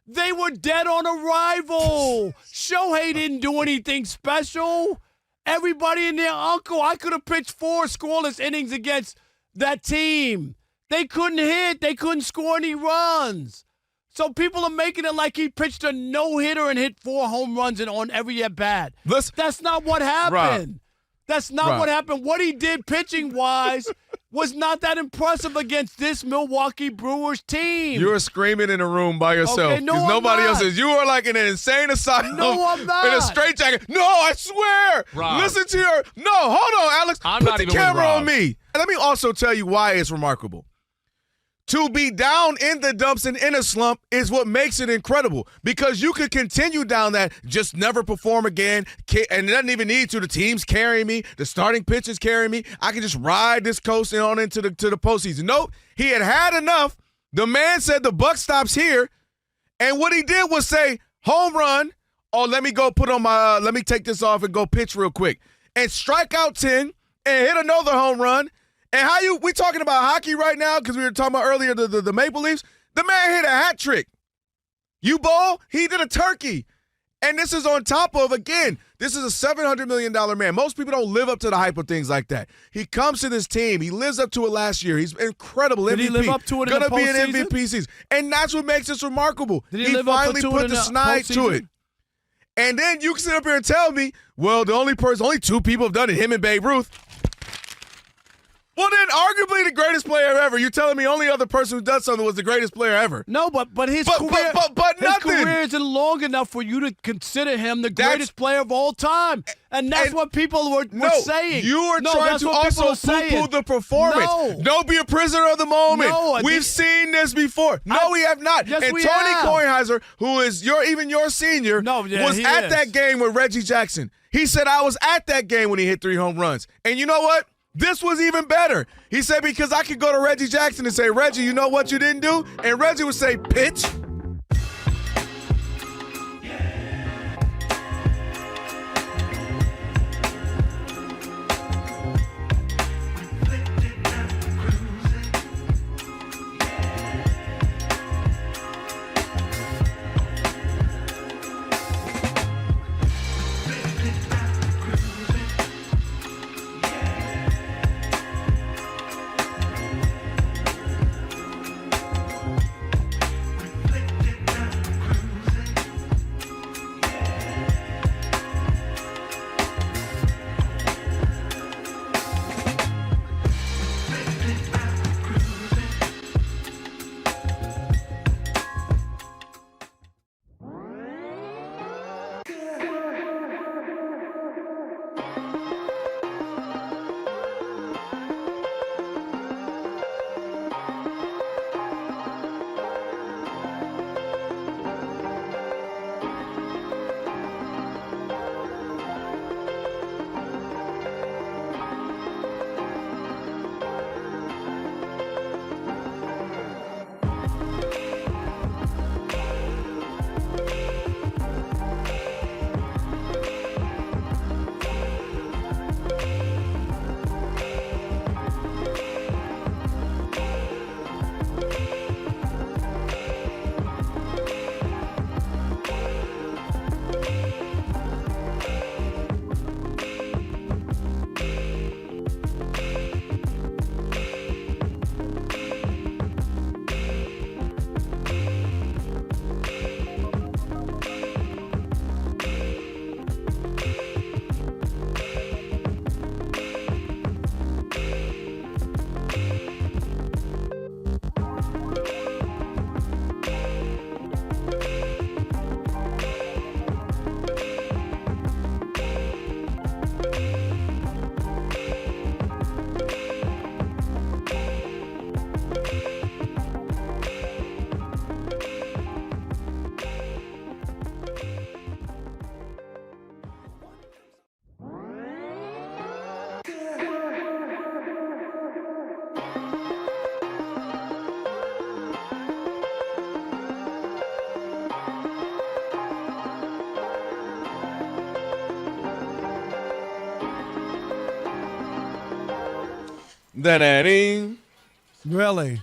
They were dead on arrival. Shohei didn't do anything special. Everybody and their uncle, I could have pitched 4 scoreless innings against that team. They couldn't hit. They couldn't score any runs. So people are making it like he pitched a no-hitter and hit 4 home runs and on every at-bat. That's not what happened. That's not what happened. What he did pitching-wise was not that impressive against this Milwaukee Brewers team. You were screaming in a room by yourself. Okay, no, because nobody else is. You were like in an insane asylum. No, I'm not. In a straitjacket. No, I swear. Rob. Listen to your. No, hold on, Alex. I'm Put not the even with camera Rob. on me. Let me also tell you why it's remarkable. To be down in the dumps and in a slump is what makes it incredible, because you could continue down that, just never perform again, and it doesn't even need to. The teams carry me. The starting pitchers carry me. I can just ride this coast and on into the postseason. Nope. He had enough. The man said the buck stops here, and what he did was say, home run, let me go put on my, let me take this off and go pitch real quick, and strike out 10 and hit another home run. And we talking about hockey right now, because we were talking about earlier the Maple Leafs. The man hit a hat trick. You ball, he did a turkey. And this is on top of, again, this is a $700 million man. Most people don't live up to the hype of things like that. He comes to this team. He lives up to it last year. He's incredible. Did MVP. he live up to it in the postseason? Going to be an MVP season. And that's what makes this remarkable. Did he live up finally to put it in the snide to it. And then you can sit up here and tell me, well, only two people have done it, him and Babe Ruth. Well, then, arguably the greatest player ever. You're telling me only other person who done something was the greatest player ever. No, but his career, his career isn't long enough for you to consider him the greatest player of all time. And that's what people were saying. You are trying to also poo-poo the performance. Don't be a prisoner of the moment. No, We've seen this before. No, we have not. Yes, and we Tony have. Kornheiser, who is even your senior, was at that game with Reggie Jackson. He said, I was at that game when he hit 3 home runs. And you know what? This was even better. He said, because I could go to Reggie Jackson and say, Reggie, you know what you didn't do? And Reggie would say, pitch. Really?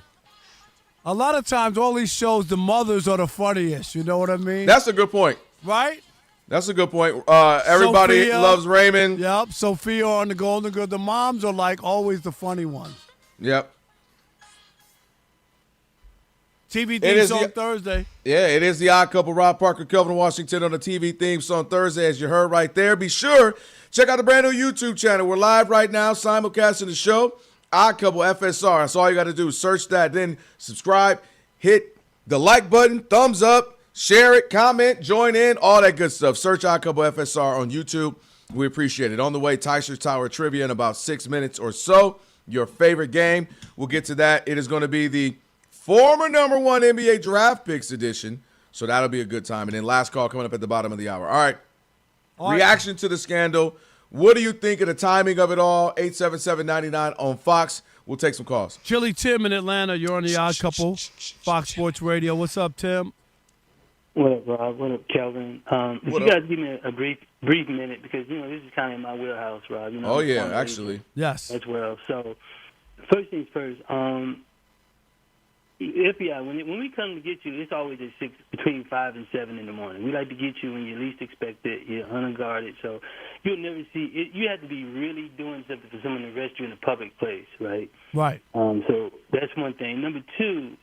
A lot of times, all these shows, the mothers are the funniest. You know what I mean? That's a good point. Right? That's a good point. Everybody Sophia, loves Raymond. Yep. Sophia on the Golden Girl. The moms are like always the funny ones. Yep. TV theme song Thursday. Yeah, it is the Odd Couple. Rob Parker, Kelvin Washington on the TV theme song Thursday, as you heard right there. Be sure, check out the brand new YouTube channel. We're live right now, simulcasting the show. Odd Couple FSR. That's all you got to do. Search that, then subscribe, hit the like button, thumbs up, share it, comment, join in, all that good stuff. Search Odd Couple FSR on YouTube. We appreciate it. On the way, Teichert Tower Trivia in about 6 minutes or so. Your favorite game. We'll get to that. It is going to be the former number 1 NBA draft picks edition. So that'll be a good time. And then last call coming up at the bottom of the hour. All right. Reaction to the scandal. What do you think of the timing of it all? 877-99 on Fox. We'll take some calls. Chili Tim in Atlanta. You're on the Odd Couple. Fox Sports Radio. What's up, Tim? What up, Rob? What up, Kelvin? If you guys give me a brief minute, because, you know, this is kind of in my wheelhouse, Rob. You know, oh, yeah, actually. Yes. As well. So, first things first, FBI, when we come to get you, it's always at between 5 and 7 in the morning. We like to get you when you least expect it. You're unguarded, so you'll never see it. You have to be really doing something for someone to arrest you in a public place, right? Right. So that's one thing. Number two,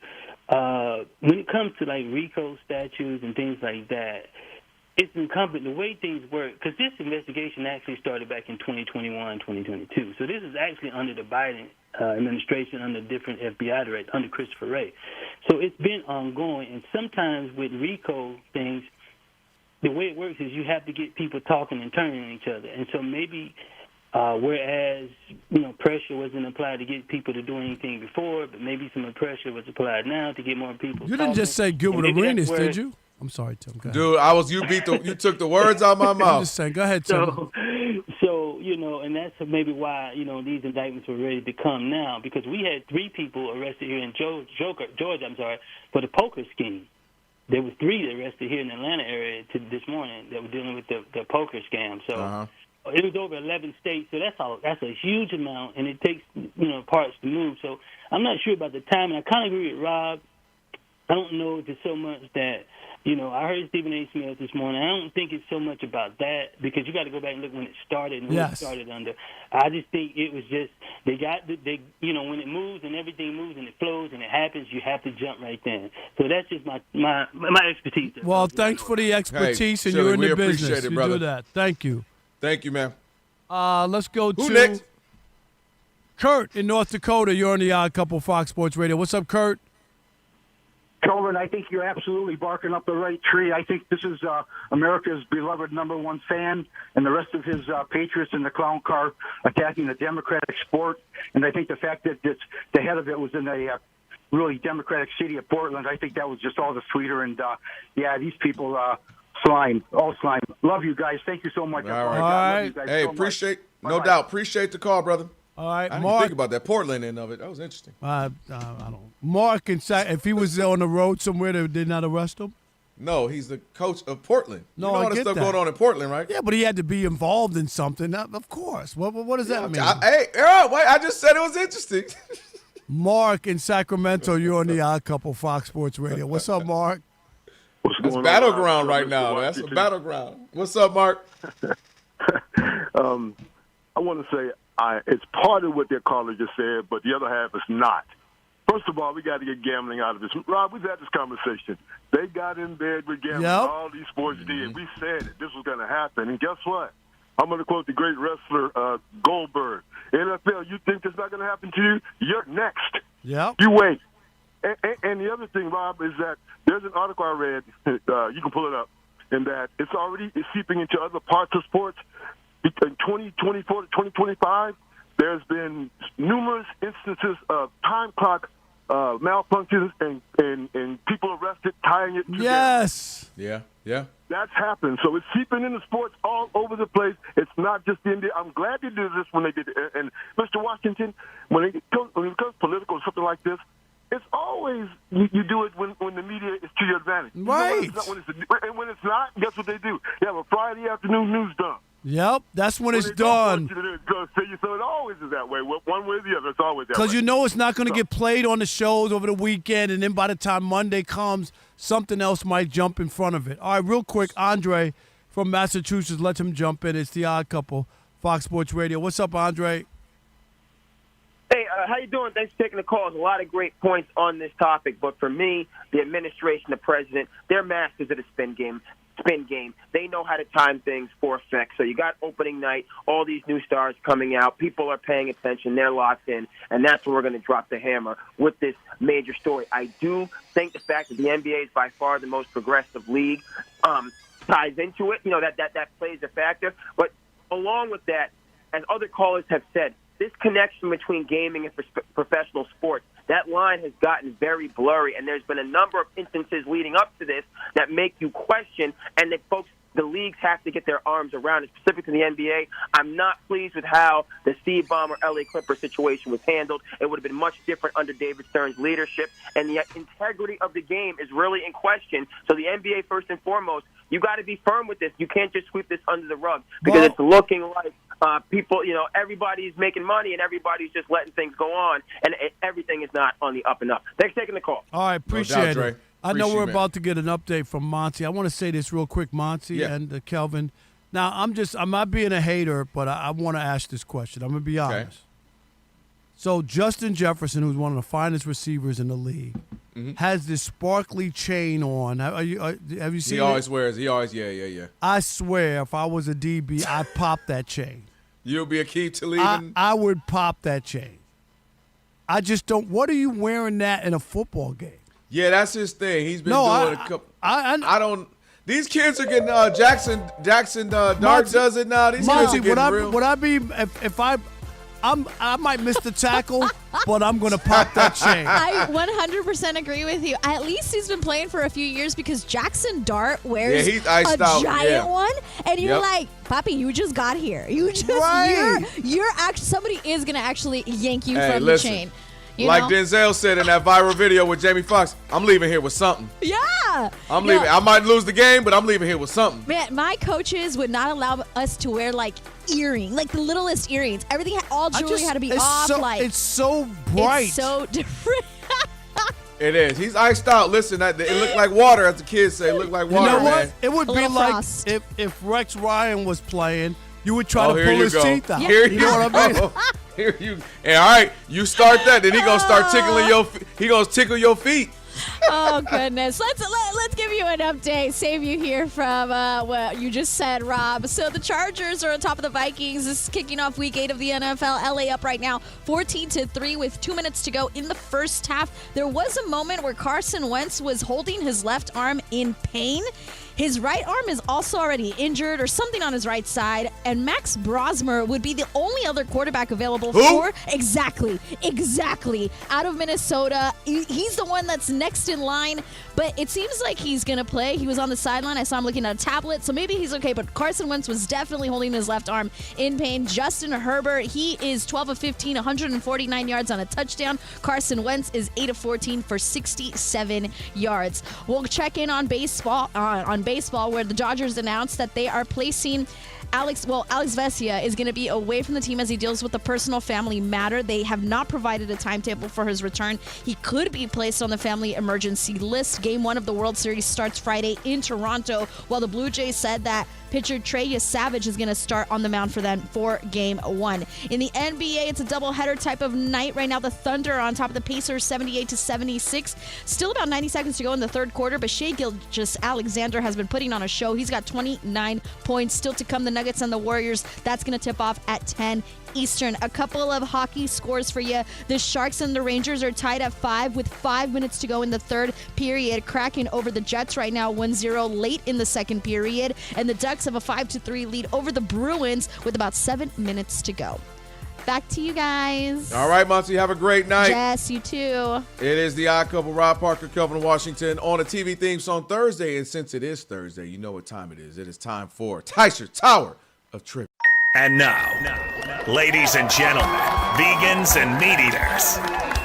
when it comes to like RICO statutes and things like that, it's incumbent the way things work, because this investigation actually started back in 2021, 2022. So this is actually under the Biden administration, under different FBI directors, under Christopher Wray. So it's been ongoing, and sometimes with RICO things, the way it works is you have to get people talking and turning on each other. And so maybe whereas, pressure wasn't applied to get people to do anything before, but maybe some pressure was applied now to get more people You didn't just say Gilbert Arenas, did you? I'm sorry, Tim. Go ahead. Dude, you took the words out of my mouth. I'm just saying, go ahead, Tim. So, and that's maybe why, these indictments were ready to come now, because we had 3 people arrested here in Georgia, for the poker scheme. There was 3 arrested here in the Atlanta area this morning that were dealing with the poker scam. So it was over 11 states. So that's a huge amount, and it takes parts to move. So I'm not sure about the timing. I kind of agree with Rob. I don't know if it's so much that I heard Stephen A. Smith this morning. I don't think it's so much about that, because you got to go back and look when it started and who it started under. I just think it was just when it moves and everything moves and it flows and it happens, you have to jump right then. So that's just my expertise. Well, thanks for the expertise, and Shirley, you're in we the business. appreciate it, You brother. do that. Thank you. Thank you, man. Let's go Who to next? Kurt in North Dakota. You're on the Odd Couple Fox Sports Radio. What's up, Kurt? Kelvin, I think you're absolutely barking up the right tree. I think this is America's beloved #1 fan, and the rest of his patriots in the clown car attacking the Democratic sport. And I think the fact that the head of it was in a really Democratic city of Portland, I think that was just all the sweeter. And, these people, slime, all slime. Love you guys. Thank you so much. All right. Hey, appreciate the call, brother. All right, I didn't Mark. think about that Portland end of it. That was interesting. I don't. Mark, if he was on the road somewhere, they did not arrest him. No, he's the coach of Portland. No, you know I all the get stuff that. going on in Portland, right? Yeah, but he had to be involved in something. Of course. What does that mean? I just said it was interesting. Mark in Sacramento, you're on the Odd Couple Fox Sports Radio. What's up, Mark? That's battleground right now. That's a battleground. What's up, Mark? I want to say it's part of what their caller just said, but the other half is not. First of all, we got to get gambling out of this. Rob, we've had this conversation. They got in bed with gambling. Yep. All these sports did. We said it. This was going to happen. And guess what? I'm going to quote the great wrestler Goldberg. NFL, you think it's not going to happen to you? You're next. Yep. You wait. And the other thing, Rob, is that there's an article I read. You can pull it up. And that it's seeping into other parts of sports. In 2024 to 2025, there's been numerous instances of time clock malfunctions and people arrested tying it together. Yes. Yeah. That's happened. So it's seeping into sports all over the place. It's not just the NBA. I'm glad they did this when they did it. And Mr. Washington, when it becomes political or something like this, it's always you do it when the media is to your advantage. Right. You know, and when it's not, guess what they do? They have a Friday afternoon news dump. Yep, that's when it's done. So it always is that way. One way or the other, it's always that way. Because you know it's not going to get played on the shows over the weekend, and then by the time Monday comes, something else might jump in front of it. All right, real quick, Andre from Massachusetts, let him jump in. It's the Odd Couple, Fox Sports Radio. What's up, Andre? Hey, how you doing? Thanks for taking the call. There's a lot of great points on this topic, but for me, the administration, the president, they're masters of the spin game. They know how to time things for effect. So you got opening night, all these new stars coming out. People are paying attention. They're locked in. And that's where we're going to drop the hammer with this major story. I do think the fact that the NBA is by far the most progressive league ties into it. You know, that plays a factor. But along with that, as other callers have said, this connection between gaming and professional sports, that line has gotten very blurry, and there's been a number of instances leading up to this that make you question, and that the leagues have to get their arms around it. Specific to the NBA, I'm not pleased with how the Steve Ballmer LA Clippers situation was handled. It would have been much different under David Stern's leadership, and the integrity of the game is really in question. So the NBA, first and foremost, you got to be firm with this. You can't just sweep this under the rug because it's looking like people, everybody's making money and everybody's just letting things go on, and everything is not on the up and up. Thanks for taking the call. All right, appreciate it. I know we're man. about to get an update from Monty. I want to say this real quick, Monty and Kelvin. Now, I'm not being a hater, but I want to ask this question. I'm going to be honest. So Justin Jefferson, who's one of the finest receivers in the league, has this sparkly chain on. Have you seen He always wears. He always, yeah. I swear, if I was a DB, I'd pop that chain. You'll be a key to leaving. I would pop that chain. I just don't. What are you wearing that in a football game? Yeah, that's his thing. He's been doing a couple. I don't. These kids are getting Jackson Dart does it now. These kids are getting real. Would I be if I might miss the tackle, but I'm going to pop that chain. I 100% agree with you. At least he's been playing for a few years because Jackson Dart wears a giant one, and you're like, Poppy, you just got here. You just you're actually somebody is going to actually yank you from the chain. You like know? Denzel said in that viral video with Jamie Foxx, I'm leaving here with something. Yeah. I'm leaving. I might lose the game, but I'm leaving here with something. Man, my coaches would not allow us to wear like earrings, like the littlest earrings. Everything, all jewelry had to be off. It's so bright. It's so different. It is. He's iced out. Listen, it looked like water, as the kids say. It looked like water, You know what? man. It would be like if Rex Ryan was playing, you would try to pull his teeth out. Here you know what I mean? Here you. And all right, you start that, then he gonna start tickling your. He gonna tickle your feet. Oh goodness! Let's give you an update. Save you here from what you just said, Rob. So the Chargers are on top of the Vikings. This is kicking off Week 8 of the NFL. LA up right now, 14-3 with 2 minutes to go in the first half. There was a moment where Carson Wentz was holding his left arm in pain. His right arm is also already injured or something on his right side, and Max Brosmer would be the only other quarterback available for exactly out of Minnesota. He's the one that's next in line, but it seems like he's going to play. He was on the sideline. I saw him looking at a tablet, so maybe he's okay, but Carson Wentz was definitely holding his left arm in pain. Justin Herbert, he is 12 of 15, 149 yards on a touchdown. Carson Wentz is 8 of 14 for 67 yards. We'll check in on baseball, where the Dodgers announced that they are placing Alex Vesia is going to be away from the team as he deals with a personal family matter. They have not provided a timetable for his return. He could be placed on the family emergency list. Game 1 of the World Series starts Friday in Toronto, while the Blue Jays said that pitcher Trey Savage is going to start on the mound for them for Game 1. In the NBA, it's a doubleheader type of night right now. The Thunder are on top of the Pacers, 78-76. Still about 90 seconds to go in the third quarter, but Shai Gilgeous-Alexander has been putting on a show. He's got 29 points. Still to come, the Nuggets and the Warriors. That's going to tip off at 10 Eastern. A couple of hockey scores for you. The Sharks and the Rangers are tied at 5 with 5 minutes to go in the third period. Kraken over the Jets right now 1-0 late in the second period. And the Ducks have a 5-3 lead over the Bruins with about 7 minutes to go. Back to you guys. All right, Monty, have a great night. Yes, you too. It is the Odd Couple, Rob Parker, Kelvin Washington, on a TV theme song Thursday. And since it is Thursday, you know what time it is. It is time for Teichert Tower of Trivia. And now, ladies and gentlemen, vegans and meat eaters,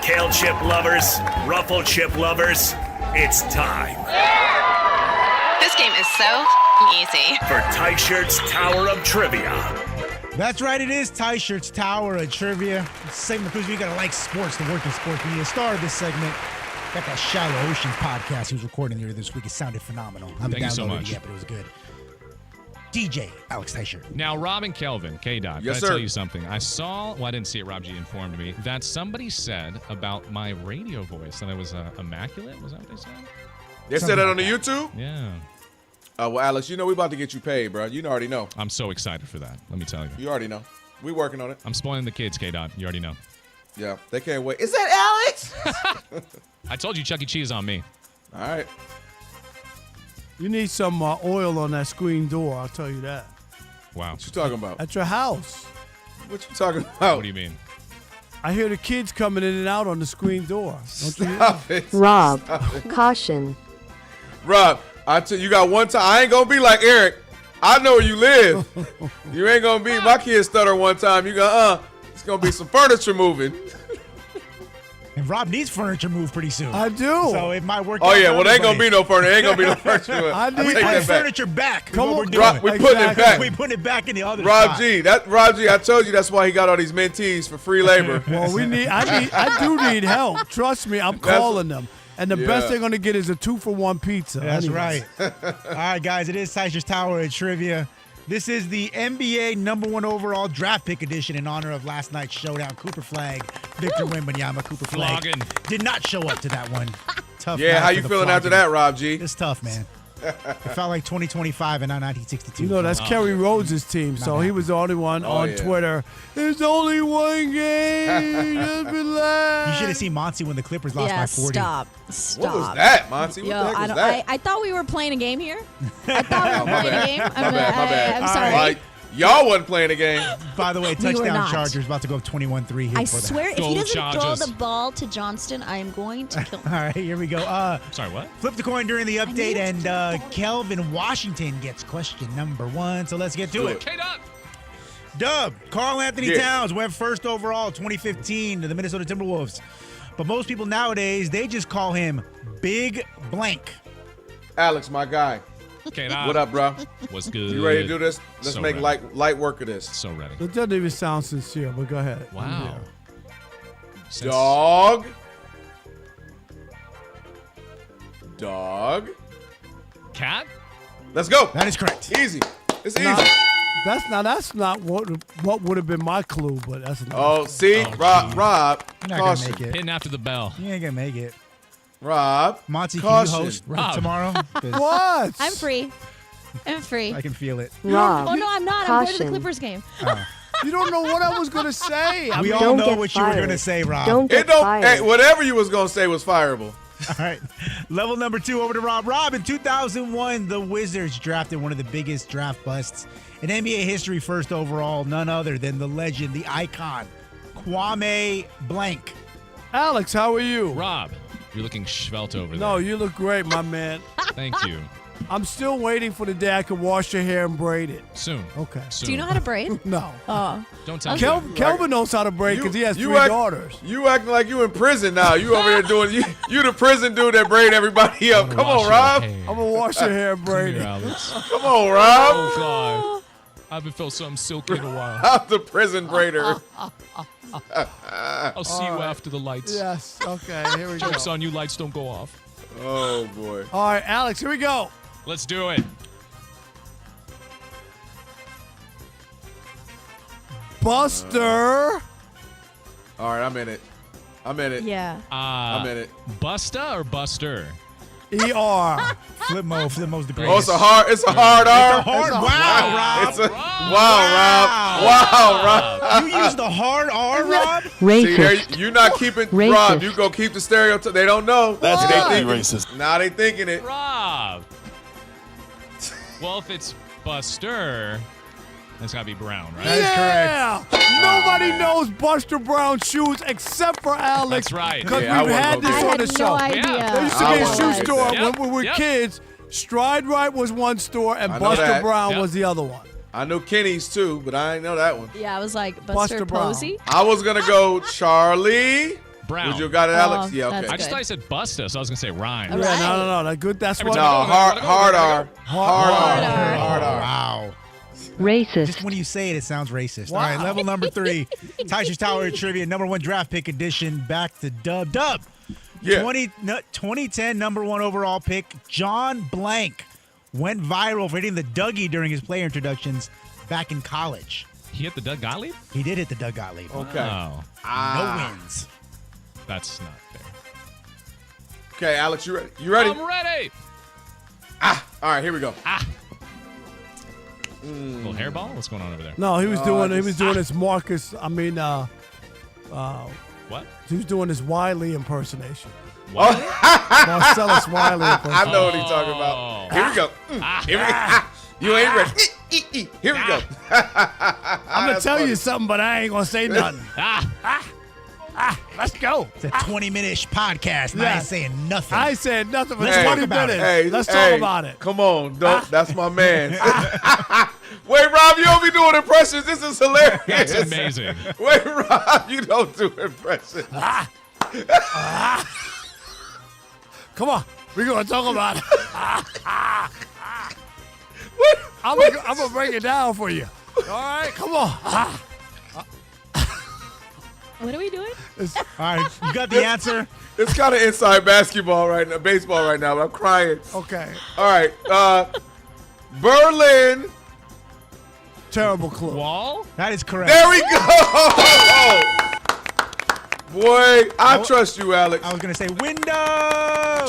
kale chip lovers, ruffle chip lovers, it's time. This game is so easy. For Teichert's Tower of Trivia. That's right, it is Teichert's Tower of Trivia. This segment proves you gotta like sports, the work in sports. When you started this segment, got that Shallow Oceans podcast he was recording here this week. It sounded phenomenal. I haven't Thank you so downloaded much. it yet, but it was good. DJ Alex Teichert. Now, Rob and Kelvin, K-Dot, Yes, gotta sir. tell you something. I didn't see it, Rob G informed me, that somebody said about my radio voice that I was immaculate. Was that what they said? They said that on the YouTube? Yeah. Well, Alex, you know we about to get you paid, bro. You already know. I'm so excited for that. Let me tell you. You already know. We working on it. I'm spoiling the kids, K-Dot. You already know. Yeah, they can't wait. Is that Alex? I told you Chuck E. Cheese on me. All right. You need some oil on that screen door, I'll tell you that. Wow. What you talking about? At your house. What you talking about? What do you mean? I hear the kids coming in and out on the screen door. Don't you hear? Stop it. Rob, Stop it. caution. Rob, I tell you, got one time. I ain't gonna be like Eric. I know where you live. You ain't gonna be my kid stutter one time. You go, it's gonna be some furniture moving. And Rob needs furniture moved pretty soon. I do. So it might work Oh out yeah, for well there ain't gonna everybody. be no furniture. Ain't gonna be no furniture. I We need- We take put that back. furniture back. Come What on, we're doing. Rob, we putting it back. We put it back in the other Rob spot. G, Rob G, I told you that's why he got all these mentees for free labor. Well, I do need help. Trust me, I'm calling them. And the best Yeah. they're going to get is a 2-for-1 pizza. That's Anyways. right. All right, guys, it is Teichert's Tower of Trivia. This is the NBA #1 overall draft pick edition in honor of last night's showdown. Cooper Flag, Victor Wembanyama. Cooper Flag Flogging. did not show up to that one. tough. Yeah, night how for you the feeling after Flockers. that, Rob G? It's tough, man. It felt like 2025 and not 1962. You know, that's Kerry Rhodes' team, so he was the only one on yeah. Twitter. There's only one game. Just relax. You should have seen Monty when the Clippers lost by 40. Stop. What was that, Monty? What Yo, the heck I was don't- that? I thought we were playing a game here. I thought we were My playing a bad. game. My bad. I'm sorry. Like, y'all wasn't playing a game. By the way, We were touchdown not. Chargers about to go up 21-3 here. I for the swear, if half. he doesn't throw the ball to Johnston, I am going to kill him. All right, here we go. Sorry, what? Flip the coin during the update, and Kelvin Washington gets question number 1. So let's get to it. Dub, Karl Anthony Towns went first overall 2015 to the Minnesota Timberwolves. But most people nowadays, they just call him Big Blank. Alex, my guy. What up, bro? What's good? You ready to do this? Let's So make ready. light work of this. So ready. It doesn't even sound sincere, but go ahead. Wow. Dog. Dog. Cat? Let's go. That is correct. Easy. It's easy. That's not what would have been my clue, but that's Oh, see? Rob, You're not caution. gonna make it. Hitting after the bell. You ain't gonna make it. Rob, Monty, caution. can you host Rob. tomorrow? 'Cause What? I'm free. I'm free. I can feel it. Oh, no, I'm not. I'm going to the Caution. Clippers game. You don't know what I was gonna say. We all know what you were gonna say, Rob. Hey, whatever you was gonna say was fireable. All right. Level number 2 over to Rob. Rob, in 2001, the Wizards drafted one of the biggest draft busts in NBA history, first overall, none other than the legend, the icon, Kwame Blank. Alex, how are you? Rob, you're looking svelte over there. No, you look great, my man. Thank you. I'm still waiting for the day I can wash your hair and braid it. Soon. Okay. Do you know how to braid? No. Oh. Don't tell me. Kelvin knows how to braid because he has 3 daughters. You acting like you in prison now. You over there doing you the prison dude that braid everybody up. Come on, Rob. I'm gonna wash your hair and braid it. Come on, Rob. Oh, God. I haven't felt something silky in a while. I'm the prison braider. I'll see you after the lights. Yes. Okay. Here we go. Joke's on you. Lights don't go off. Oh, boy. All right, Alex. Here we go. Let's do it. Buster. All right, I'm in it. Yeah. I'm in it. Busta or Buster? ER. Flipmo's the Oh, greatest. it's a hard R. It's a hard. It's a Wow, Rob. It's a wow, Rob. You use the hard R, Rob? See, you're not keeping Rob. You go keep the stereotype. They don't know. That's they definitely thinking, racist. Now they thinking it. Rob. Well, if it's Buster, it's got to be Brown, right? Yeah. Nobody knows Buster Brown's shoes except for Alex. That's right. Because Yeah, I we've wouldn't had know this I on had the no show. idea. There used to I be a wouldn't shoe know. store Yep. when we were Yep. kids. Stride Right was one store, and I know Buster that. Brown Yep. was the other one. I know Kenny's too, but I ain't know that one. Yeah, I was like, Buster Buster Brown. Posey? I was gonna go Charlie. Brown. Would you got it, Alex? Oh, Yeah, that's okay. I just good. thought I said Busta, so I was going to say Rhyme. All Yeah, right. no. That's good. That's Every what. No, time hard R. Hard R. Wow. Racist. Just when you say it, it sounds racist. All right, level number 3. Teichert's Tower Trivia, number 1 draft pick edition. Back to Dub. Dub. Yeah. 2010 number 1 overall pick, John Blank, went viral for hitting the Dougie during his player introductions back in college. He hit the Doug Gottlieb? He did hit the Doug Gottlieb. Okay. Oh, No wins. that's not fair. Okay, Alex, you ready? You ready? I'm ready. All right, here we go. Little hairball? What's going on over there? No, he was doing his Marcus. What? He was doing his Wiley impersonation. What? Marcellus Wiley impersonation. I know what he's talking about. Here we go. Here we go. You ain't ready. Here we go. I'm gonna tell you something, but I ain't gonna say nothing. Let's go. It's a 20-minute-ish podcast, and I ain't saying nothing. I ain't saying nothing for Let's 20 talk about minutes. Hey, Let's hey, talk about it. Come on, don't. That's my man. Wait, Rob, you don't be doing impressions. This is hilarious. That's amazing. Wait, Rob, you don't do impressions. Come on, we're gonna talk about it. I'm gonna break it down for you. All right, come on. What are we doing? All right, you got the answer? It's kind of inside basketball right now, baseball right now, but I'm crying. Okay. All right, Berlin. Terrible clue. Wall? That is correct. There we go. Boy, I trust you, Alex. I was going to say windows.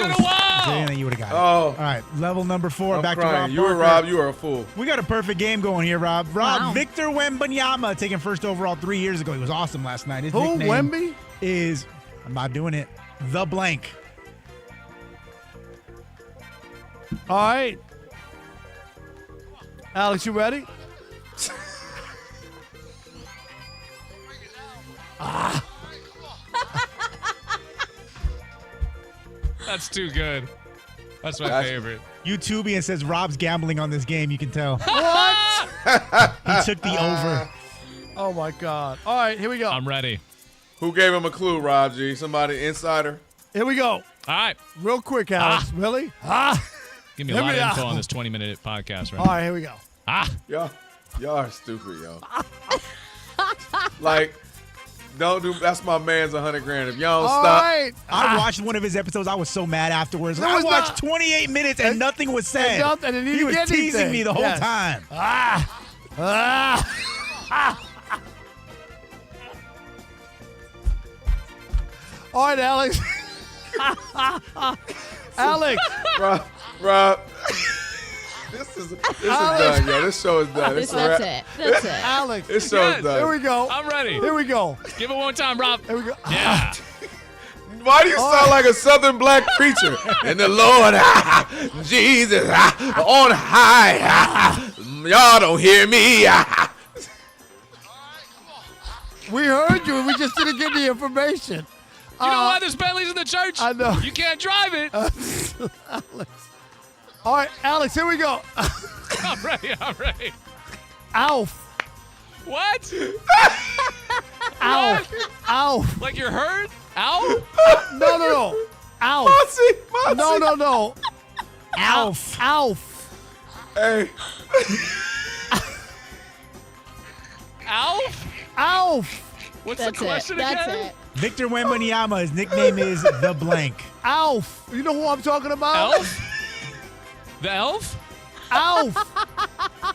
To the wall. Then you would have got it. Oh. All right, level number 4. I'm back crying. to Rob You were Parker. Rob. You are a fool. We got a perfect game going here, Rob. Wow. Victor Wembanyama taken first overall 3 years ago. He was awesome last night. His Who? nickname Wemby? is, I'm not doing it, the blank. All right. Alex, you ready? That's too good. That's my favorite. YouTubian says Rob's gambling on this game. You can tell. What? He took the over. Oh, my God. All right, here we go. I'm ready. Who gave him a clue, Rob G? Somebody, insider? Here we go. All right. Real quick, Alex. Really? Give me a lot of info on this 20-minute podcast, right? All right, here we go. Y'all are stupid, yo. Like, don't do. That's my man's $100,000. If y'all don't All stop. right. I watched one of his episodes. I was so mad afterwards. There I was watched not- 28 minutes and nothing was said. nothing, and he He didn't was get teasing anything. me the whole Yes. time. All right, Alex. Alex. Rob. This is done, yo. This show is done. That's it. That's it. Alex. This show is done. Here we go. I'm ready. Here we go. Give it one time, Rob. Here we go. Yeah. Why do you sound like a Southern black preacher? And the Lord, Jesus, on high. Y'all don't hear me. We heard you, and we just didn't get the information. You know why there's Bentleys in the church? I know. You can't drive it. Alex. All right, Alex, here we go. I'm ready. I'm ready. Alf. What? Alf. Alf. Like you're hurt? Ow? No. Alf. Mossy. No. Alf. Alf. Hey. Alf? Alf. What's That's the question it. again? That's it. Victor Wembanyama, his nickname is the blank. Alf. You know who I'm talking about? Elf? The elf? Alf.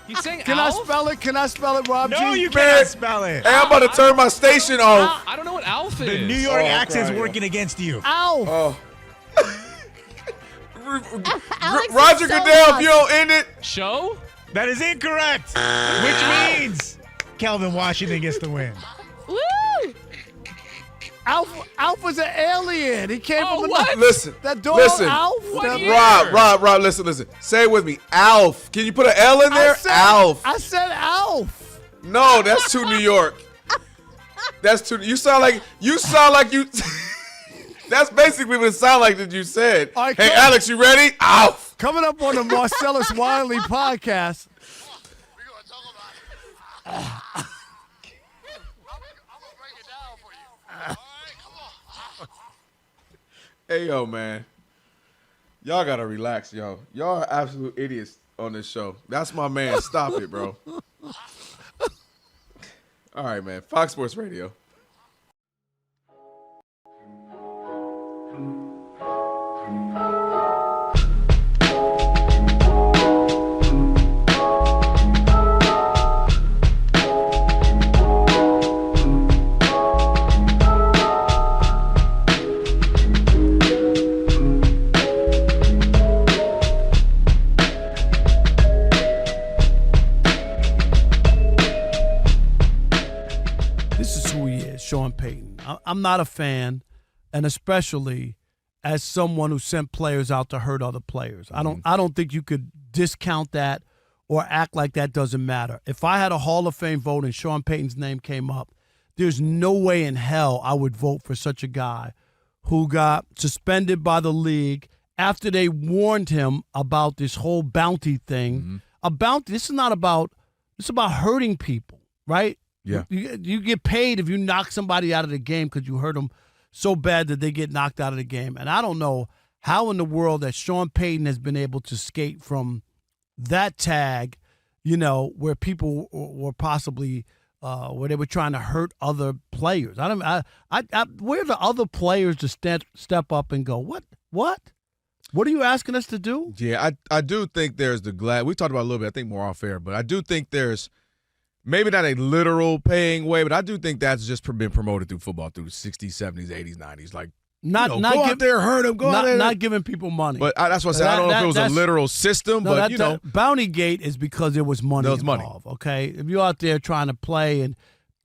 He's saying Can Alf? I spell it? Can I spell it, Rob G? No, you cannot spell it. Hey, I'm about to turn my station off. I don't know what Alf is. The New York I'm accent's crying, working against you. Alf. Oh. Alex is Roger so Goodell, lost. if you don't end it. Show? That is incorrect, which means Kelvin Washington gets the win. Woo! Alf was an alien. He came from what? Listen. that dog. Listen. Alf. What That- year? Rob, listen. Say it with me. Alf. Can you put an L in there? Alf. I said Alf. No, that's too New York. That's too. You sound like you. That's basically what it sounded like that you said. All right, Hey, come- Alex, you ready? Alf. Coming up on the Marcellus Wiley podcast. Hey, yo, man. Y'all gotta relax, yo. Y'all are absolute idiots on this show. That's my man. Stop it, bro. All right, man. Fox Sports Radio. This is who he is, Sean Payton. I'm not a fan, and especially as someone who sent players out to hurt other players. I don't think you could discount that or act like that doesn't matter. If I had a Hall of Fame vote and Sean Payton's name came up, there's no way in hell I would vote for such a guy who got suspended by the league after they warned him about this whole bounty thing. A bounty, this is about hurting people, right? Yeah. You get paid if you knock somebody out of the game because you hurt them so bad that they get knocked out of the game. And I don't know how in the world that Sean Payton has been able to skate from that tag, where people were possibly where they were trying to hurt other players. Where are the other players to step up and go, what? What are you asking us to do? Yeah, I do think there's we talked about it a little bit, I think more off air, but I do think there's maybe not a literal paying way, but I do think that's just been promoted through football through the 60s, 70s, 80s, 90s. Like, not go out there, hurt him, go out there. Not giving people money. But that's what I said. I don't know if it was a literal system, but, Bounty Gate is because there was money involved, okay? If you're out there trying to play and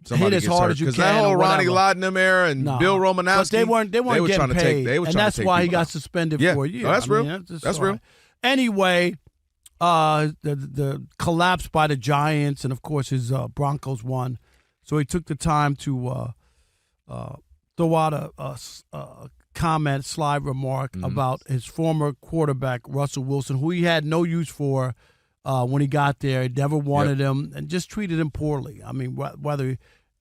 hit as hard as you can. Because that whole Ronnie Lottenham era and Bill Romanowski, but they weren't getting paid. And that's why he got suspended for a year. No, that's real. That's real. Anyway, the collapse by the Giants, and of course his Broncos won. So he took the time to throw out a comment, slide remark about his former quarterback, Russell Wilson, who he had no use for when he got there. He never wanted him and just treated him poorly. I mean,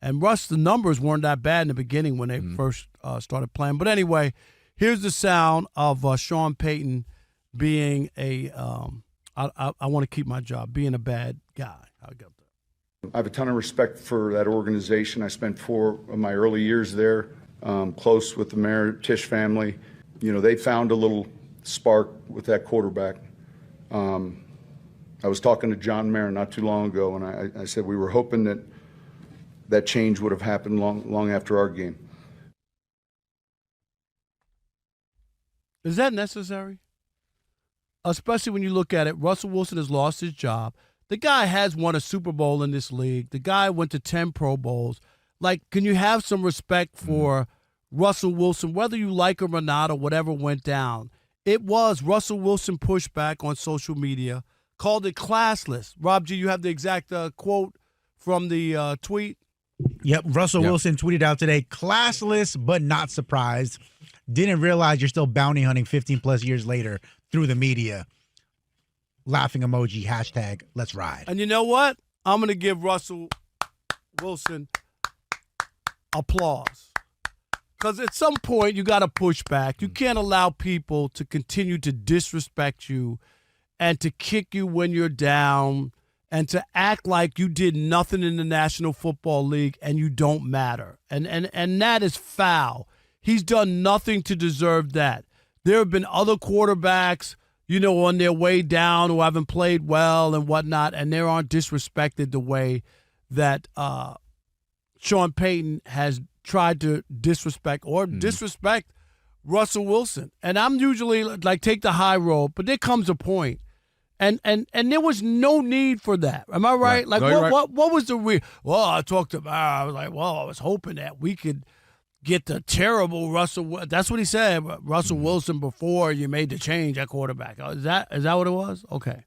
and Russ, the numbers weren't that bad in the beginning when they first started playing. But anyway, here's the sound of Sean Payton being I want to keep my job, being a bad guy. I'll get that. I have a ton of respect for that organization. I spent 4 of my early years there, close with the Mayor Tisch family. You know, they found a little spark with that quarterback. I was talking to John Mayer not too long ago, and I said we were hoping that change would have happened long after our game. Is that necessary? Especially when you look at it, Russell Wilson has lost his job. The guy has won a Super Bowl in this league. The guy went to 10 Pro Bowls. Like, can you have some respect for Russell Wilson, whether you like him or not or whatever went down? It was Russell Wilson pushback on social media, called it classless. Rob G, you have the exact quote from the tweet? Yep, Russell Wilson tweeted out today, classless but not surprised. Didn't realize you're still bounty hunting 15-plus years later through the media. Laughing emoji, hashtag, let's ride. And you know what? I'm going to give Russell Wilson applause. Because at some point, you got to push back. You can't allow people to continue to disrespect you and to kick you when you're down and to act like you did nothing in the National Football League and you don't matter. And that is foul. He's done nothing to deserve that. There have been other quarterbacks, you know, on their way down who haven't played well and whatnot, and they aren't disrespected the way that Sean Payton has tried to disrespect Russell Wilson. And I'm usually like, take the high road, but there comes a point. And there was no need for that. Am I right? Like, what was the real? Well, I talked to I was like, well, I was hoping that we could get the terrible Russell. That's what he said, Russell Wilson, before you made the change at quarterback. Is that what it was? Okay.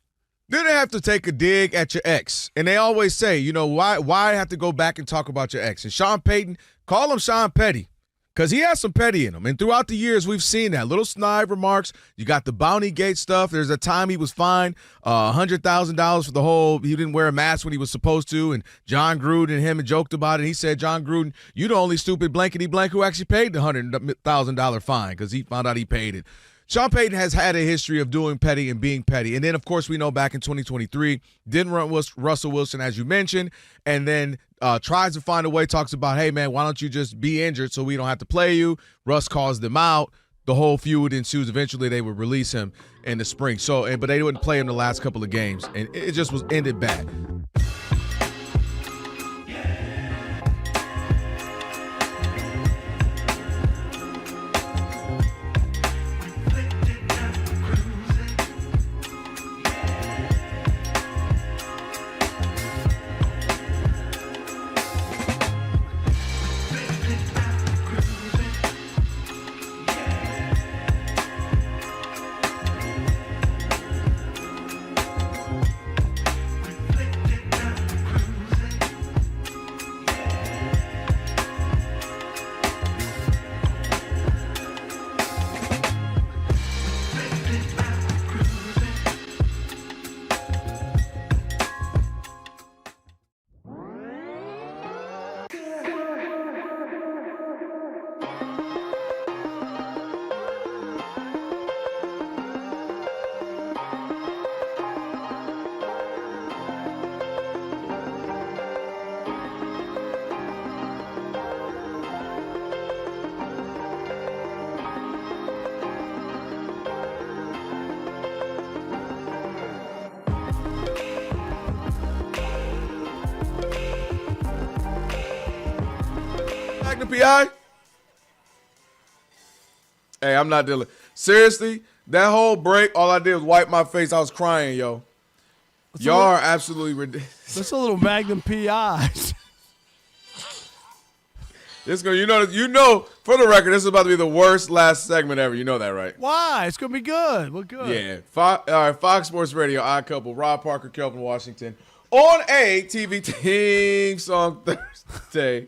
Then they have to take a dig at your ex. And they always say, you know, why have to go back and talk about your ex? And Sean Payton, call him Sean Petty, because he has some petty in him. And throughout the years, we've seen that. Little snide remarks. You got the Bounty Gate stuff. There's a time he was fined $100,000 for the whole, he didn't wear a mask when he was supposed to. And John Gruden and him joked about it. He said, John Gruden, you the only stupid blankety blank who actually paid the $100,000 fine because he found out he paid it. Sean Payton has had a history of doing petty and being petty. And then, of course, we know back in 2023, didn't run Russell Wilson, as you mentioned, and then tries to find a way, talks about, hey, man, why don't you just be injured so we don't have to play you? Russ calls them out. The whole feud ensues. Eventually, they would release him in the spring. But they wouldn't play him the last couple of games, and it just was ended bad. PI? Hey, I'm not dealing. Seriously, that whole break, all I did was wipe my face. I was crying, yo. Y'all are absolutely ridiculous. That's a little Magnum PI. This going, you know, for the record, this is about to be the worst last segment ever. You know that, right? Why? It's gonna be good. We're good. Yeah. All right, Fox Sports Radio, Odd Couple, Rob Parker, Kelvin Washington, on a TV theme song Thursday.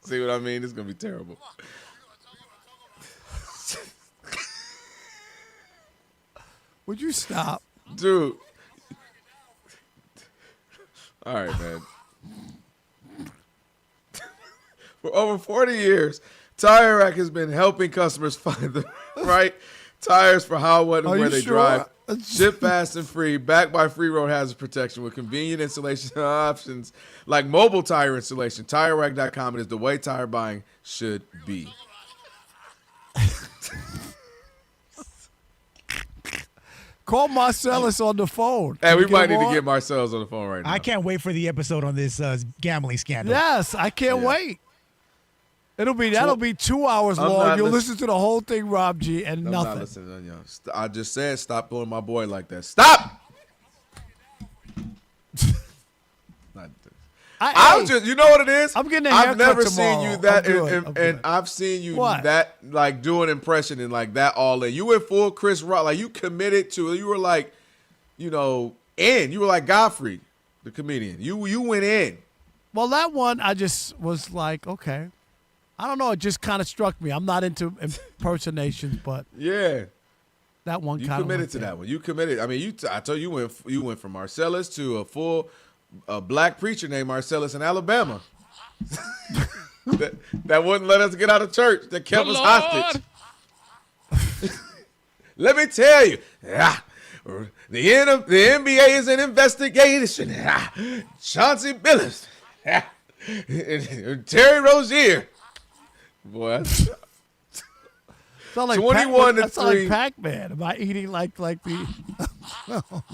See what I mean? It's gonna be terrible. Would you stop, dude? All right, man. For over 40 years, Tire Rack has been helping customers find the right tires for how, what, and where they drive. Ship fast and free, backed by free road hazard protection with convenient installation options like mobile tire installation. TireRack.com is the way tire buying should be. Call Marcellus on the phone. Hey, we might need to get Marcellus on the phone right now. I can't wait for the episode on this gambling scandal. Yes, I can't wait. That'll be 2 hours long. You'll listen to the whole thing, Rob G, and I'm nothing. not listening to y'all. I just said stop doing my boy like that. Stop! I'm just, you know what it is? I'm getting a haircut I've never tomorrow. seen you that, I'm good. and I've seen you What? that, like, do an impression and, like, that all in. You went full Chris Rock. Like, you committed to, you were like, you know, in. You were like Godfrey, the comedian. You went in. Well, that one, I just was like, okay. I don't know. It just kind of struck me. I'm not into impersonations, but yeah, that one you kind of committed to that one. You committed. I mean, I told you you went from Marcellus to a black preacher named Marcellus in Alabama. that wouldn't let us get out of church. That kept us hostage. Let me tell you, the NBA is an investigation. Chauncey Billups, Terry Rozier. Boy, Sound like 21 to 3. That sounds like Pac-Man. Am I eating like the?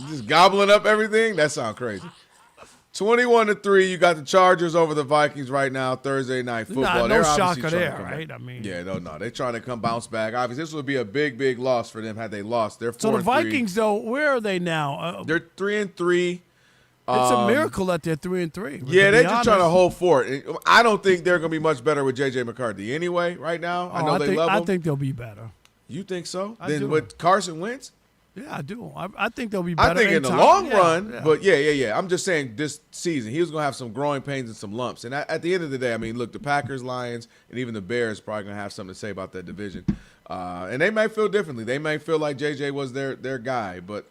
Just gobbling up everything? That sounds crazy. 21-3. You got the Chargers over the Vikings right now. Thursday night football. No shocker there, right? I mean, yeah, no. They're trying to come bounce back. Obviously, this would be a big loss for them had they lost. They're 4-3. So the Vikings, though, where are they now? They're 3-3. It's a miracle that they're 3-3. Yeah, they're just trying to hold for it. I don't think they're going to be much better with J.J. McCarthy anyway right now. I know they love him. I think they'll be better. You think so? I do. With Carson Wentz? Yeah, I do. I think they'll be better. I think in the long run, but yeah. I'm just saying this season, he was going to have some growing pains and some lumps. And at the end of the day, I mean, look, the Packers, Lions, and even the Bears probably going to have something to say about that division. And they might feel differently. They might feel like J.J. was their guy, but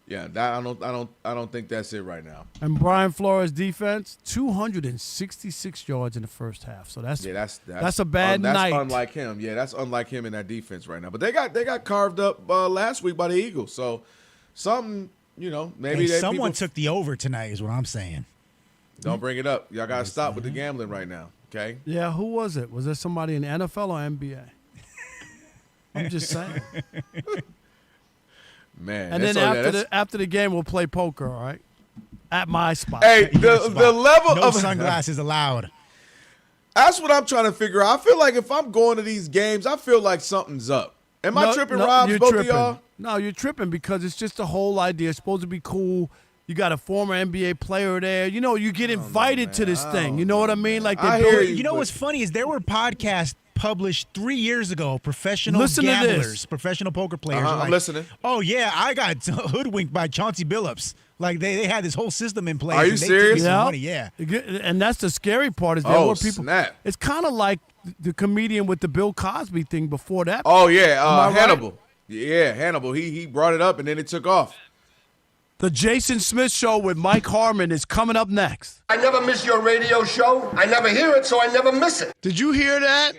yeah, I don't think that's it right now. And Brian Flores' defense, 266 yards in the first half. So that's a bad night. That's unlike him. Yeah, that's unlike him in that defense right now. But they got carved up last week by the Eagles. So something, maybe someone took the over tonight is what I'm saying. Don't bring it up. Y'all got to stop with the gambling right now. Okay. Yeah, who was it? Was there somebody in the NFL or NBA? I'm just saying. Man, and then after the game, we'll play poker, all right? At my spot. Hey, the level no of sunglasses allowed. That's what I'm trying to figure out. I feel like if I'm going to these games, I feel like something's up. Am I tripping, Rob? Both of y'all? No, you're tripping because it's just the whole idea. It's supposed to be cool. You got a former NBA player there. You get invited to this thing. You know what I mean? Like I hear you know what's funny is there were podcasts published 3 years ago, professional Listen gamblers, professional poker players. I'm listening. Oh, yeah, I got hoodwinked by Chauncey Billups. Like, they had this whole system in place. Are you serious? Money, yeah. And that's the scary part is there were people. Snap. It's kind of like the comedian with the Bill Cosby thing before that. Oh, yeah, Hannibal. Right? Yeah, Hannibal. He brought it up, and then it took off. The Jason Smith Show with Mike Harmon is coming up next. I never miss your radio show. I never hear it, so I never miss it. Did you hear that?